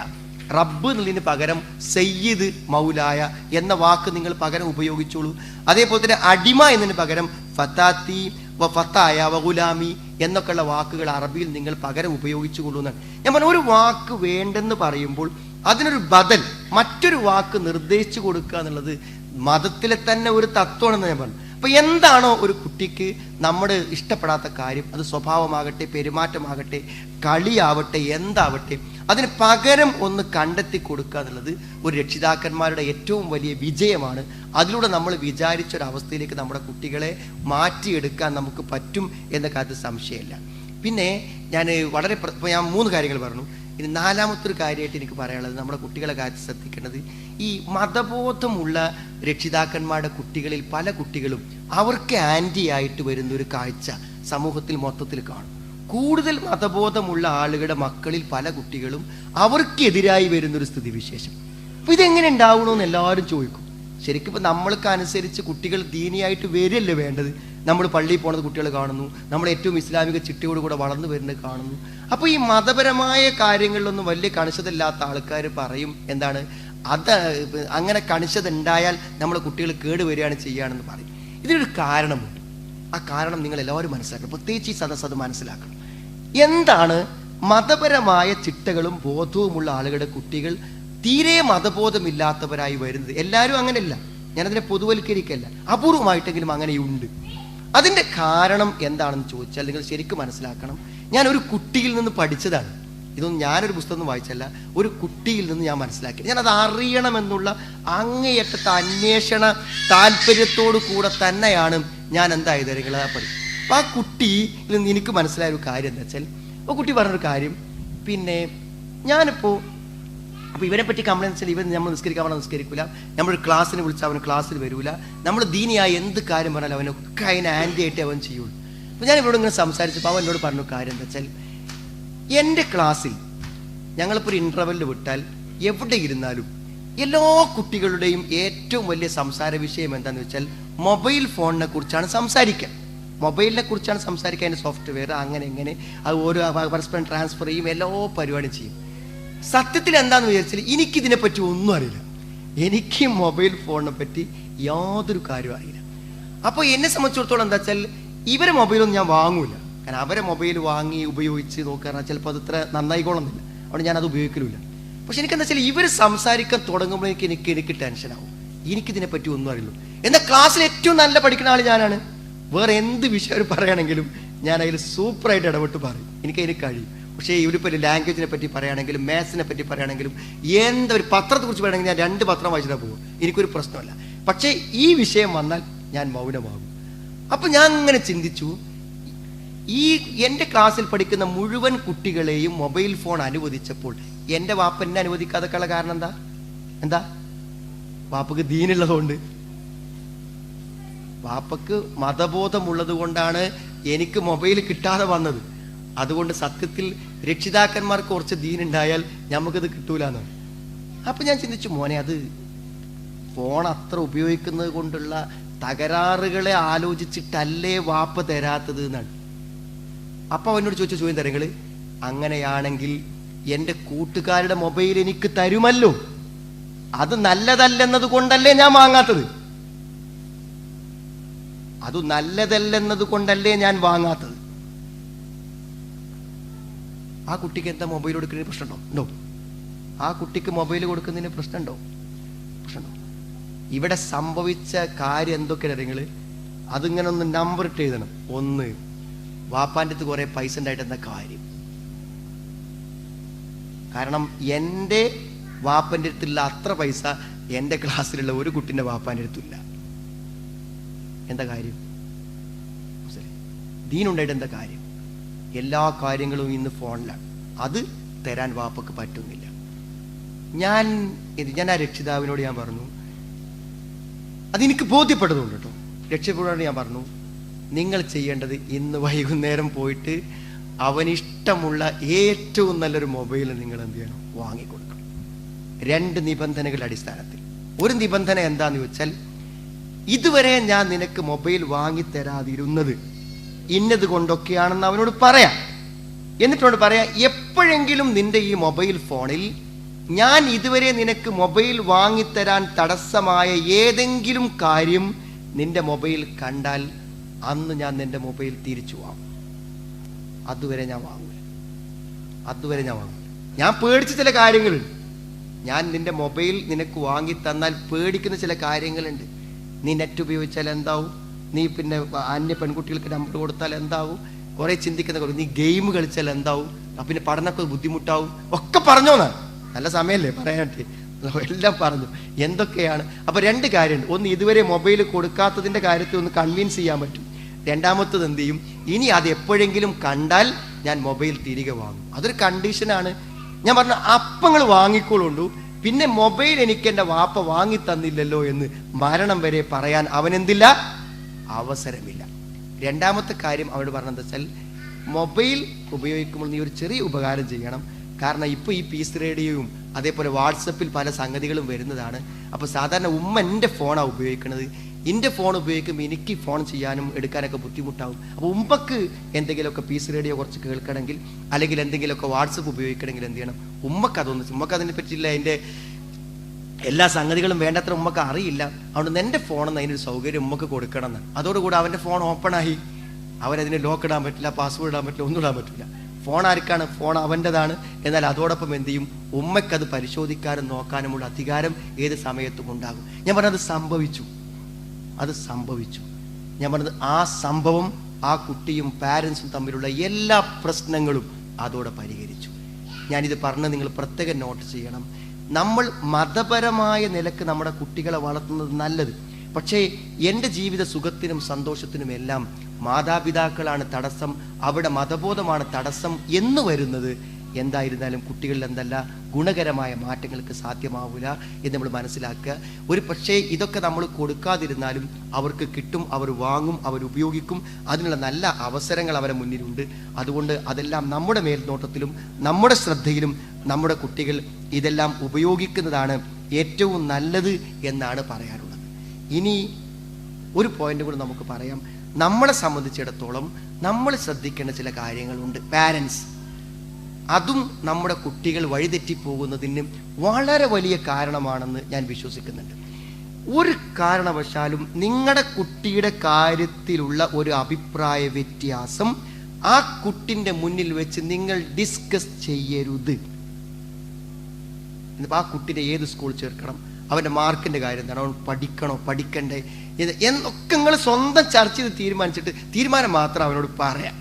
റബ്ബ് എന്നുള്ളതിന് പകരം സയ്യിദ് മൗലായ എന്ന വാക്ക് നിങ്ങൾ പകരം ഉപയോഗിച്ചോളൂ. അതേപോലെ തന്നെ അടിമ എന്നതിന് പകരം ഫതാത്തി വ ഫതായ വ ഗുലാമി എന്നൊക്കെയുള്ള വാക്കുകൾ അറബിയിൽ നിങ്ങൾ പകരം ഉപയോഗിച്ചുകൊള്ളൂ എന്നാണ് ഞാൻ പറഞ്ഞ. ഒരു വാക്ക് വേണ്ടെന്ന് പറയുമ്പോൾ അതിനൊരു ബദൽ മറ്റൊരു വാക്ക് നിർദ്ദേശിച്ചു കൊടുക്കുക എന്നുള്ളത് മതത്തിലെ തന്നെ ഒരു തത്വമാണെന്ന് ഞാൻ പറഞ്ഞു. അപ്പൊ എന്താണോ ഒരു കുട്ടിക്ക് നമ്മുടെ ഇഷ്ടപ്പെടാത്ത കാര്യം, അത് സ്വഭാവമാകട്ടെ, പെരുമാറ്റമാകട്ടെ, കളിയാവട്ടെ, എന്താവട്ടെ, അതിന് പകരം ഒന്ന് കണ്ടെത്തി കൊടുക്കുക എന്നുള്ളത് ഒരു രക്ഷിതാക്കന്മാരുടെ ഏറ്റവും വലിയ വിജയമാണ്. അതിലൂടെ നമ്മൾ വിചാരിച്ചൊരവസ്ഥയിലേക്ക് നമ്മുടെ കുട്ടികളെ മാറ്റിയെടുക്കാൻ നമുക്ക് പറ്റും എന്ന കാര്യത്തിൽ സംശയമില്ല. പിന്നെ ഞാൻ ഞാൻ 3 കാര്യങ്ങൾ പറഞ്ഞു. ഇനി 4ാമത്തൊരു കാര്യമായിട്ട് എനിക്ക് പറയാനുള്ളത്, നമ്മുടെ കുട്ടികളെ കാര്യത്തിൽ ശ്രദ്ധിക്കേണ്ടത്, ഈ മതബോധമുള്ള രക്ഷിതാക്കന്മാരുടെ കുട്ടികളിൽ പല കുട്ടികളും അവർക്ക് ആൻറ്റി ആയിട്ട് വരുന്ന ഒരു കാഴ്ച സമൂഹത്തിൽ മൊത്തത്തിൽ കാണും. കൂടുതൽ മതബോധമുള്ള ആളുകളുടെ മക്കളിൽ പല കുട്ടികളും അവർക്കെതിരായി വരുന്നൊരു സ്ഥിതിവിശേഷം. അപ്പൊ ഇതെങ്ങനെ ഉണ്ടാവണമെന്ന് എല്ലാവരും ചോദിക്കും. ശരിക്കും ഇപ്പം നമ്മൾക്ക് അനുസരിച്ച് കുട്ടികൾ ദീനിയായിട്ട് വരികയല്ലേ വേണ്ടത്. നമ്മൾ പള്ളിയിൽ പോണത് കുട്ടികൾ കാണുന്നു, നമ്മൾ ഏറ്റവും ഇസ്ലാമിക ചിട്ടയോട് കൂടെ വളർന്നു വരുന്നത് കാണുന്നു. അപ്പോൾ ഈ മതപരമായ കാര്യങ്ങളിലൊന്നും വലിയ കണിശതയില്ലാത്ത ആൾക്കാർ പറയും എന്താണ്, അത് അങ്ങനെ കണിശത ഉണ്ടായാൽ നമ്മളെ കുട്ടികൾ കേടുവരികയാണ് ചെയ്യുകയാണെന്ന് പറയും. ഇതിനൊരു കാരണമുണ്ട്. ആ കാരണം നിങ്ങൾ എല്ലാവരും മനസ്സിലാക്കണം, പ്രത്യേകിച്ച് ഈ സദസ്സ് അത് മനസ്സിലാക്കണം. എന്താണ് മതപരമായ ചിട്ടകളും ബോധവുമുള്ള ആളുകളുടെ കുട്ടികൾ തീരെ മതബോധമില്ലാത്തവരായി വരുന്നത്? എല്ലാവരും അങ്ങനെയല്ല, ഞാനതിനെ പൊതുവൽക്കരിക്കല്ല, അപൂർവമായിട്ടെങ്കിലും അങ്ങനെയുണ്ട്. അതിൻ്റെ കാരണം എന്താണെന്ന് ചോദിച്ചാൽ നിങ്ങൾ ശരിക്കും മനസ്സിലാക്കണം. ഞാൻ ഒരു കുട്ടിയിൽ നിന്ന് പഠിച്ചതാണ്. ഇതൊന്നും ഞാനൊരു പുസ്തകം വായിച്ചല്ല, ഒരു കുട്ടിയിൽ നിന്ന് ഞാൻ മനസ്സിലാക്കി. ഞാനത് അറിയണമെന്നുള്ള അങ്ങേയറ്റത്തെ അന്വേഷണ താല്പര്യത്തോടു കൂടെ തന്നെയാണ് ഞാൻ എന്തായത് നിങ്ങളെ പഠിക്കും. അപ്പം ആ കുട്ടിയിൽ നിന്ന് എനിക്ക് മനസ്സിലായ ഒരു കാര്യം എന്താ വെച്ചാൽ, ആ കുട്ടി പറഞ്ഞൊരു കാര്യം, പിന്നെ ഞാനിപ്പോൾ അപ്പോൾ ഇവനെ പറ്റി കംപ്ലൈൻറ്റ് വെച്ചാൽ ഇവൻ നമ്മൾ നിസ്കരിക്കില്ല, നമ്മളൊരു ക്ലാസ്സിന് വിളിച്ചാൽ അവന് ക്ലാസ്സിൽ വരില്ല, നമ്മൾ ദീനിയായ എന്ത് കാര്യം പറഞ്ഞാലും അവനൊക്കെ അതിനെ ആൻറ്റി ആയിട്ട് അവൻ ചെയ്യുള്ളൂ. അപ്പോൾ ഞാൻ ഇവരോട് ഇങ്ങനെ സംസാരിച്ചപ്പോൾ അവൻ എന്നോട് പറഞ്ഞ കാര്യം എന്താ വെച്ചാൽ, എൻ്റെ ക്ലാസ്സിൽ ഞങ്ങളിപ്പോൾ ഒരു ഇൻ്റർവെല്ലിൽ വിട്ടാൽ എവിടെ ഇരുന്നാലും എല്ലാ കുട്ടികളുടെയും ഏറ്റവും വലിയ സംസാര വിഷയം എന്താണെന്ന് വെച്ചാൽ മൊബൈൽ ഫോണിനെ കുറിച്ചാണ് സംസാരിക്കുക. മൊബൈലിനെ കുറിച്ചാണ് സംസാരിക്കുക, അതിൻ്റെ സോഫ്റ്റ്വെയർ അങ്ങനെ എങ്ങനെ അത് ഓരോ പരസ്പരം ട്രാൻസ്ഫർ ചെയ്യും, എല്ലാ പരിപാടിയും ചെയ്യും. സത്യത്തിൽ എന്താണെന്ന് വിചാരിച്ചാൽ എനിക്കിതിനെപ്പറ്റി ഒന്നും അറിയില്ല, എനിക്ക് മൊബൈൽ ഫോണിനെ പറ്റി യാതൊരു കാര്യവും അറിയില്ല. അപ്പോൾ എന്നെ സംബന്ധിച്ചിടത്തോളം എന്താ വെച്ചാൽ ഇവരെ മൊബൈലൊന്നും ഞാൻ വാങ്ങൂല. കാരണം അവരെ മൊബൈൽ വാങ്ങി ഉപയോഗിച്ച് നോക്കുക ചിലപ്പോൾ അത് ഇത്ര നന്നായിക്കോളന്നില്ല, അതുകൊണ്ട് ഞാനത് ഉപയോഗിക്കലില്ല. പക്ഷെ എനിക്കെന്താ വെച്ചാൽ ഇവർ സംസാരിക്കാൻ തുടങ്ങുമ്പോഴേക്ക് എനിക്ക് ടെൻഷനാവും, എനിക്കിതിനെപ്പറ്റി ഒന്നും അറിയില്ല. എന്നാൽ ക്ലാസ്സിൽ ഏറ്റവും നല്ല പഠിക്കുന്ന ആൾ ഞാനാണ്. വേറെ എന്ത് വിഷയം പറയുകയാണെങ്കിലും ഞാൻ അതിൽ സൂപ്പറായിട്ട് ഇടപെട്ട് പറയും, എനിക്കതിന് കഴിയും. പക്ഷേ ഇവരിപ്പോൾ ലാംഗ്വേജിനെ പറ്റി പറയുകയാണെങ്കിലും മാത്സിനെ പറ്റി പറയുകയാണെങ്കിലും എന്താ ഒരു പത്രത്തെ കുറിച്ച് പറയുകയാണെങ്കിൽ ഞാൻ 2 പത്രം വായിച്ചിട്ടാണ് പോകും, എനിക്കൊരു പ്രശ്നമല്ല. പക്ഷേ ഈ വിഷയം വന്നാൽ ഞാൻ മൗനമാകും. അപ്പം ഞാൻ അങ്ങനെ ചിന്തിച്ചു, ഈ എൻ്റെ ക്ലാസ്സിൽ പഠിക്കുന്ന മുഴുവൻ കുട്ടികളെയും മൊബൈൽ ഫോൺ അനുവദിച്ചപ്പോൾ എൻ്റെ വാപ്പ എന്നെ അനുവദിക്കാതൊക്കെയുള്ള കാരണം എന്താ? വാപ്പക്ക് ദീനുള്ളതുകൊണ്ട്, വാപ്പക്ക് മതബോധമുള്ളത് കൊണ്ടാണ് എനിക്ക് മൊബൈൽ കിട്ടാതെ വന്നത്. അതുകൊണ്ട് സത്യത്തിൽ രക്ഷിതാക്കന്മാർക്ക് കുറച്ച് ദീനുണ്ടായാൽ നമുക്കത് കിട്ടൂലെന്നാണ്. അപ്പം ഞാൻ ചിന്തിച്ചു, മോനെ അത് ഫോൺ അത്ര ഉപയോഗിക്കുന്നത് കൊണ്ടുള്ള തകരാറുകളെ ആലോചിച്ചിട്ടല്ലേ വാപ്പ തരാത്തത് എന്നാണ്. അപ്പം അവനോട് ചോദിച്ച ചോദ്യം തരങ്ങൾ, അങ്ങനെയാണെങ്കിൽ എൻ്റെ കൂട്ടുകാരുടെ മൊബൈൽ എനിക്ക് തരുമല്ലോ, അത് നല്ലതല്ലെന്നത് കൊണ്ടല്ലേ ഞാൻ വാങ്ങാത്തത്? അത് നല്ലതല്ലെന്നത് കൊണ്ടല്ലേ ഞാൻ വാങ്ങാത്തത്? ആ കുട്ടിക്ക് എന്താ മൊബൈൽ കൊടുക്കുന്നതിന് പ്രശ്നമുണ്ടോ? ആ കുട്ടിക്ക് മൊബൈൽ കൊടുക്കുന്നതിന് പ്രശ്നമുണ്ടോ? ഇവിടെ സംഭവിച്ച കാര്യം എന്തൊക്കെയാണ് നിങ്ങൾ അതിങ്ങനെ ഒന്ന് നമ്പർ ഇട്ട് എഴുതണം. 1, വാപ്പാൻ്റെ അടുത്ത് കുറെ പൈസ ഉണ്ടായിട്ട് എന്താ കാര്യം? കാരണം എൻ്റെ വാപ്പൻ്റെ അടുത്തുള്ള അത്ര പൈസ എൻ്റെ ക്ലാസ്സിലുള്ള ഒരു കുട്ടിൻ്റെ വാപ്പാൻ്റെ അടുത്തില്ല. എന്താ കാര്യം? ദീനുണ്ടായിട്ട് എന്താ കാര്യം? എല്ലാ കാര്യങ്ങളും ഇന്ന് ഫോണിലാണ്, അത് തരാൻ വാപ്പക്ക് പറ്റുന്നില്ല. ഞാൻ ആ രക്ഷിതാവിനോട് ഞാൻ പറഞ്ഞു, അതെനിക്ക് ബോധ്യപ്പെടുന്നുണ്ട് കേട്ടോ. രക്ഷിതാവിനോട് ഞാൻ പറഞ്ഞു, നിങ്ങൾ ചെയ്യേണ്ടത് ഇന്ന് വൈകുന്നേരം പോയിട്ട് അവനിഷ്ടമുള്ള ഏറ്റവും നല്ലൊരു മൊബൈൽ നിങ്ങൾ എന്ത് ചെയ്യണം? വാങ്ങിക്കൊടുക്കണം. 2 നിബന്ധനകളുടെ അടിസ്ഥാനത്തിൽ. ഒരു നിബന്ധന എന്താന്ന് വെച്ചാൽ, ഇതുവരെ ഞാൻ നിനക്ക് മൊബൈൽ വാങ്ങിത്തരാതിരുന്നത് ഇന്നത് കൊണ്ടൊക്കെയാണെന്ന് അവനോട് പറയാം. എന്നിട്ടോട് പറയാം, എപ്പോഴെങ്കിലും നിന്റെ ഈ മൊബൈൽ ഫോണിൽ ഞാൻ ഇതുവരെ നിനക്ക് മൊബൈൽ വാങ്ങിത്തരാൻ തടസ്സമായ ഏതെങ്കിലും കാര്യം നിന്റെ മൊബൈൽ കണ്ടാൽ അന്ന് ഞാൻ നിന്റെ മൊബൈൽ തിരിച്ചു വാങ്ങും. അതുവരെ ഞാൻ വാങ്ങൂല. ഞാൻ പേടിച്ച ചില കാര്യങ്ങളുണ്ട്. ഞാൻ നിന്റെ മൊബൈൽ നിനക്ക് വാങ്ങി തന്നാൽ പേടിക്കുന്ന ചില കാര്യങ്ങളുണ്ട്. നീ നെറ്റ് ഉപയോഗിച്ചാൽ എന്താവും? നീ പിന്നെ അന്യ പെൺകുട്ടികൾക്ക് നമ്പർ കൊടുത്താൽ എന്താവും? കുറെ ചിന്തിക്കുന്ന കുറേ. നീ ഗെയിം കളിച്ചാൽ എന്താവും? പിന്നെ പഠനമൊക്കെ ബുദ്ധിമുട്ടാവും. ഒക്കെ പറഞ്ഞോന്നാണ്, നല്ല സമയമല്ലേ പറയാനായിട്ട്, എല്ലാം പറഞ്ഞു എന്തൊക്കെയാണ്. അപ്പൊ 2 കാര്യമുണ്ട്. ഒന്ന്, ഇതുവരെ മൊബൈൽ കൊടുക്കാത്തതിന്റെ കാര്യത്തിൽ ഒന്ന് കൺവിൻസ് ചെയ്യാൻ പറ്റും. രണ്ടാമത്തത് എന്ത് ചെയ്യും? ഇനി അത് എപ്പോഴെങ്കിലും കണ്ടാൽ ഞാൻ മൊബൈൽ തിരികെ വാങ്ങും. അതൊരു കണ്ടീഷനാണ്. ഞാൻ പറഞ്ഞു, അപ്പങ്ങൾ വാങ്ങിക്കോളുണ്ടു, പിന്നെ മൊബൈൽ എനിക്ക് എൻ്റെ വാപ്പ വാങ്ങി തന്നില്ലല്ലോ എന്ന് മരണം വരെ പറയാൻ അവനെന്തില്ല? അവസരമില്ല. രണ്ടാമത്തെ കാര്യം അവരോട് പറഞ്ഞത് വെച്ചാൽ, മൊബൈൽ ഉപയോഗിക്കുമ്പോൾ നീ ഒരു ചെറിയ ഉപകാരം ചെയ്യണം. കാരണം ഇപ്പോൾ ഈ പീസ് റേഡിയോയും അതേപോലെ വാട്സപ്പിൽ പല സംഗതികളും വരുന്നതാണ്. അപ്പോൾ സാധാരണ ഉമ്മ എൻ്റെ ഫോണാണ് ഉപയോഗിക്കുന്നത്. എൻ്റെ ഫോൺ ഉപയോഗിക്കുമ്പോൾ എനിക്ക് ഫോൺ ചെയ്യാനും എടുക്കാനൊക്കെ ബുദ്ധിമുട്ടാവും. അപ്പോൾ ഉമ്മക്ക് എന്തെങ്കിലുമൊക്കെ പീസ് റേഡിയോ കുറച്ച് കേൾക്കണമെങ്കിൽ അല്ലെങ്കിൽ എന്തെങ്കിലുമൊക്കെ വാട്സപ്പ് ഉപയോഗിക്കണമെങ്കിൽ എന്ത് ചെയ്യണം? ഉമ്മക്ക് അതിനെ പറ്റിയില്ല, അതിൻ്റെ എല്ലാ സംഗതികളും വേണ്ടത്ര ഉമ്മക്ക് അറിയില്ല. അതുകൊണ്ട് എൻ്റെ ഫോണെന്ന് അതിനൊരു സൗകര്യം ഉമ്മക്ക് കൊടുക്കണം എന്ന്. അതോടുകൂടി അവൻ്റെ ഫോൺ ഓപ്പണായി. അവരതിന് ലോക്ക് ഇടാൻ പറ്റില്ല, പാസ്വേഡ് ഇടാൻ പറ്റില്ല, ഒന്നും ഇടാൻ പറ്റില്ല. ഫോൺ ആർക്കാണ്? ഫോൺ അവൻ്റെതാണ്. എന്നാൽ അതോടൊപ്പം എന്ത് ചെയ്യും? ഉമ്മയ്ക്കത് പരിശോധിക്കാനും നോക്കാനുമുള്ള അധികാരം ഏത് സമയത്തും ഉണ്ടാകും. ഞാൻ പറഞ്ഞത് സംഭവിച്ചു, അത് സംഭവിച്ചു. ഞാൻ പറഞ്ഞത് ആ സംഭവം ആ കുട്ടിയും പാരൻസും തമ്മിലുള്ള എല്ലാ പ്രശ്നങ്ങളും അതോടെ പരിഹരിച്ചു. ഞാനിത് പറഞ്ഞ് നിങ്ങൾ പ്രത്യേകം നോട്ട് ചെയ്യണം. നമ്മൾ മതപരമായ നിലക്ക് നമ്മുടെ കുട്ടികളെ വളർത്തുന്നത് നല്ലത്. പക്ഷേ എൻ്റെ ജീവിത സുഖത്തിനും സന്തോഷത്തിനും എല്ലാം മാതാപിതാക്കളാണ് തടസ്സം, അവിടെ മതബോധമാണ് തടസ്സം എന്ന് വരുന്നത് എന്തായിരുന്നാലും കുട്ടികളിൽ എന്തല്ല ഗുണകരമായ മാറ്റങ്ങൾക്ക് സാധ്യമാവില്ല എന്ന് നമ്മൾ മനസ്സിലാക്കുക. ഒരു പക്ഷേ ഇതൊക്കെ നമ്മൾ കൊടുക്കാതിരുന്നാലും അവർക്ക് കിട്ടും, അവർ വാങ്ങും, അവർ ഉപയോഗിക്കും. അതിനുള്ള നല്ല അവസരങ്ങൾ അവരെ മുന്നിലുണ്ട്. അതുകൊണ്ട് അതെല്ലാം നമ്മുടെ മേൽനോട്ടത്തിലും നമ്മുടെ ശ്രദ്ധയിലും നമ്മുടെ കുട്ടികൾ ഇതെല്ലാം ഉപയോഗിക്കുന്നതാണ് ഏറ്റവും നല്ലത് എന്നാണ് പറയാറുള്ളത്. ഇനി ഒരു പോയിന്റ് കൂടെ നമുക്ക് പറയാം. നമ്മളെ സംബന്ധിച്ചിടത്തോളം നമ്മൾ ശ്രദ്ധിക്കേണ്ട ചില കാര്യങ്ങളുണ്ട്. പാരൻസ്, അതും നമ്മുടെ കുട്ടികൾ വഴിതെറ്റിപ്പോകുന്നതിന് വളരെ വലിയ കാരണമാണെന്ന് ഞാൻ വിശ്വസിക്കുന്നുണ്ട്. ഒരു കാരണവശാലും നിങ്ങളുടെ കുട്ടിയുടെ കാര്യത്തിലുള്ള ഒരു അഭിപ്രായ വ്യത്യാസം ആ കുട്ടിൻ്റെ മുന്നിൽ വെച്ച് നിങ്ങൾ ഡിസ്കസ് ചെയ്യരുത്. ആ കുട്ടിയെ ഏത് സ്കൂൾ ചേർക്കണം, അവൻ്റെ മാർക്കിൻ്റെ കാര്യം എന്താണ്, അവൻ പഠിക്കണോ പഠിക്കണ്ടേ എന്നൊക്കെ നിങ്ങൾ സ്വന്തം ചർച്ച ചെയ്ത് തീരുമാനിച്ചിട്ട് തീരുമാനം മാത്രം അവനോട് പറയാം.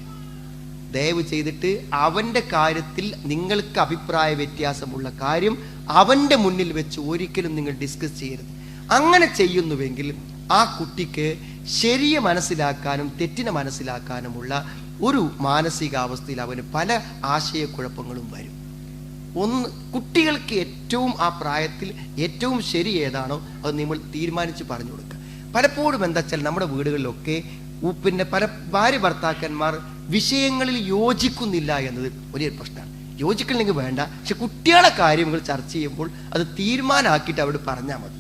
ദയവ് ചെയ്തിട്ട് അവൻ്റെ കാര്യത്തിൽ നിങ്ങൾക്ക് അഭിപ്രായ വ്യത്യാസമുള്ള കാര്യം അവൻ്റെ മുന്നിൽ വെച്ച് ഒരിക്കലും നിങ്ങൾ ഡിസ്കസ് ചെയ്യരുത്. അങ്ങനെ ചെയ്യുന്നുവെങ്കിൽ ആ കുട്ടിക്ക് ശരിയെ മനസ്സിലാക്കാനും തെറ്റിനെ മനസ്സിലാക്കാനുമുള്ള ഒരു മാനസികാവസ്ഥയിൽ അവന് പല ആശയക്കുഴപ്പങ്ങളും വരും. കുട്ടികൾക്ക് ഏറ്റവും ആ പ്രായത്തിൽ ഏറ്റവും ശരി ഏതാണോ അത് നമ്മൾ തീരുമാനിച്ച് പറഞ്ഞു കൊടുക്കുക. പലപ്പോഴും എന്താ വെച്ചാൽ നമ്മുടെ വീടുകളിലൊക്കെ പിന്നെ പല ഭാര്യ ഭർത്താക്കന്മാർ വിഷയങ്ങളിൽ യോജിക്കുന്നില്ല എന്നത് വലിയൊരു പ്രശ്നമാണ്. യോജിക്കണമെങ്കിൽ വേണ്ട, പക്ഷെ കുട്ടികളെ കാര്യങ്ങൾ ചർച്ച ചെയ്യുമ്പോൾ അത് തീരുമാനമാക്കിയിട്ട് അവിടെ പറഞ്ഞാൽ മതി.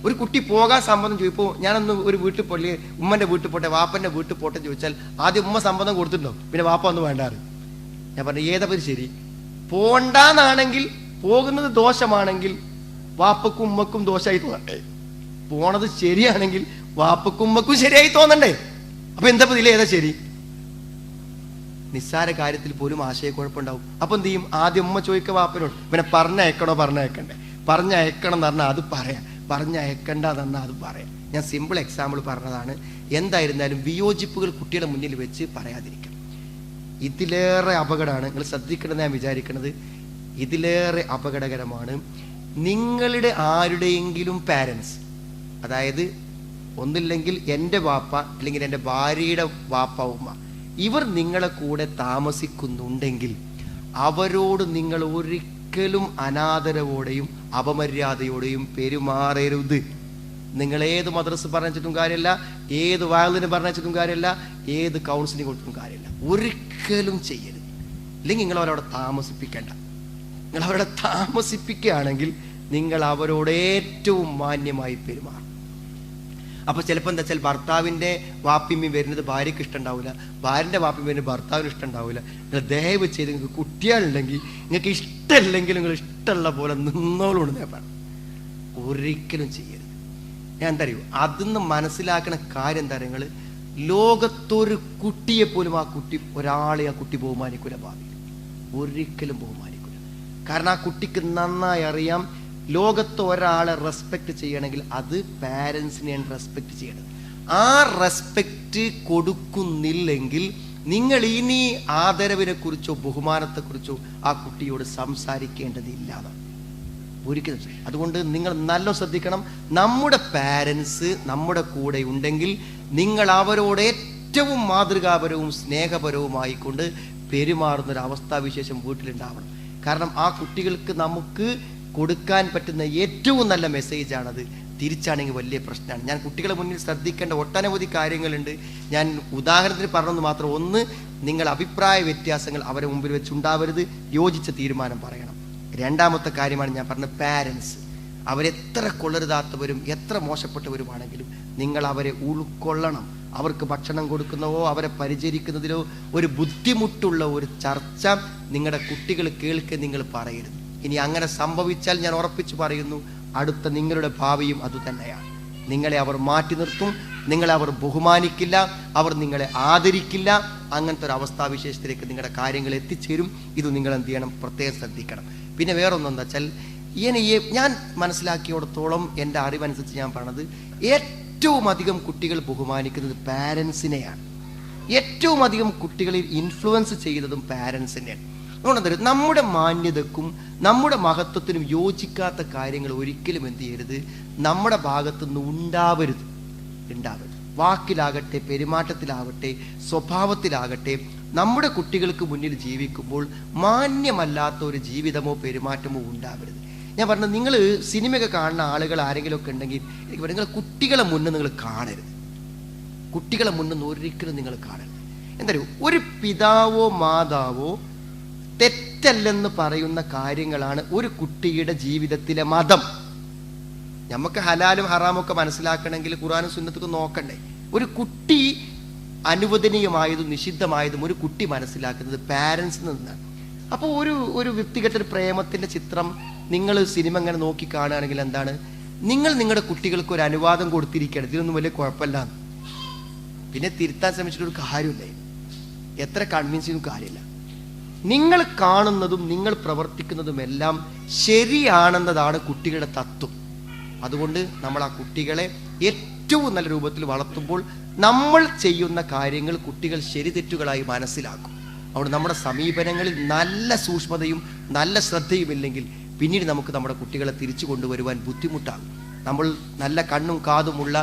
ഒരു കുട്ടി പോകാൻ സമ്മതം ചോദിപ്പോൾ ഞാനൊന്ന് ഒരു വീട്ടിൽ പോലെ ഉമ്മൻ്റെ വീട്ടിൽ പോട്ടെ വാപ്പൻ്റെ വീട്ടിൽ പോട്ടെ ചോദിച്ചാൽ ആദ്യം ഉമ്മ സമ്മതം കൊടുത്തിട്ടുണ്ടോ, പിന്നെ വാപ്പ ഒന്നും വേണ്ടാറ്. ഞാൻ പറഞ്ഞു ഏതവര് ശരി, പോണ്ടാന്നാണെങ്കിൽ പോകുന്നത് ദോഷമാണെങ്കിൽ വാപ്പക്കും ഉമ്മക്കും ദോഷമായി തോന്നണ്ടേ, പോണത് ശരിയാണെങ്കിൽ വാപ്പക്കും ഉമ്മക്കും ശരിയായി തോന്നണ്ടേ? അപ്പൊ എന്താ ഇതിൽ ഏതാ ശരി? നിസ്സാര കാര്യത്തിൽ പോലും ആശയക്കുഴപ്പമുണ്ടാവും. അപ്പൊ എന്ത് ചെയ്യും? ആദ്യം ഉമ്മ ചോദിക്കുക വാപ്പനോട്, പിന്നെ പറഞ്ഞയക്കണോ പറഞ്ഞയക്കണ്ടേ, പറഞ്ഞയക്കണം എന്ന് പറഞ്ഞാൽ അത് പറയാം, പറഞ്ഞയക്കണ്ട എന്ന് പറഞ്ഞാൽ അത് പറയാം. ഞാൻ സിമ്പിൾ എക്സാമ്പിൾ പറഞ്ഞതാണ്. എന്തായിരുന്നാലും വിയോജിപ്പുകൾ കുട്ടിയുടെ മുന്നിൽ വെച്ച് പറയാതിരിക്കാം. ഇതിലേറെ അപകടമാണ്, നിങ്ങൾ ശ്രദ്ധിക്കണമെന്ന് ഞാൻ വിചാരിക്കുന്നത്, ഇതിലേറെ അപകടകരമാണ് നിങ്ങളുടെ ആരുടെയെങ്കിലും പാരൻസ്, അതായത് ഒന്നില്ലെങ്കിൽ എൻ്റെ വാപ്പ അല്ലെങ്കിൽ എൻ്റെ ഭാര്യയുടെ വാപ്പ ഉമ്മ, ഇവർ നിങ്ങളെ കൂടെ താമസിക്കുന്നുണ്ടെങ്കിൽ അവരോട് നിങ്ങൾ ഒരിക്കലും അനാദരവോടെയും അപമര്യാദയോടെയും പെരുമാറരുത്. നിങ്ങൾ ഏത് മദ്രസ പറഞ്ഞിട്ടും കാര്യമില്ല, ഏത് വയലിന് പറഞ്ഞിട്ടും കാര്യമില്ല, ഏത് കൗൺസിലിംഗ് കൊടുത്തിട്ടും കാര്യമില്ല, ഒരിക്കലും ചെയ്യരുത്. ഇല്ലെങ്കിൽ നിങ്ങൾ അവരവിടെ താമസിപ്പിക്കേണ്ട. നിങ്ങൾ അവരുടെ താമസിപ്പിക്കുകയാണെങ്കിൽ നിങ്ങൾ അവരോട് ഏറ്റവും മാന്യമായി പെരുമാറും. അപ്പൊ ചിലപ്പോൾ എന്താ വെച്ചാൽ ഭർത്താവിൻ്റെ വാപ്പിമ്മയും വരുന്നത് ഭാര്യയ്ക്ക് ഇഷ്ടമുണ്ടാവില്ല, ഭാര്യൻ്റെ വാപ്പിയും വരുന്നത് ഭർത്താവിന് ഇഷ്ടമുണ്ടാവില്ല. നിങ്ങൾ ദയവ് ചെയ്ത് നിങ്ങൾക്ക് കുട്ടികളുണ്ടെങ്കിൽ നിങ്ങൾക്ക് ഇഷ്ടമില്ലെങ്കിൽ നിങ്ങൾ ഇഷ്ടമുള്ള പോലെ നിന്നോളുണ്ട്. ഞാൻ പറഞ്ഞു ഒരിക്കലും ചെയ്യരുത്. ഞാൻ എന്താ അറിയൂ, അതിന്ന് മനസ്സിലാക്കുന്ന കാര്യം എന്താ നിങ്ങൾ, ലോകത്തൊരു കുട്ടിയെ പോലും ആ കുട്ടി ഒരാളെ ആ കുട്ടി ബഹുമാനിക്കൂല, ഭാവി ഒരിക്കലും ബഹുമാനിക്കൂല. കാരണം ആ കുട്ടിക്ക് നന്നായി അറിയാം ലോകത്ത് ഒരാളെ റെസ്പെക്ട് ചെയ്യണമെങ്കിൽ അത് പാരൻസിനെയാണ് റെസ്പെക്ട് ചെയ്യണത്. ആ റെസ്പെക്റ്റ് കൊടുക്കുന്നില്ലെങ്കിൽ നിങ്ങൾ ഇനി ആദരവിനെ കുറിച്ചോ ബഹുമാനത്തെക്കുറിച്ചോ ആ കുട്ടിയോട് സംസാരിക്കേണ്ടതില്ലാതെ ഒരിക്കലും. അതുകൊണ്ട് നിങ്ങൾ നല്ല ശ്രദ്ധിക്കണം. നമ്മുടെ പാരൻസ് നമ്മുടെ കൂടെ ഉണ്ടെങ്കിൽ നിങ്ങൾ അവരോട് ഏറ്റവും മാതൃകാപരവും സ്നേഹപരവുമായിക്കൊണ്ട് പെരുമാറുന്നൊരവസ്ഥാവിശേഷം വീട്ടിലുണ്ടാവണം. കാരണം ആ കുട്ടികൾക്ക് നമുക്ക് കൊടുക്കാൻ പറ്റുന്ന ഏറ്റവും നല്ല മെസ്സേജാണത്. തിരിച്ചാണെങ്കിൽ വലിയ പ്രശ്നമാണ്. ഞാൻ കുട്ടികളെ മുന്നിൽ ശ്രദ്ധിക്കേണ്ട ഒട്ടനവധി കാര്യങ്ങളുണ്ട്. ഞാൻ ഉദാഹരണത്തിന് പറഞ്ഞെന്ന് മാത്രം. ഒന്ന്, നിങ്ങൾ അഭിപ്രായ വ്യത്യാസങ്ങൾ അവരെ മുമ്പിൽ വെച്ചുണ്ടാവരുത്, യോജിച്ച തീരുമാനം പറയണം. രണ്ടാമത്തെ കാര്യമാണ് ഞാൻ പറഞ്ഞ പാരൻസ്. അവരെത്ര കൊള്ളരുതാത്തവരും എത്ര മോശപ്പെട്ടവരുമാണെങ്കിലും നിങ്ങൾ അവരെ ഉൾക്കൊള്ളണം. അവർക്ക് ഭക്ഷണം കൊടുക്കുന്നതോ അവരെ പരിചരിക്കുന്നതിലോ ഒരു ബുദ്ധിമുട്ടുള്ള ഒരു ചർച്ച നിങ്ങളുടെ കുട്ടികൾ കേൾക്കെ നിങ്ങൾ പറയരുത്. ഇനി അങ്ങനെ സംഭവിച്ചാൽ ഞാൻ ഉറപ്പിച്ചു പറയുന്നു, അടുത്ത നിങ്ങളുടെ ഭാവിയും അതുതന്നെയാണ്. നിങ്ങളെ അവർ മാറ്റി നിർത്തും, നിങ്ങളെ അവർ ബഹുമാനിക്കില്ല, അവർ നിങ്ങളെ ആദരിക്കില്ല. അങ്ങനത്തെ ഒരു അവസ്ഥാവിശേഷത്തിലേക്ക് നിങ്ങളുടെ കാര്യങ്ങൾ എത്തിച്ചേരും. ഇത് നിങ്ങൾ എന്ത് ചെയ്യണം? പ്രത്യേകം ശ്രദ്ധിക്കണം. പിന്നെ വേറൊന്നെന്താ വെച്ചാൽ, ഞാൻ മനസ്സിലാക്കിയോടത്തോളം എൻ്റെ അറിവനുസരിച്ച് ഞാൻ പറഞ്ഞത്, ഏറ്റവും അധികം കുട്ടികൾ ബഹുമാനിക്കുന്നത് പാരൻസിനെയാണ്. ഏറ്റവും അധികം കുട്ടികളിൽ ഇൻഫ്ലുവൻസ് ചെയ്യുന്നതും പാരൻസിനെയാണ്. അതുകൊണ്ട് നമ്മുടെ മാന്യതക്കും നമ്മുടെ മഹത്വത്തിനും യോജിക്കാത്ത കാര്യങ്ങൾ ഒരിക്കലും എന്ത് ചെയ്യരുത്, നമ്മുടെ ഭാഗത്തുനിന്ന് ഉണ്ടാവരുത്. വാക്കിലാകട്ടെ, പെരുമാറ്റത്തിലാവട്ടെ, സ്വഭാവത്തിലാകട്ടെ, നമ്മുടെ കുട്ടികൾക്ക് മുന്നിൽ ജീവിക്കുമ്പോൾ മാന്യമല്ലാത്ത ഒരു ജീവിതമോ പെരുമാറ്റമോ ഉണ്ടാവരുത്. ഞാൻ പറഞ്ഞത്, നിങ്ങൾ സിനിമയൊക്കെ കാണുന്ന ആളുകൾ ആരെങ്കിലുമൊക്കെ ഉണ്ടെങ്കിൽ എനിക്ക് പറയാം, നിങ്ങൾ കുട്ടികളെ മുന്നിൽ നിങ്ങൾ കാണരുത്. കുട്ടികളെ മുന്നിൽ ഒരിക്കലും നിങ്ങൾ കാണരുത്. എന്തായാലും ഒരു പിതാവോ മാതാവോ തെറ്റല്ലെന്ന് പറയുന്ന കാര്യങ്ങളാണ് ഒരു കുട്ടിയുടെ ജീവിതത്തിലെ മതം. നമുക്ക് ഹലാലും ഹറാമൊക്കെ മനസ്സിലാക്കണമെങ്കിൽ ഖുർആനും സുന്നത്തൊക്കെ നോക്കണ്ടേ? ഒരു കുട്ടി അനുവദനീയമായതും നിഷിദ്ധമായതും ഒരു കുട്ടി മനസ്സിലാക്കുന്നത് പാരൻസിൽ നിന്നാണ്. അപ്പോൾ ഒരു വ്യക്തിഗത ഒരു പ്രേമത്തിന്റെ ചിത്രം നിങ്ങൾ സിനിമ ഇങ്ങനെ നോക്കി കാണുകയാണെങ്കിൽ എന്താണ്, നിങ്ങൾ നിങ്ങളുടെ കുട്ടികൾക്ക് ഒരു അനുവാദം കൊടുത്തിരിക്കുകയാണ്, ഇതിനൊന്നും വലിയ കുഴപ്പമില്ല. പിന്നെ തിരുത്താൻ ശ്രമിച്ചിട്ടൊരു കാര്യമില്ല, എത്ര കൺവിൻസ് ചെയ്യുന്ന കാര്യമില്ല. നിങ്ങൾ കാണുന്നതും നിങ്ങൾ പ്രവർത്തിക്കുന്നതുമെല്ലാം ശരിയാണെന്നതാണ് കുട്ടികളുടെ തത്വം. അതുകൊണ്ട് നമ്മൾ ആ കുട്ടികളെ ഏറ്റവും നല്ല രൂപത്തിൽ വളർത്തുമ്പോൾ നമ്മൾ ചെയ്യുന്ന കാര്യങ്ങൾ കുട്ടികൾ ശരി തെറ്റുകളായി മനസ്സിലാക്കും. അതുകൊണ്ട് നമ്മുടെ സമീപനങ്ങളിൽ നല്ല സൂക്ഷ്മതയും നല്ല ശ്രദ്ധയുമില്ലെങ്കിൽ പിന്നീട് നമുക്ക് നമ്മുടെ കുട്ടികളെ തിരിച്ചു കൊണ്ടുവരുവാൻ ബുദ്ധിമുട്ടാകും. നമ്മൾ നല്ല കണ്ണും കാതുമുള്ള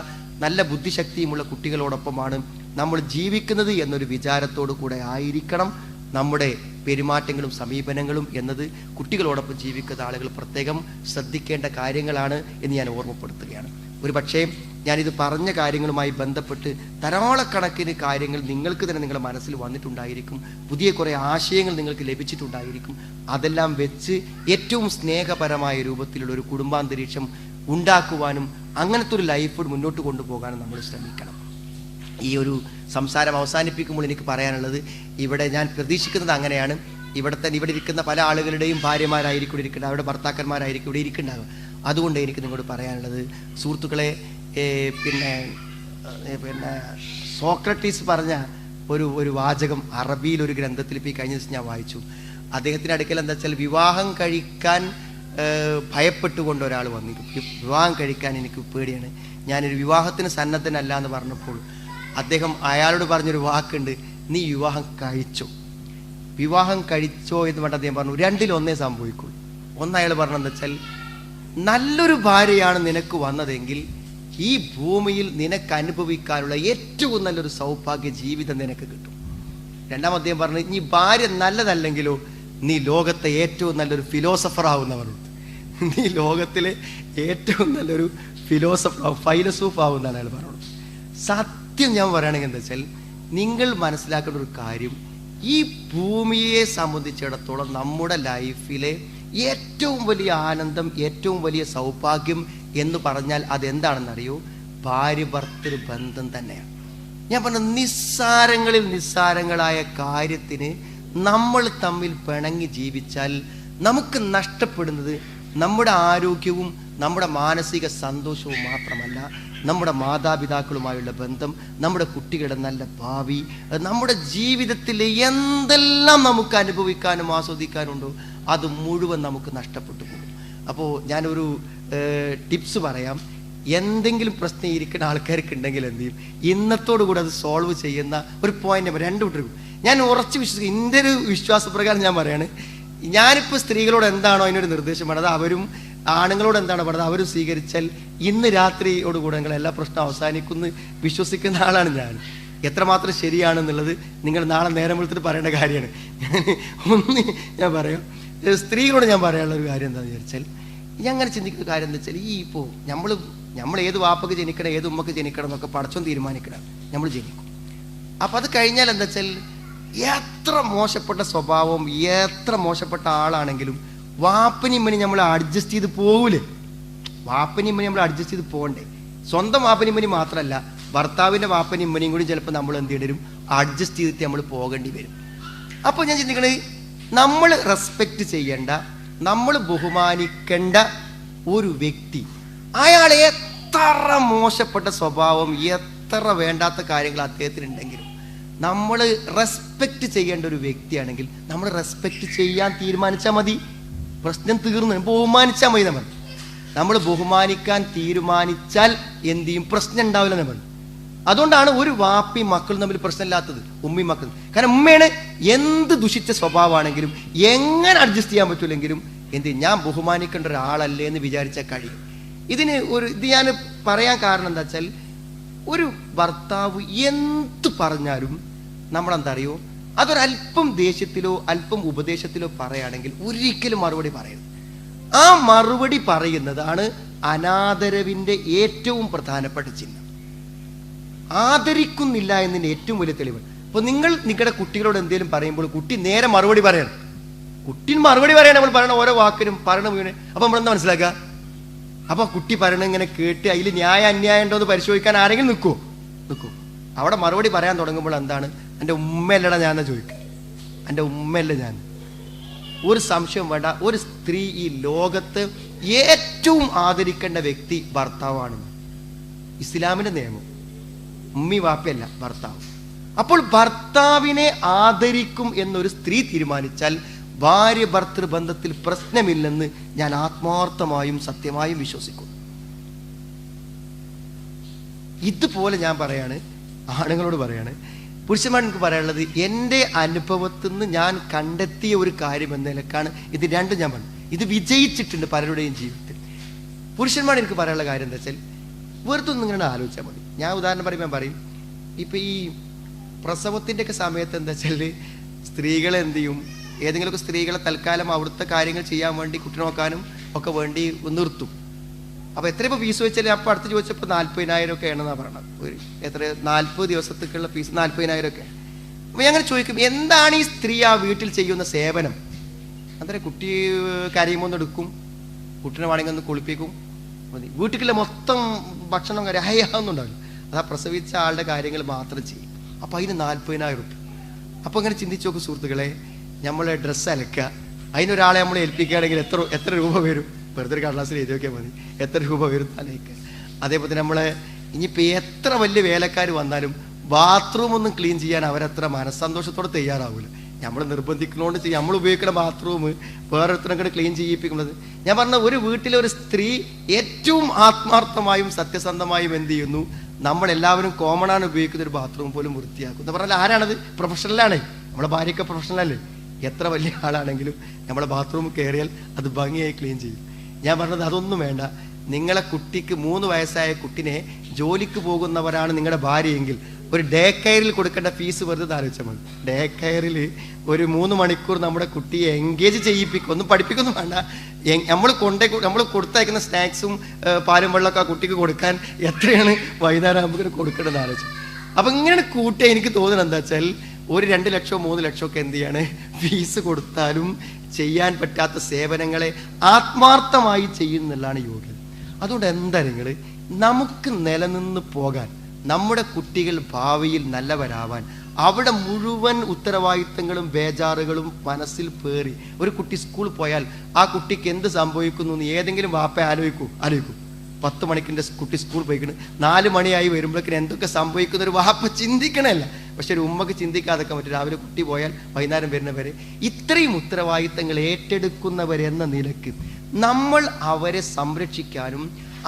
നല്ല ബുദ്ധിശക്തിയുമുള്ള കുട്ടികളോടൊപ്പമാണ് നമ്മൾ ജീവിക്കുന്നത് എന്നൊരു വിചാരത്തോടു കൂടെ ആയിരിക്കണം നമ്മുടെ പെരുമാറ്റങ്ങളും സമീപനങ്ങളും എന്നത്. കുട്ടികളോടൊപ്പം ജീവിക്കുന്ന ആളുകൾ പ്രത്യേകം ശ്രദ്ധിക്കേണ്ട കാര്യങ്ങളാണ് എന്ന് ഞാൻ ഓർമ്മപ്പെടുത്തുകയാണ്. ഒരു പക്ഷേ ഞാനിത് പറഞ്ഞ കാര്യങ്ങളുമായി ബന്ധപ്പെട്ട് ധാരാളക്കണക്കിന് കാര്യങ്ങൾ നിങ്ങൾക്ക് തന്നെ നിങ്ങളുടെ മനസ്സിൽ വന്നിട്ടുണ്ടായിരിക്കും, പുതിയ കുറേ ആശയങ്ങൾ നിങ്ങൾക്ക് ലഭിച്ചിട്ടുണ്ടായിരിക്കും. അതെല്ലാം വെച്ച് ഏറ്റവും സ്നേഹപരമായ രൂപത്തിലുള്ള ഒരു കുടുംബാന്തരീക്ഷം ഉണ്ടാക്കുവാനും അങ്ങനത്തെ ഒരു ലൈഫ് മുന്നോട്ട് കൊണ്ടുപോകാനും നമ്മൾ ശ്രമിക്കണം. ഈ ഒരു സംസാരം അവസാനിപ്പിക്കുമ്പോൾ എനിക്ക് പറയാനുള്ളത്, ഇവിടെ ഞാൻ പ്രതീക്ഷിക്കുന്നത് അങ്ങനെയാണ്, ഇവിടെ ഇരിക്കുന്ന പല ആളുകളുടെയും ഭാര്യമാരായിരിക്കും ഇവിടെ ഇരിക്കുന്നത്, അവരുടെ ഭർത്താക്കന്മാരായിരിക്കും ഇവിടെ ഇരിക്കുന്നുണ്ടാവുക. അതുകൊണ്ട് എനിക്ക് നിങ്ങളോട് പറയാനുള്ളത്, സുഹൃത്തുക്കളെ, പിന്നെ സോക്രട്ടീസ് പറഞ്ഞ ഒരു വാചകം അറബിയിൽ ഒരു ഗ്രന്ഥത്തിൽ ഇപ്പോൾ ഈ കഴിഞ്ഞ ദിവസം ഞാൻ വായിച്ചു. അദ്ദേഹത്തിൻ്റെ അടുക്കൽ എന്താ വെച്ചാൽ, വിവാഹം കഴിക്കാൻ ഭയപ്പെട്ടുകൊണ്ട് ഒരാൾ വന്നിരിക്കും. വിവാഹം കഴിക്കാൻ എനിക്ക് പേടിയാണ്, ഞാനൊരു വിവാഹത്തിന് സന്നദ്ധനല്ല എന്ന് പറഞ്ഞപ്പോൾ അദ്ദേഹം അയാളോട് പറഞ്ഞൊരു വാക്കുണ്ട്, നീ വിവാഹം കഴിച്ചോ. വിവാഹം കഴിച്ചോ എന്ന് പറഞ്ഞിട്ട് അദ്ദേഹം പറഞ്ഞു, രണ്ടിലൊന്നേ സംഭവിക്കുള്ളൂ. അയാൾ പറഞ്ഞതെന്ന് വെച്ചാൽ, നല്ലൊരു ഭാര്യയാണ് നിനക്ക് വന്നതെങ്കിൽ ഈ ഭൂമിയിൽ നിനക്ക് അനുഭവിക്കാനുള്ള ഏറ്റവും നല്ലൊരു സൗഭാഗ്യ ജീവിതം നിനക്ക് കിട്ടും. രണ്ടാമത്തെ പറഞ്ഞു, നീ ഭാര്യ നല്ലതല്ലെങ്കിലോ നീ ലോകത്തെ ഏറ്റവും നല്ലൊരു ഫിലോസഫർ ആവുന്നവരുണ്ട്, നീ ലോകത്തിലെ ഏറ്റവും നല്ലൊരു ഫൈലസൂഫ് ആവുന്നതാണ് അയാൾ പറഞ്ഞത്. സത്യം ഞാൻ പറയുകയാണെങ്കിൽ എന്താ വെച്ചാൽ, നിങ്ങൾ മനസ്സിലാക്കേണ്ട ഒരു കാര്യം, ഈ ഭൂമിയെ സംബന്ധിച്ചിടത്തോളം നമ്മുടെ ലൈഫിലെ ഏറ്റവും വലിയ ആനന്ദം, ഏറ്റവും വലിയ സൗഭാഗ്യം എന്ന് പറഞ്ഞാൽ അതെന്താണെന്നറിയോ? ഭാര്യ ഭർത്തൃ ബന്ധം തന്നെയാണ്. ഞാൻ പറഞ്ഞ നിസ്സാരങ്ങളിൽ നിസ്സാരങ്ങളായ കാര്യത്തിന് നമ്മൾ തമ്മിൽ പിണങ്ങി ജീവിച്ചാൽ നമുക്ക് നഷ്ടപ്പെടുന്നത് നമ്മുടെ ആരോഗ്യവും നമ്മുടെ മാനസിക സന്തോഷവും മാത്രമല്ല, നമ്മുടെ മാതാപിതാക്കളുമായുള്ള ബന്ധം, നമ്മുടെ കുട്ടികളുടെ നല്ല ഭാവി, നമ്മുടെ ജീവിതത്തിൽ എന്തെല്ലാം നമുക്ക് അനുഭവിക്കാനും ആസ്വദിക്കാനുണ്ടോ അത് മുഴുവൻ നമുക്ക് നഷ്ടപ്പെട്ടു പോകും. അപ്പോൾ ഞാനൊരു ടിപ്സ് പറയാം. എന്തെങ്കിലും പ്രശ്നം ഇരിക്കുന്ന ആൾക്കാർക്ക് ഉണ്ടെങ്കിൽ എന്ത് ചെയ്യും, ഇന്നത്തോടു കൂടെ അത് സോൾവ് ചെയ്യുന്ന ഒരു പോയിന്റ് രണ്ടു വിട്ടിരിക്കും. ഞാൻ ഉറച്ച് വിശ്വസിക്കും, എൻ്റെ ഒരു വിശ്വാസപ്രകാരം ഞാൻ പറയാണ്, ഞാനിപ്പോൾ സ്ത്രീകളോട് എന്താണോ അതിനൊരു നിർദ്ദേശം വേണ്ടത്, അവരും ആണുങ്ങളോട് എന്താണ് പറയുന്നത് അവരും സ്വീകരിച്ചാൽ ഇന്ന് രാത്രിയോടുകൂടെ നിങ്ങൾ എല്ലാ പ്രശ്നവും അവസാനിക്കുന്നു വിശ്വസിക്കുന്ന ആളാണ് ഞാൻ. എത്രമാത്രം ശരിയാണെന്നുള്ളത് നിങ്ങൾ നാളെ നേരം വെളുത്തിട്ട് പറയേണ്ട കാര്യമാണ്. ഞാൻ പറയാം, സ്ത്രീകളോട് ഞാൻ പറയാനുള്ള ഒരു കാര്യം എന്താണെന്ന് വിചാരിച്ചാൽ, ഞാൻ അങ്ങനെ ചിന്തിക്കുന്ന കാര്യം എന്താ വെച്ചാൽ, ഈ ഇപ്പോൾ നമ്മൾ ഏത് വാപ്പക്ക് ജനിക്കണം, ഏത് ഉമ്മക്ക് ജനിക്കണം എന്നൊക്കെ പടച്ചോൻ തീരുമാനിക്കണം, നമ്മൾ ജനിക്കും. അപ്പം അത് കഴിഞ്ഞാൽ എന്താ വെച്ചാൽ, എത്ര മോശപ്പെട്ട സ്വഭാവം, എത്ര മോശപ്പെട്ട ആളാണെങ്കിലും വാപ്പനിമ്മനി നമ്മൾ അഡ്ജസ്റ്റ് ചെയ്ത് പോകൂലേ? വാപ്പനിമ്മനി നമ്മൾ അഡ്ജസ്റ്റ് ചെയ്ത് പോകണ്ടേ? സ്വന്തം വാപ്പനിമ്മനി മാത്രമല്ല, ഭർത്താവിൻ്റെ വാപ്പനിമ്മനിയും കൂടി ചിലപ്പോൾ നമ്മൾ എന്ത് ചെയ്യേണ്ടി വരും, അഡ്ജസ്റ്റ് ചെയ്തിട്ട് നമ്മൾ പോകേണ്ടി വരും. അപ്പോൾ ഞാൻ ചിന്തിക്കണേ, നമ്മൾ റെസ്പെക്റ്റ് ചെയ്യേണ്ട, നമ്മൾ ബഹുമാനിക്കേണ്ട ഒരു വ്യക്തി, അയാൾ എത്ര മോശപ്പെട്ട സ്വഭാവം, എത്ര വേണ്ടാത്ത കാര്യങ്ങൾ അദ്ദേഹത്തിനുണ്ടെങ്കിലും നമ്മൾ റെസ്പെക്റ്റ് ചെയ്യേണ്ട ഒരു വ്യക്തിയാണെങ്കിൽ നമ്മൾ റെസ്പെക്റ്റ് ചെയ്യാൻ തീരുമാനിച്ചാൽ മതി. പ്രശ്നം തീർന്നു. ബഹുമാനിച്ചാൽ മതി. നമ്മൾ ബഹുമാനിക്കാൻ തീരുമാനിച്ചാൽ എന്ത് ചെയ്യും? പ്രശ്നം ഉണ്ടാവില്ല നമ്മൾ. അതുകൊണ്ടാണ് ഒരു വാപ്പി മക്കളും തമ്മിൽ പ്രശ്നമില്ലാത്തത്, ഉമ്മയും മക്കളും. കാരണം ഉമ്മയാണ് എന്ത് ദുഷിച്ച സ്വഭാവമാണെങ്കിലും എങ്ങനെ അഡ്ജസ്റ്റ് ചെയ്യാൻ പറ്റൂലെങ്കിലും എന്ത് ഞാൻ ബഹുമാനിക്കേണ്ട ഒരാളല്ലേ എന്ന് വിചാരിച്ചാൽ കഴിയും. ഇത് ഞാൻ പറയാൻ കാരണം എന്താ വെച്ചാൽ, ഒരു ഭർത്താവ് എന്ത് പറഞ്ഞാലും നമ്മളെന്താ അറിയോ, അതൊരല്പം ദേഷ്യത്തിലോ അല്പം ഉപദേശത്തിലോ പറയുകയാണെങ്കിൽ ഒരിക്കലും മറുപടി പറയരുത്. ആ മറുപടി പറയുന്നതാണ് അനാദരവിന്റെ ഏറ്റവും പ്രധാനപ്പെട്ട ചിഹ്നം. ആദരിക്കുന്നില്ല എന്നതിന്റെ ഏറ്റവും വലിയ തെളിവ്. അപ്പൊ നിങ്ങൾ നിങ്ങളുടെ കുട്ടികളോട് എന്തെങ്കിലും പറയുമ്പോൾ കുട്ടി നേരെ മറുപടി പറയണം. കുട്ടിന് മറുപടി പറയാൻ നമ്മൾ പറയണ ഓരോ വാക്കിനും പറയണ മുഴുവൻ. അപ്പൊ നമ്മളെന്താ മനസ്സിലാക്കുക? അപ്പൊ കുട്ടി പറയണ ഇങ്ങനെ കേട്ട് അതിൽ ന്യായ അന്യായം ഉണ്ടോ എന്ന് പരിശോധിക്കാൻ ആരെങ്കിലും നിൽക്കൂ. അവിടെ മറുപടി പറയാൻ തുടങ്ങുമ്പോൾ എന്താണ്, എൻ്റെ ഉമ്മയല്ലടാ ഞാൻ ചോദിക്കുക, എൻ്റെ ഉമ്മയല്ല ഞാൻ. ഒരു സംശയം വേണ്ട, ഒരു സ്ത്രീ ഈ ലോകത്ത് ഏറ്റവും ആദരിക്കേണ്ട വ്യക്തി ഭർത്താവാണ്. ഇസ്ലാമിന്റെ നിയമം ഉമ്മി വാപ്പയല്ല, ഭർത്താവ്. അപ്പോൾ ഭർത്താവിനെ ആദരിക്കും എന്നൊരു സ്ത്രീ തീരുമാനിച്ചാൽ ഭാര്യ ഭർത്തൃ ബന്ധത്തിൽ പ്രശ്നമില്ലെന്ന് ഞാൻ ആത്മാർത്ഥമായും സത്യമായും വിശ്വസിക്കുന്നു. ഇതുപോലെ ഞാൻ പറയാണ്, ആണുങ്ങളോട് പറയാണ്, പുരുഷന്മാർ എനിക്ക് പറയാനുള്ളത് എൻ്റെ അനുഭവത്തിൽ നിന്ന് ഞാൻ കണ്ടെത്തിയ ഒരു കാര്യം എന്ന നിലക്കാണ് ഇത് രണ്ടും ഞാൻ പറഞ്ഞു. ഇത് വിജയിച്ചിട്ടുണ്ട് പലരുടെയും ജീവിതത്തിൽ. പുരുഷന്മാർ എനിക്ക് പറയാനുള്ള കാര്യം എന്താ വെച്ചാൽ, വെറുതെ ഒന്നും ഇങ്ങനെ ആലോചിച്ചാൽ മതി. ഞാൻ ഉദാഹരണം പറയുമ്പോൾ പറയും, ഇപ്പൊ ഈ പ്രസവത്തിൻ്റെ ഒക്കെ സമയത്ത് എന്താ വെച്ചാൽ സ്ത്രീകളെ എന്ത് ചെയ്യും, ഏതെങ്കിലുമൊക്കെ സ്ത്രീകളെ തൽക്കാലം അവിടുത്തെ കാര്യങ്ങൾ ചെയ്യാൻ വേണ്ടി കുട്ടി നോക്കാനും ഒക്കെ വേണ്ടി നിർത്തും. അപ്പൊ എത്ര ഇപ്പൊ ഫീസ് വെച്ചാൽ അപ്പൊ അടുത്ത് ചോദിച്ചപ്പോൾ 40,000 ഒക്കെ ആണെന്നാ പറയണത്. ഒരു എത്ര 40 ദിവസത്തേക്കുള്ള ഫീസ് 40,000 ഒക്കെ. അപ്പൊ ഞാൻ അങ്ങനെ ചോദിക്കും, എന്താണ് ഈ സ്ത്രീ ആ വീട്ടിൽ ചെയ്യുന്ന സേവനം? അന്നേരം കുട്ടി കരയുമ്പോൾ ഒന്ന് എടുക്കും, കുട്ടിനെ വേണമെങ്കിൽ ഒന്ന് കുളിപ്പിക്കും, മതി. വീട്ടിലുള്ള മൊത്തം ഭക്ഷണം കാര്യം ഹയ്യാന്നും ഉണ്ടാവില്ല. അതാ പ്രസവിച്ച ആളുടെ കാര്യങ്ങൾ മാത്രം ചെയ്യും. അപ്പൊ അതിന് 40,000 രൂപ. അപ്പൊ അങ്ങനെ ചിന്തിച്ചു നോക്കും സുഹൃത്തുക്കളെ, നമ്മളെ ഡ്രസ്സ് അലക്കുക, അതിനൊരാളെ നമ്മൾ ഏൽപ്പിക്കുകയാണെങ്കിൽ എത്ര രൂപ വരും? വെറുതെ ഒരു കടലാസിൽ എഴുതി നോക്കിയാൽ മതി, എത്ര രൂപ വരും തലയ്ക്ക്. അതേപോലെ നമ്മളെ ഇനിയിപ്പോൾ എത്ര വലിയ വേലക്കാർ വന്നാലും ബാത്റൂം ഒന്നും ക്ലീൻ ചെയ്യാൻ അവരത്ര മനസ്സന്തോഷത്തോടെ തയ്യാറാവില്ല. നമ്മൾ നിർബന്ധിക്കുന്നതുകൊണ്ട് ചെയ്യും. നമ്മൾ ഉപയോഗിക്കുന്ന ബാത്റൂം വേറൊരുത്തരം കൂടെ ക്ലീൻ ചെയ്യിപ്പിക്കുന്നത്. ഞാൻ പറഞ്ഞ ഒരു വീട്ടിലെ ഒരു സ്ത്രീ ഏറ്റവും ആത്മാർത്ഥമായും സത്യസന്ധമായും എന്ത് ചെയ്യുന്നു, നമ്മളെല്ലാവരും കോമണാണ് ഉപയോഗിക്കുന്ന ഒരു ബാത്റൂം പോലും വൃത്തിയാക്കും എന്ന് പറഞ്ഞാൽ ആരാണത്? പ്രൊഫഷണലാണ്. നമ്മളെ ഭാര്യയൊക്കെ പ്രൊഫഷണലല്ലേ. എത്ര വലിയ ആളാണെങ്കിലും നമ്മളെ ബാത്റൂം കയറിയാൽ അത് ഭംഗിയായി ക്ലീൻ ചെയ്യും. ഞാൻ പറഞ്ഞത് അതൊന്നും വേണ്ട. നിങ്ങളെ കുട്ടിക്ക് 3 വയസ്സായ കുട്ടിനെ ജോലിക്ക് പോകുന്നവരാണ് നിങ്ങളുടെ ഭാര്യയെങ്കിൽ ഒരു ഡേ കെയറിൽ കൊടുക്കേണ്ട ഫീസ് വെറുതെ ആലോചിച്ചാൽ മതി. ഡേ കെയറിൽ ഒരു 3 മണിക്കൂർ നമ്മുടെ കുട്ടിയെ എൻഗേജ് ചെയ്യിപ്പിക്കും. ഒന്നും പഠിപ്പിക്കൊന്നും വേണ്ട. നമ്മൾ കൊടുത്തയക്കുന്ന സ്നാക്സും പാലും വെള്ളമൊക്കെ ആ കുട്ടിക്ക് കൊടുക്കാൻ എത്രയാണ് വൈകുന്നേരം ആകുമ്പോൾ കൊടുക്കേണ്ടത് ആലോചിച്ചു. അപ്പൊ ഇങ്ങനെ കൂട്ടിയ എനിക്ക് തോന്നുന്നത് എന്താ വെച്ചാൽ, ഒരു 2 ലക്ഷമോ 3 ലക്ഷമോ ഒക്കെ എന്ത് ചെയ്യാണ്, ഫീസ് കൊടുത്താലും ചെയ്യാൻ പറ്റാത്ത സേവനങ്ങളെ ആത്മാർത്ഥമായി ചെയ്യുന്നതാണ് യോഗ്യത. അതുകൊണ്ട് എന്താ നിങ്ങൾ നമുക്ക് നിലനിന്ന് പോകാൻ, നമ്മുടെ കുട്ടികൾ ഭാവിയിൽ നല്ലവരാവാൻ, അവിടെ മുഴുവൻ ഉത്തരവാദിത്തങ്ങളും ബേജാറുകളും മനസ്സിൽ പേറി ഒരു കുട്ടി സ്കൂളിൽ പോയാൽ ആ കുട്ടിക്ക് എന്ത് സംഭവിക്കുന്നു എന്ന് ഏതെങ്കിലും വാപ്പ ആലോചിക്കൂ? 10 മണിക്കിൻ്റെ കുട്ടി സ്കൂൾ പോയിക്കണം, 4 മണിയായി വരുമ്പോഴേക്കും എന്തൊക്കെ സംഭവിക്കുന്ന ഒരു വാപ്പ ചിന്തിക്കണമല്ല. പക്ഷെ ഒരു ഉമ്മക്ക് ചിന്തിക്കാതൊക്കെ പറ്റും. രാവിലെ കുട്ടി പോയാൽ വൈകുന്നേരം വരുന്നവരെ ഇത്രയും ഉത്തരവാദിത്തങ്ങൾ ഏറ്റെടുക്കുന്നവരെന്ന നിലക്ക് നമ്മൾ അവരെ സംരക്ഷിക്കാനും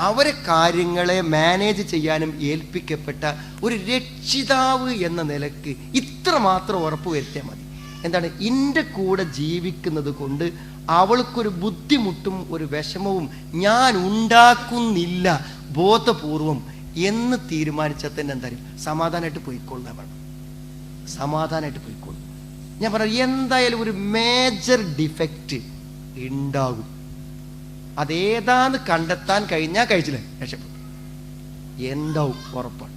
അവരെ കാര്യങ്ങളെ മാനേജ് ചെയ്യാനും ഏൽപ്പിക്കപ്പെട്ട ഒരു രക്ഷിതാവ് എന്ന നിലക്ക് ഇത്ര മാത്രം ഉറപ്പ് വരുത്തിയാൽ മതി. എന്താണ്, എൻ്റെ കൂടെ ജീവിക്കുന്നത് കൊണ്ട് അവൾക്കൊരു ബുദ്ധിമുട്ടും ഒരു വിഷമവും ഞാൻ ഉണ്ടാക്കുന്നില്ല ബോധപൂർവം എന്ന് തീരുമാനിച്ചാൽ തന്നെ എന്തായാലും സമാധാനമായിട്ട് പോയിക്കൊള്ളാൻ വേണം. സമാധാനമായിട്ട് പോയിക്കോളും. ഞാൻ പറയാം, എന്തായാലും ഒരു മേജർ ഡിഫക്റ്റ് ഉണ്ടാകും. അതേതാന്ന് കണ്ടെത്താൻ കഴിഞ്ഞാൽ കഴിച്ചില്ല രക്ഷപ്പെട്ടു, എന്താവും ഉറപ്പാണ്.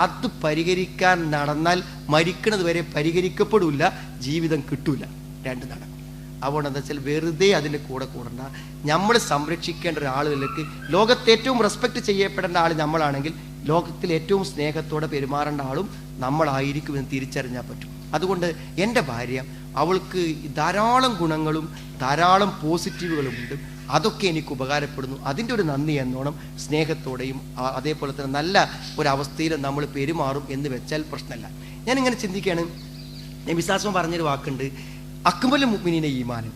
അത് പരിഹരിക്കാൻ നടന്നാൽ മരിക്കുന്നത് വരെ പരിഹരിക്കപ്പെടില്ല, ജീവിതം കിട്ടൂല, രണ്ടും നടക്കും. അതുകൊണ്ട് എന്താ വെച്ചാൽ വെറുതെ അതിൻ്റെ കൂടെ കൂടണ്ട. നമ്മൾ സംരക്ഷിക്കേണ്ട ഒരാളുകളിലേക്ക്, ലോകത്ത് ഏറ്റവും റെസ്പെക്ട് ചെയ്യപ്പെടേണ്ട ആൾ നമ്മളാണെങ്കിൽ ലോകത്തിൽ ഏറ്റവും സ്നേഹത്തോടെ പെരുമാറേണ്ട ആളും നമ്മളായിരിക്കുമെന്ന് തിരിച്ചറിഞ്ഞാൽ പറ്റും. അതുകൊണ്ട് എൻ്റെ ഭാര്യ, അവൾക്ക് ധാരാളം ഗുണങ്ങളും ധാരാളം പോസിറ്റീവുകളും ഉണ്ട്. അതൊക്കെ എനിക്ക് ഉപകാരപ്പെടുന്നു, അതിൻ്റെ ഒരു നന്ദി എന്നോണം സ്നേഹത്തോടെയും അതേപോലെ തന്നെ നല്ല ഒരവസ്ഥയിൽ നമ്മൾ പെരുമാറും എന്ന് വെച്ചാൽ പ്രശ്നമല്ല. ഞാനിങ്ങനെ ചിന്തിക്കുകയാണ്, നബി സാസ്മ പറഞ്ഞൊരു വാക്കുണ്ട്, അക്മലുൽ മുഅ്മിനീന ഈമാനൻ,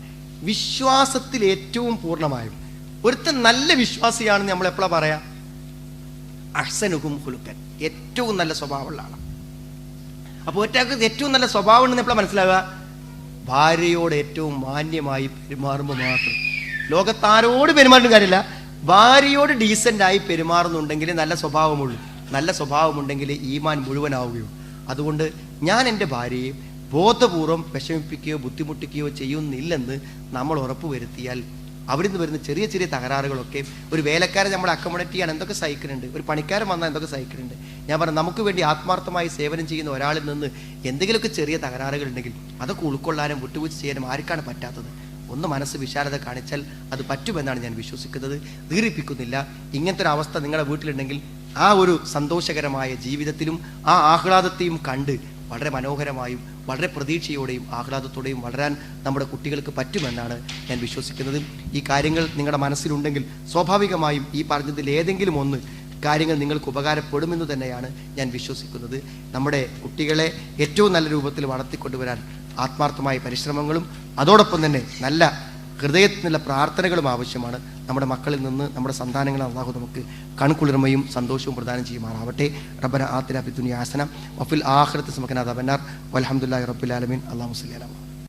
വിശ്വാസത്തിൽ ഏറ്റവും പൂർണ്ണമായും ഒരുത്തൻ നല്ല വിശ്വാസിയാണെന്ന് നമ്മൾ എപ്പോഴാണ് പറയാ? അഹ്സനുഹും ഖുലുഖൻ, ഏറ്റവും നല്ല സ്വഭാവമുള്ള ആളാണ്. അപ്പോൾ ഒറ്റക്ക് ഏറ്റവും നല്ല സ്വഭാവം ഉണ്ടെന്ന് എപ്പോഴാണ് മനസ്സിലാവുക? ഭാര്യയോട് ഏറ്റവും മാന്യമായി പെരുമാറുമ്പോൾ മാത്രം. ലോകത്താരോട് പെരുമാറുന്ന കാര്യമില്ല, ഭാര്യയോട് ഡീസൻ്റായി പെരുമാറുന്നുണ്ടെങ്കിൽ നല്ല സ്വഭാവമുള്ളൂ. നല്ല സ്വഭാവമുണ്ടെങ്കിൽ ഈമാൻ മുഴുവനാവുകയുള്ളൂ. അതുകൊണ്ട് ഞാൻ എൻ്റെ ഭാര്യയെ ബോധപൂർവം വിഷമിപ്പിക്കുകയോ ബുദ്ധിമുട്ടിക്കുകയോ ചെയ്യുന്നില്ലെന്ന് നമ്മൾ ഉറപ്പുവരുത്തിയാൽ അവിടുന്ന് വരുന്ന ചെറിയ ചെറിയ തകരാറുകളൊക്കെ, ഒരു വേലക്കാരൻ നമ്മൾ അക്കോമഡേറ്റ് ചെയ്യാൻ എന്തൊക്കെ സഹിക്കുന്നുണ്ട്, ഒരു പണിക്കാരൻ വന്നാൽ എന്തൊക്കെ സഹിക്കുന്നുണ്ട്. ഞാൻ പറഞ്ഞു, നമുക്ക് വേണ്ടി ആത്മാർത്ഥമായി സേവനം ചെയ്യുന്ന ഒരാളിൽ നിന്ന് എന്തെങ്കിലുമൊക്കെ ചെറിയ തകരാറുകൾ ഉണ്ടെങ്കിൽ അതൊക്കെ ഉൾക്കൊള്ളാനും വിട്ടുവീഴ്ച ചെയ്യാനും ആർക്കാണ് പറ്റാത്തത്? ഒന്ന് മനസ്സ് വിശാലത കാണിച്ചാൽ അത് പറ്റുമെന്നാണ് ഞാൻ വിശ്വസിക്കുന്നത്. ദീർഘിപ്പിക്കുന്നില്ല. ഇങ്ങനത്തെ ഒരു അവസ്ഥ നിങ്ങളുടെ വീട്ടിലുണ്ടെങ്കിൽ ആ ഒരു സന്തോഷകരമായ ജീവിതത്തിലും ആ ആഹ്ലാദത്തെയും കണ്ട് വളരെ മനോഹരമായും വളരെ പ്രതീക്ഷയോടെയും ആഹ്ലാദത്തോടെയും വളരാൻ നമ്മുടെ കുട്ടികൾക്ക് പറ്റുമെന്നാണ് ഞാൻ വിശ്വസിക്കുന്നത്. ഈ കാര്യങ്ങൾ നിങ്ങളുടെ മനസ്സിലുണ്ടെങ്കിൽ സ്വാഭാവികമായും ഈ പറഞ്ഞതിൽ ഏതെങ്കിലും ഒന്ന് കാര്യങ്ങൾ നിങ്ങൾക്ക് ഉപകാരപ്പെടുമെന്ന് തന്നെയാണ് ഞാൻ വിശ്വസിക്കുന്നത്. നമ്മുടെ കുട്ടികളെ ഏറ്റവും നല്ല രൂപത്തിൽ വളർത്തിക്കൊണ്ടുവരാൻ ആത്മാർത്ഥമായ പരിശ്രമങ്ങളും അതോടൊപ്പം തന്നെ നല്ല ഹൃദയത്തിനുള്ള പ്രാർത്ഥനകളും ആവശ്യമാണ്. നമ്മുടെ മക്കളിൽ നിന്ന് നമ്മുടെ സന്താനങ്ങളെ അല്ലാഹു നമുക്ക് കൺകുളിർമയും സന്തോഷവും പ്രദാനം ചെയ്യുമാറാവട്ടെ. റബ്ബന ആതിനാ ഫിദ്ദുനിയ ഹസന വഫിൽ ആഖിറതി ഹസനത വഖിനാ അദാബന്നാർ വൽഹംദുലില്ലാഹി റബ്ബിൽ ആലമീൻ. അല്ലാഹുമ്മ സ്വല്ലി അലാ